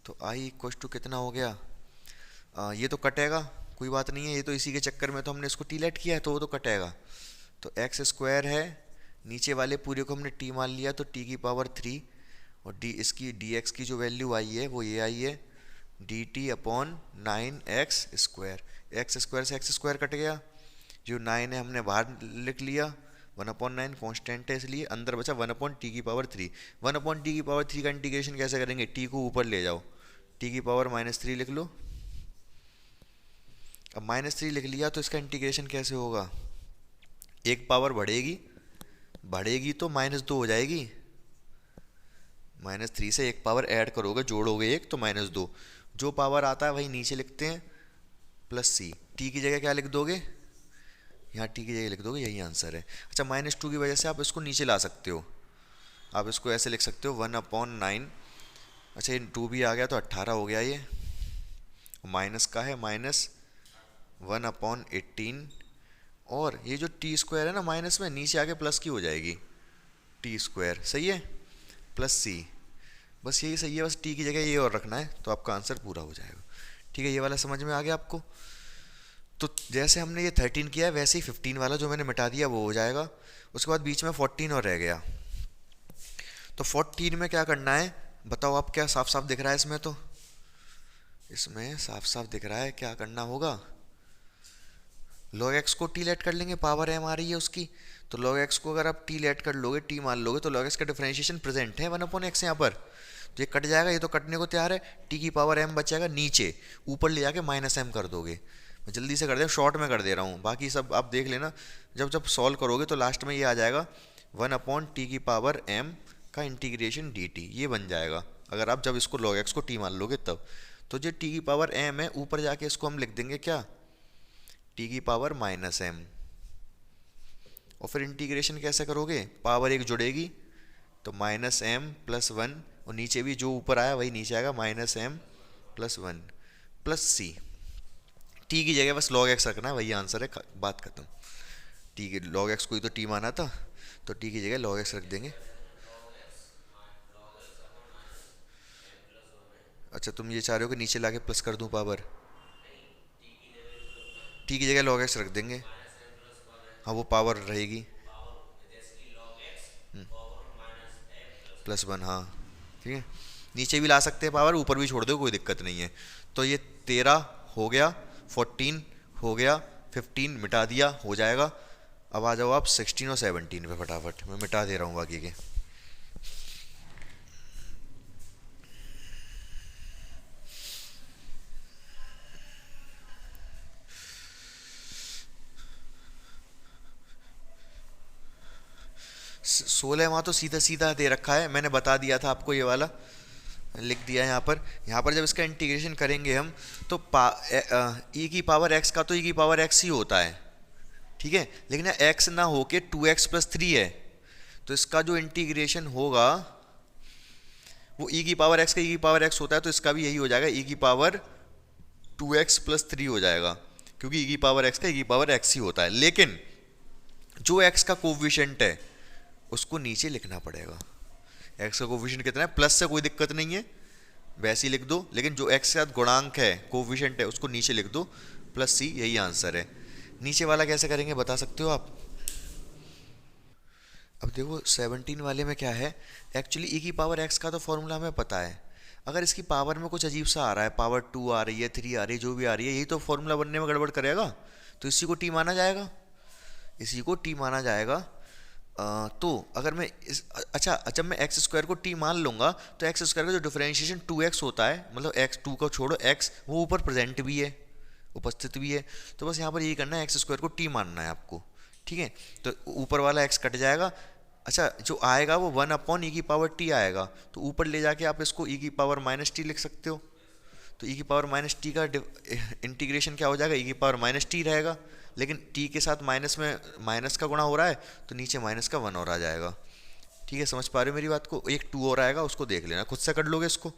तो i इक्वल टू कितना हो गया? ये तो कटेगा, कोई बात नहीं है, ये तो इसी के चक्कर में तो हमने इसको टी लेट किया है, तो वो तो कटेगा। तो एक्स स्क्वायर है, नीचे वाले पूरे को हमने टी मान लिया, तो टी की पावर 3, और डी इसकी डी एक्स की जो वैल्यू आई है वो ये आई है, D T upon 9x square. X square से एक्स स्क्वायर कट गया, जो 9 है हमने बाहर लिख लिया, 1/9 कॉन्स्टेंट है इसलिए, अंदर बचा 1/t की पावर 3। 1/t की पावर 3 का इंटीग्रेशन कैसे करेंगे? टी को ऊपर ले जाओ, टी की पावर -3 लिख लो। अब -3 लिख लिया तो इसका इंटीग्रेशन कैसे होगा? एक पावर बढ़ेगी, बढ़ेगी तो -2 हो जाएगी, -3 से एक पावर ऐड करोगे, जोड़ोगे एक तो -2, जो पावर आता है वही नीचे लिखते हैं, प्लस c। टी की जगह क्या लिख दोगे? यहाँ टी की जगह लिख दोगे, यही आंसर है। अच्छा, -2 की वजह से आप इसको नीचे ला सकते हो, आप इसको ऐसे लिख सकते हो 1/9। अच्छा, ये 2 भी आ गया तो 18 हो गया ये, माइनस का है -1/18, और ये जो टी स्क्वायर है ना माइनस में, नीचे आके प्लस की हो जाएगी, टी स्क्वायर, सही है? प्लस सी, बस यही सही है, बस टी की जगह ये और रखना है तो आपका आंसर पूरा हो जाएगा, ठीक है? ये वाला समझ में आ गया आपको? तो जैसे हमने ये 13 किया है, वैसे ही 15 वाला जो मैंने मिटा दिया वो हो जाएगा। उसके बाद बीच में 14 और रह गया, तो 14 में क्या करना है बताओ आप? क्या साफ साफ दिख रहा है इसमें? तो इसमें साफ साफ दिख रहा है क्या करना होगा, log x को टी लेट कर लेंगे, पावर m आ रही है उसकी, तो log x को अगर आप टी लेट कर लोगे, टी मान लोगे, तो log x का डिफरेंशिएशन प्रेजेंट है 1/x यहाँ पर, तो ये कट जाएगा, ये तो कटने को तैयार है, टी की पावर m बचेगा, नीचे ऊपर ले जाके -m कर दोगे। मैं जल्दी से कर दे, शॉर्ट में कर दे रहा हूँ, बाकी सब आप देख लेना, जब जब सॉल्व करोगे तो लास्ट में ये आ जाएगा 1/t की पावर m का इंटीग्रेशन dt, ये बन जाएगा अगर आप जब इसको log x को t मान लोगे तब। तो जो t की पावर m है, ऊपर जाके इसको हम लिख देंगे क्या? t की पावर -m, और फिर इंटीग्रेशन कैसे करोगे? पावर एक जुड़ेगी तो -m + 1, और नीचे भी जो ऊपर आया वही नीचे आएगा, -m + 1 प्लस c। t की जगह बस log x रखना है, वही आंसर है, बात खत्म। t के log x को ही तो t माना था, तो t की जगह log x रख देंगे। अच्छा, तुम ये चाह रहे हो कि नीचे लाके प्लस कर दूं पावर? t की जगह log x रख देंगे, हाँ वो पावर रहेगी, +1, हाँ ठीक है। नीचे भी ला सकते हैं पावर, ऊपर भी छोड़ दो, कोई दिक्कत नहीं है। तो ये 13 हो गया, 14 हो गया, 15 मिटा दिया, हो जाएगा। अब आ जाओ आप 16 और 17 पे फटाफट, मैं मिटा दे रहा हूँ बाकी के। 16 वहाँ तो सीधा सीधा दे रखा है, मैंने बता दिया था आपको, ये वाला लिख दिया है यहाँ पर। यहाँ पर जब इसका इंटीग्रेशन करेंगे हम तो ई की पावर एक्स का तो ई की पावर एक्स ही होता है, ठीक है, लेकिन एक्स ना होके 2x+3 है, तो इसका जो इंटीग्रेशन होगा वो ई की पावर एक्स का ई की पावर एक्स होता है, तो इसका भी यही हो जाएगा, ई की पावर 2x+3 हो जाएगा, क्योंकि ई की पावर एक्स का ई की पावर एक्स ही होता है। लेकिन जो एक्स का कोफिशिएंट है उसको नीचे लिखना पड़ेगा। एक्स का कोफिशिएंट कितना है, प्लस से कोई दिक्कत नहीं है, वैसे ही लिख दो, लेकिन जो एक्स के साथ गुणांक है, कोफिशिएंट है, उसको नीचे लिख दो, +c, यही आंसर है। नीचे वाला कैसे करेंगे बता सकते हो आप? अब देखो 17 वाले में क्या है, एक्चुअली ई की पावर एक्स का तो फॉर्मूला हमें पता है, अगर इसकी पावर में कुछ अजीब सा आ रहा है, पावर 2 आ रही है, 3 आ रही है, जो भी आ रही है, यही तो फॉर्मूला बनने में गड़बड़ करेगा, तो इसी को टी माना जाएगा, इसी को टी माना जाएगा। तो अगर मैं अच्छा, जब मैं एक्स स्क्वायर को टी मान लूँगा तो एक्स स्क्वायर का जो डिफरेंशिएशन 2x होता है, मतलब एक्स 2 को छोड़ो, एक्स वो ऊपर प्रेजेंट भी है, उपस्थित भी है, तो बस यहाँ पर यही करना है, एक्स स्क्वायर को टी मानना है आपको, ठीक है। तो ऊपर वाला एक्स कट जाएगा, अच्छा जो आएगा वो 1/e की पावर टी आएगा, तो ऊपर ले जाके आप इसको e की पावर -t लिख सकते हो, तो e की पावर -t का इंटीग्रेशन क्या हो जाएगा, e की पावर -t रहेगा, लेकिन t के साथ माइनस में माइनस का गुणा हो रहा है, तो नीचे माइनस का 1 और आ जाएगा, ठीक है। समझ पा रहे हो मेरी बात को? एक 2 और आएगा, उसको देख लेना, खुद से कर लोगे इसको,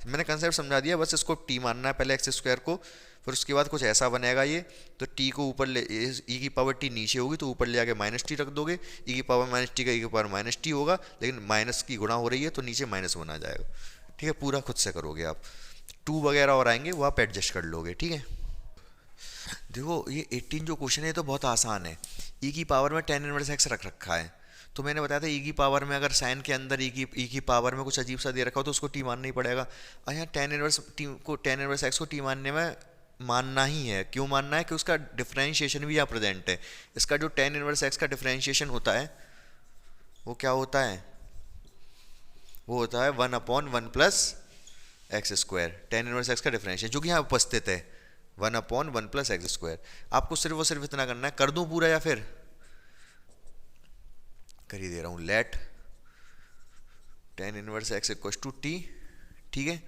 मैंने कंसेप्ट समझा दिया, बस इसको t मानना है पहले एक्स स्क्वायर को, फिर उसके बाद कुछ ऐसा बनेगा ये, तो t को ऊपर ले, e की पावर t नीचे होगी तो ऊपर ले जाके -t रख दोगे, e की पावर -t का e की पावर -t होगा, लेकिन माइनस की गुणा हो रही है तो नीचे -1 आ जाएगा, ठीक है। पूरा खुद से करोगे आप, 2 वगैरह और आएंगे वो आप एडजस्ट कर लोगे, ठीक है। देखो ये 18 जो क्वेश्चन है तो बहुत आसान है, e की पावर में tan इनवर्स x रख रखा है, तो मैंने बताया था e की पावर में अगर साइन के अंदर e की पावर में कुछ अजीब सा दे रखा हो तो उसको t मानना ही पड़ेगा, और यहाँ tan इनवर्स x को t मानने में मानना ही है, क्यों मानना है कि उसका डिफरेंशिएशन भी यहाँ प्रेजेंट है, इसका जो tan इनवर्स x का डिफरेंशिएशन होता है वो क्या होता है, वो होता है 1/1 + x², tan इनवर्स x का डिफरेंशिएशन जो कि यहाँ उपस्थित है 1/1 + x²। आपको सिर्फ और सिर्फ इतना करना है, कर दूं पूरा या फिर कर ही दे रहा हूँ, let tan inverse x = t, ठीक है,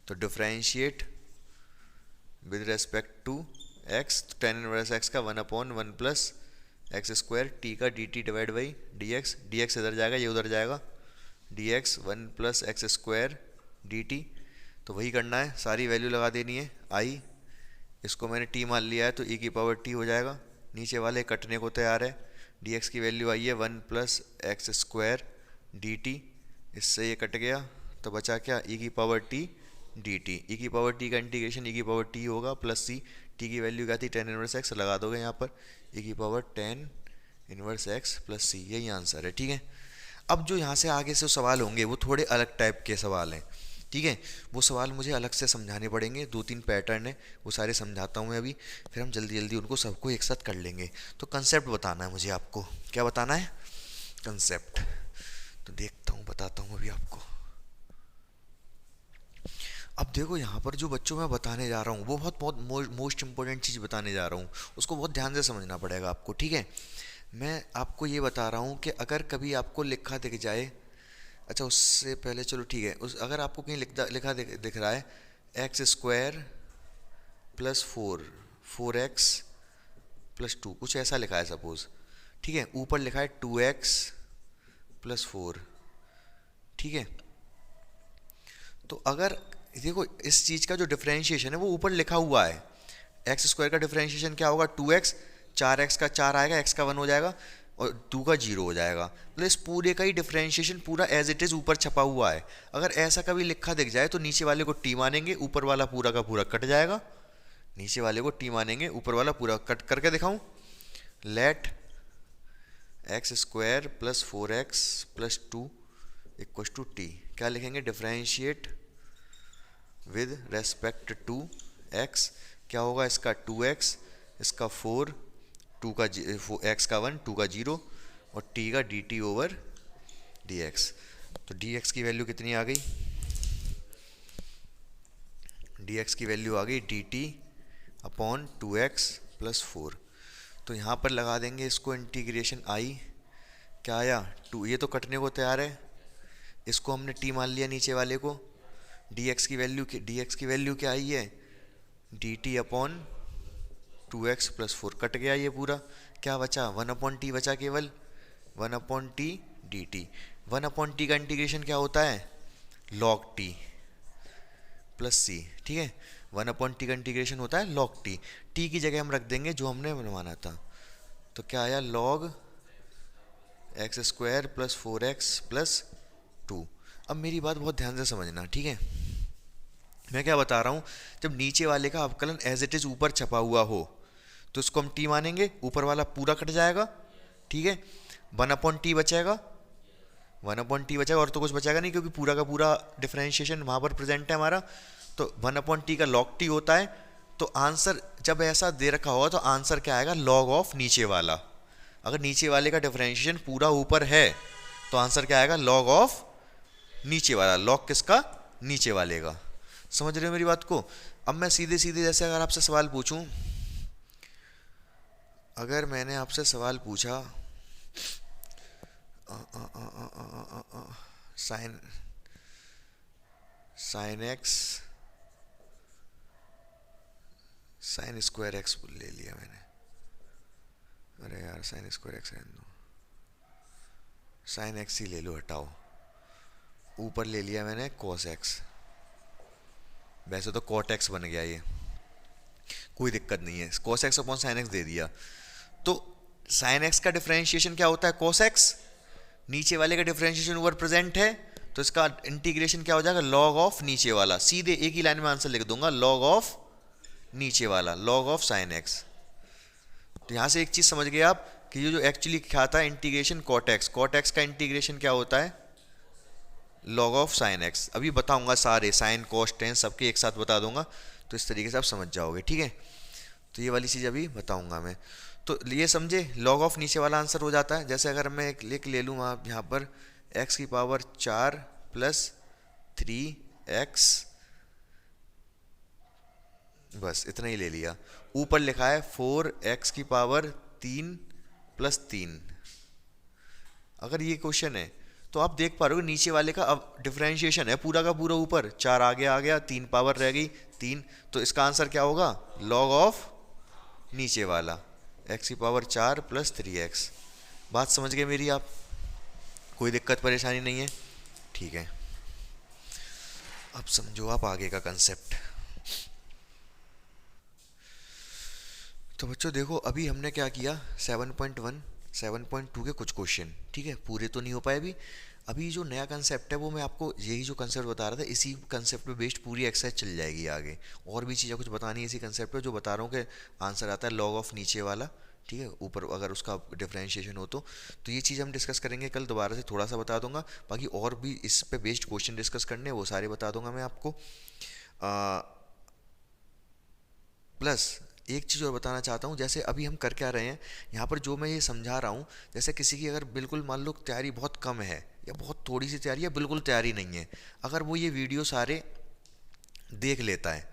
तो differentiate with respect to x, तो tan इनवर्स x का 1/1 + x² t का dt divide by dx, dx इधर जाएगा ये उधर जाएगा, dx 1 + x² dt, तो वही करना है, सारी वैल्यू लगा देनी है, i इसको मैंने t मान लिया है तो e की पावर t हो जाएगा, नीचे वाले कटने को तैयार है, dx की वैल्यू आई है 1 + x² dt, इससे ये कट गया तो बचा क्या, e की पावर t dt, e की पावर t का इंटीग्रेशन e की पावर t होगा +c, t की वैल्यू क्या थी tan इनवर्स x लगा दोगे यहाँ पर, e की power tan inverse x +c, यही आंसर है, ठीक है। अब जो यहाँ से आगे से सवाल होंगे वो थोड़े अलग टाइप के सवाल हैं, ठीक है, वो सवाल मुझे अलग से समझाने पड़ेंगे, 2-3 पैटर्न है वो सारे समझाता हूँ मैं अभी, फिर हम जल्दी जल्दी उनको सबको एक साथ कर लेंगे। तो कंसेप्ट बताना है मुझे, आपको क्या बताना है, कंसेप्ट, तो देखता हूँ बताता हूँ अभी आपको। अब देखो यहाँ पर जो बच्चों मैं बताने जा रहा हूँ वो बहुत मोस्ट इंपॉर्टेंट चीज़ बताने जा रहा हूँ, उसको बहुत ध्यान से समझना पड़ेगा आपको, ठीक है। मैं आपको ये बता रहा हूँ कि अगर कभी आपको लिखा दिख जाए, अच्छा उससे पहले चलो ठीक है, उस अगर आपको कहीं लिखा दिख रहा है x² + 4x + 2, कुछ ऐसा लिखा है सपोज, ठीक है, ऊपर लिखा है 2x + 4, ठीक है, तो अगर देखो इस चीज़ का जो डिफरेंशिएशन है वो ऊपर लिखा हुआ है, x² का डिफरेंशिएशन क्या होगा 2x, 4x का 4 आएगा, x का 1 हो जाएगा और 2 का 0 हो जाएगा, मतलब इस पूरे का ही डिफरेंशिएशन पूरा एज इट इज़ ऊपर छपा हुआ है। अगर ऐसा कभी लिखा दिख जाए तो नीचे वाले को t मानेंगे, ऊपर वाला पूरा का पूरा कट जाएगा, नीचे वाले को t मानेंगे, ऊपर वाला पूरा कट करके दिखाऊं, लेट x² + 4x + 2 = t, क्या लिखेंगे, differentiate with respect to x, क्या होगा इसका 2x, इसका 4, 2 का x का 1, 2 का 0 और t का dt/dx, तो dx की वैल्यू कितनी आ गई, dx की वैल्यू आ गई dt/2x + 4, तो यहाँ पर लगा देंगे इसको इंटीग्रेशन i, क्या आया 2, ये तो कटने को तैयार है, इसको हमने t मान लिया नीचे वाले को, dx की वैल्यू क्या आई है, dt upon 2x plus 4, cut गया ये पूरा, क्या बचा 1/t बचा केवल, 1/t dt। 1/t का इंटीग्रेशन क्या होता है, log t प्लस c, ठीक है, 1/t का इंटीग्रेशन होता है log t, t की जगह हम रख देंगे जो हमने बनवाना था, तो क्या आया log x² plus 4x plus 2। अब मेरी बात बहुत ध्यान से समझना, ठीक है, मैं क्या बता रहा हूँ, जब नीचे वाले का अवकलन एज इट इज ऊपर छपा हुआ हो तो इसको हम t मानेंगे, ऊपर वाला पूरा कट जाएगा, ठीक है, 1/t बचेगा, 1/t बचेगा, और तो कुछ बचेगा नहीं क्योंकि पूरा का पूरा डिफरेंशिएशन वहाँ पर प्रेजेंट है हमारा, तो 1/t का log t होता है, तो आंसर जब ऐसा दे रखा होगा तो आंसर क्या आएगा, log ऑफ नीचे वाला। अगर नीचे वाले का डिफरेंशिएशन पूरा ऊपर है तो आंसर क्या आएगा, log ऑफ नीचे वाला, log किसका, नीचे वाले का। समझ रहे हो मेरी बात को। अब मैं सीधे सीधे जैसे अगर आपसे सवाल पूछूं, अगर मैंने आपसे सवाल पूछा sine x sine square x ले लिया मैंने, अरे यार साइन स्क्वायर एक्स रहने दो, साइन एक्स ही ले लो, हटाओ, ऊपर ले लिया मैंने कॉस एक्स, वैसे तो कॉट एक्स बन गया ये, कोई दिक्कत नहीं है, cos x upon sine x दे दिया, तो साइन एक्स का डिफरेंशिएशन क्या होता है, कॉस एक्स, नीचे वाले का डिफरेंशिएशन ऊपर प्रेजेंट है तो इसका इंटीग्रेशन क्या हो जाएगा, लॉग ऑफ नीचे वाला, सीधे एक ही लाइन में आंसर लिख दूंगा, लॉग ऑफ नीचे वाला, लॉग ऑफ साइन एक्स। तो यहां से एक चीज समझ गए आप कि ये जो एक्चुअली क्या था इंटीग्रेशन कॉट एक्स का इंटीग्रेशन क्या होता है, लॉग ऑफ साइन एक्स। अभी बताऊंगा सारे साइन कॉस टेन सबके एक साथ बता दूंगा, तो इस तरीके से आप समझ जाओगे, ठीक है। तो ये वाली चीज़ अभी बताऊंगा मैं, तो ये समझे लॉग ऑफ नीचे वाला आंसर हो जाता है। जैसे अगर मैं एक ले लूँ आप यहाँ पर x की पावर 4 प्लस 3x, बस इतना ही ले लिया, ऊपर लिखा है 4x की पावर 3 प्लस 3। अगर ये क्वेश्चन है तो आप देख पा रहे हो नीचे वाले का अब डिफरेंशिएशन है पूरा का पूरा, ऊपर 4 आगे आ गया, 3 पावर रह गई 3, तो इसका आंसर क्या होगा, लॉग ऑफ नीचे वाला x की पावर 4 प्लस 3x। बात समझ गए मेरी आप, कोई दिक्कत परेशानी नहीं है, ठीक है। अब समझो आप आगे का कंसेप्ट। तो बच्चों देखो अभी हमने क्या किया, 7.1 7.2 के कुछ क्वेश्चन, ठीक है, पूरे तो नहीं हो पाए अभी जो नया कंसेप्ट है वो मैं आपको यही जो कंसेप्ट बता रहा था इसी कंसेप्ट पे बेस्ड पूरी एक्सरसाइज चल जाएगी आगे, और भी चीज़ें कुछ बतानी है इसी कंसेप्ट पे, जो बता रहा हूँ कि आंसर आता है लॉग ऑफ नीचे वाला, ठीक है, ऊपर अगर उसका डिफरेंशिएशन हो तो ये चीज़ हम डिस्कस करेंगे कल, दोबारा से थोड़ा सा बता दूंगा, बाकी और भी इस पे बेस्ड क्वेश्चन डिस्कस करने वो सारे बता दूंगा मैं आपको। प्लस एक चीज़ और बताना चाहता हूँ, जैसे अभी हम कर क्या रहे हैं यहाँ पर, जो मैं ये समझा रहा हूँ, जैसे किसी की अगर बिल्कुल मान लो तैयारी बहुत कम है या बहुत थोड़ी सी तैयारी है, बिल्कुल तैयारी नहीं है, अगर वो ये वीडियो सारे देख लेता है,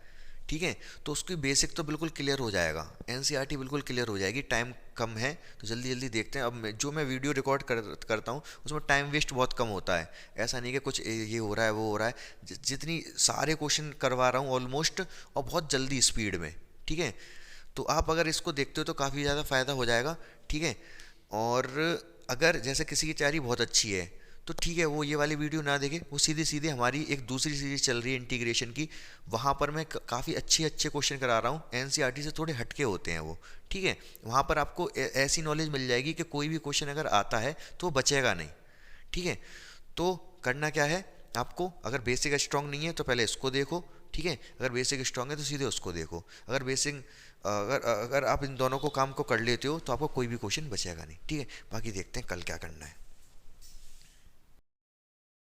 ठीक है, तो उसकी बेसिक तो बिल्कुल क्लियर हो जाएगा, एनसीईआरटी बिल्कुल क्लियर हो जाएगी। टाइम कम है तो जल्दी जल्दी देखते हैं। अब जो मैं वीडियो रिकॉर्ड करता हूँ उसमें टाइम वेस्ट बहुत कम होता है, ऐसा नहीं कि कुछ ये हो रहा है वो हो रहा है, जितनी सारे क्वेश्चन करवा रहा हूँ ऑलमोस्ट, और बहुत जल्दी स्पीड में, ठीक है, तो आप अगर इसको देखते हो तो काफ़ी ज़्यादा फ़ायदा हो जाएगा, ठीक है। और अगर जैसे किसी की तैयारी बहुत अच्छी है तो ठीक है वो ये वाली वीडियो ना देखे, वो सीधे सीधे हमारी एक दूसरी सीरीज चल रही है इंटीग्रेशन की, वहाँ पर मैं काफ़ी अच्छे अच्छे क्वेश्चन करा रहा हूँ, एनसीईआरटी से थोड़े हटके होते हैं वो, ठीक है, वहाँ पर आपको ऐसी नॉलेज मिल जाएगी कि कोई भी क्वेश्चन अगर आता है तो वो बचेगा नहीं, ठीक है। तो करना क्या है आपको, अगर बेसिक स्ट्रांग नहीं है तो पहले इसको देखो, ठीक है, अगर बेसिक स्ट्रांग है तो सीधे उसको देखो, अगर बेसिक अगर आप इन दोनों को काम को कर लेते हो तो आपको कोई भी क्वेश्चन बचेगा नहीं, ठीक है। बाकी देखते हैं कल क्या करना है।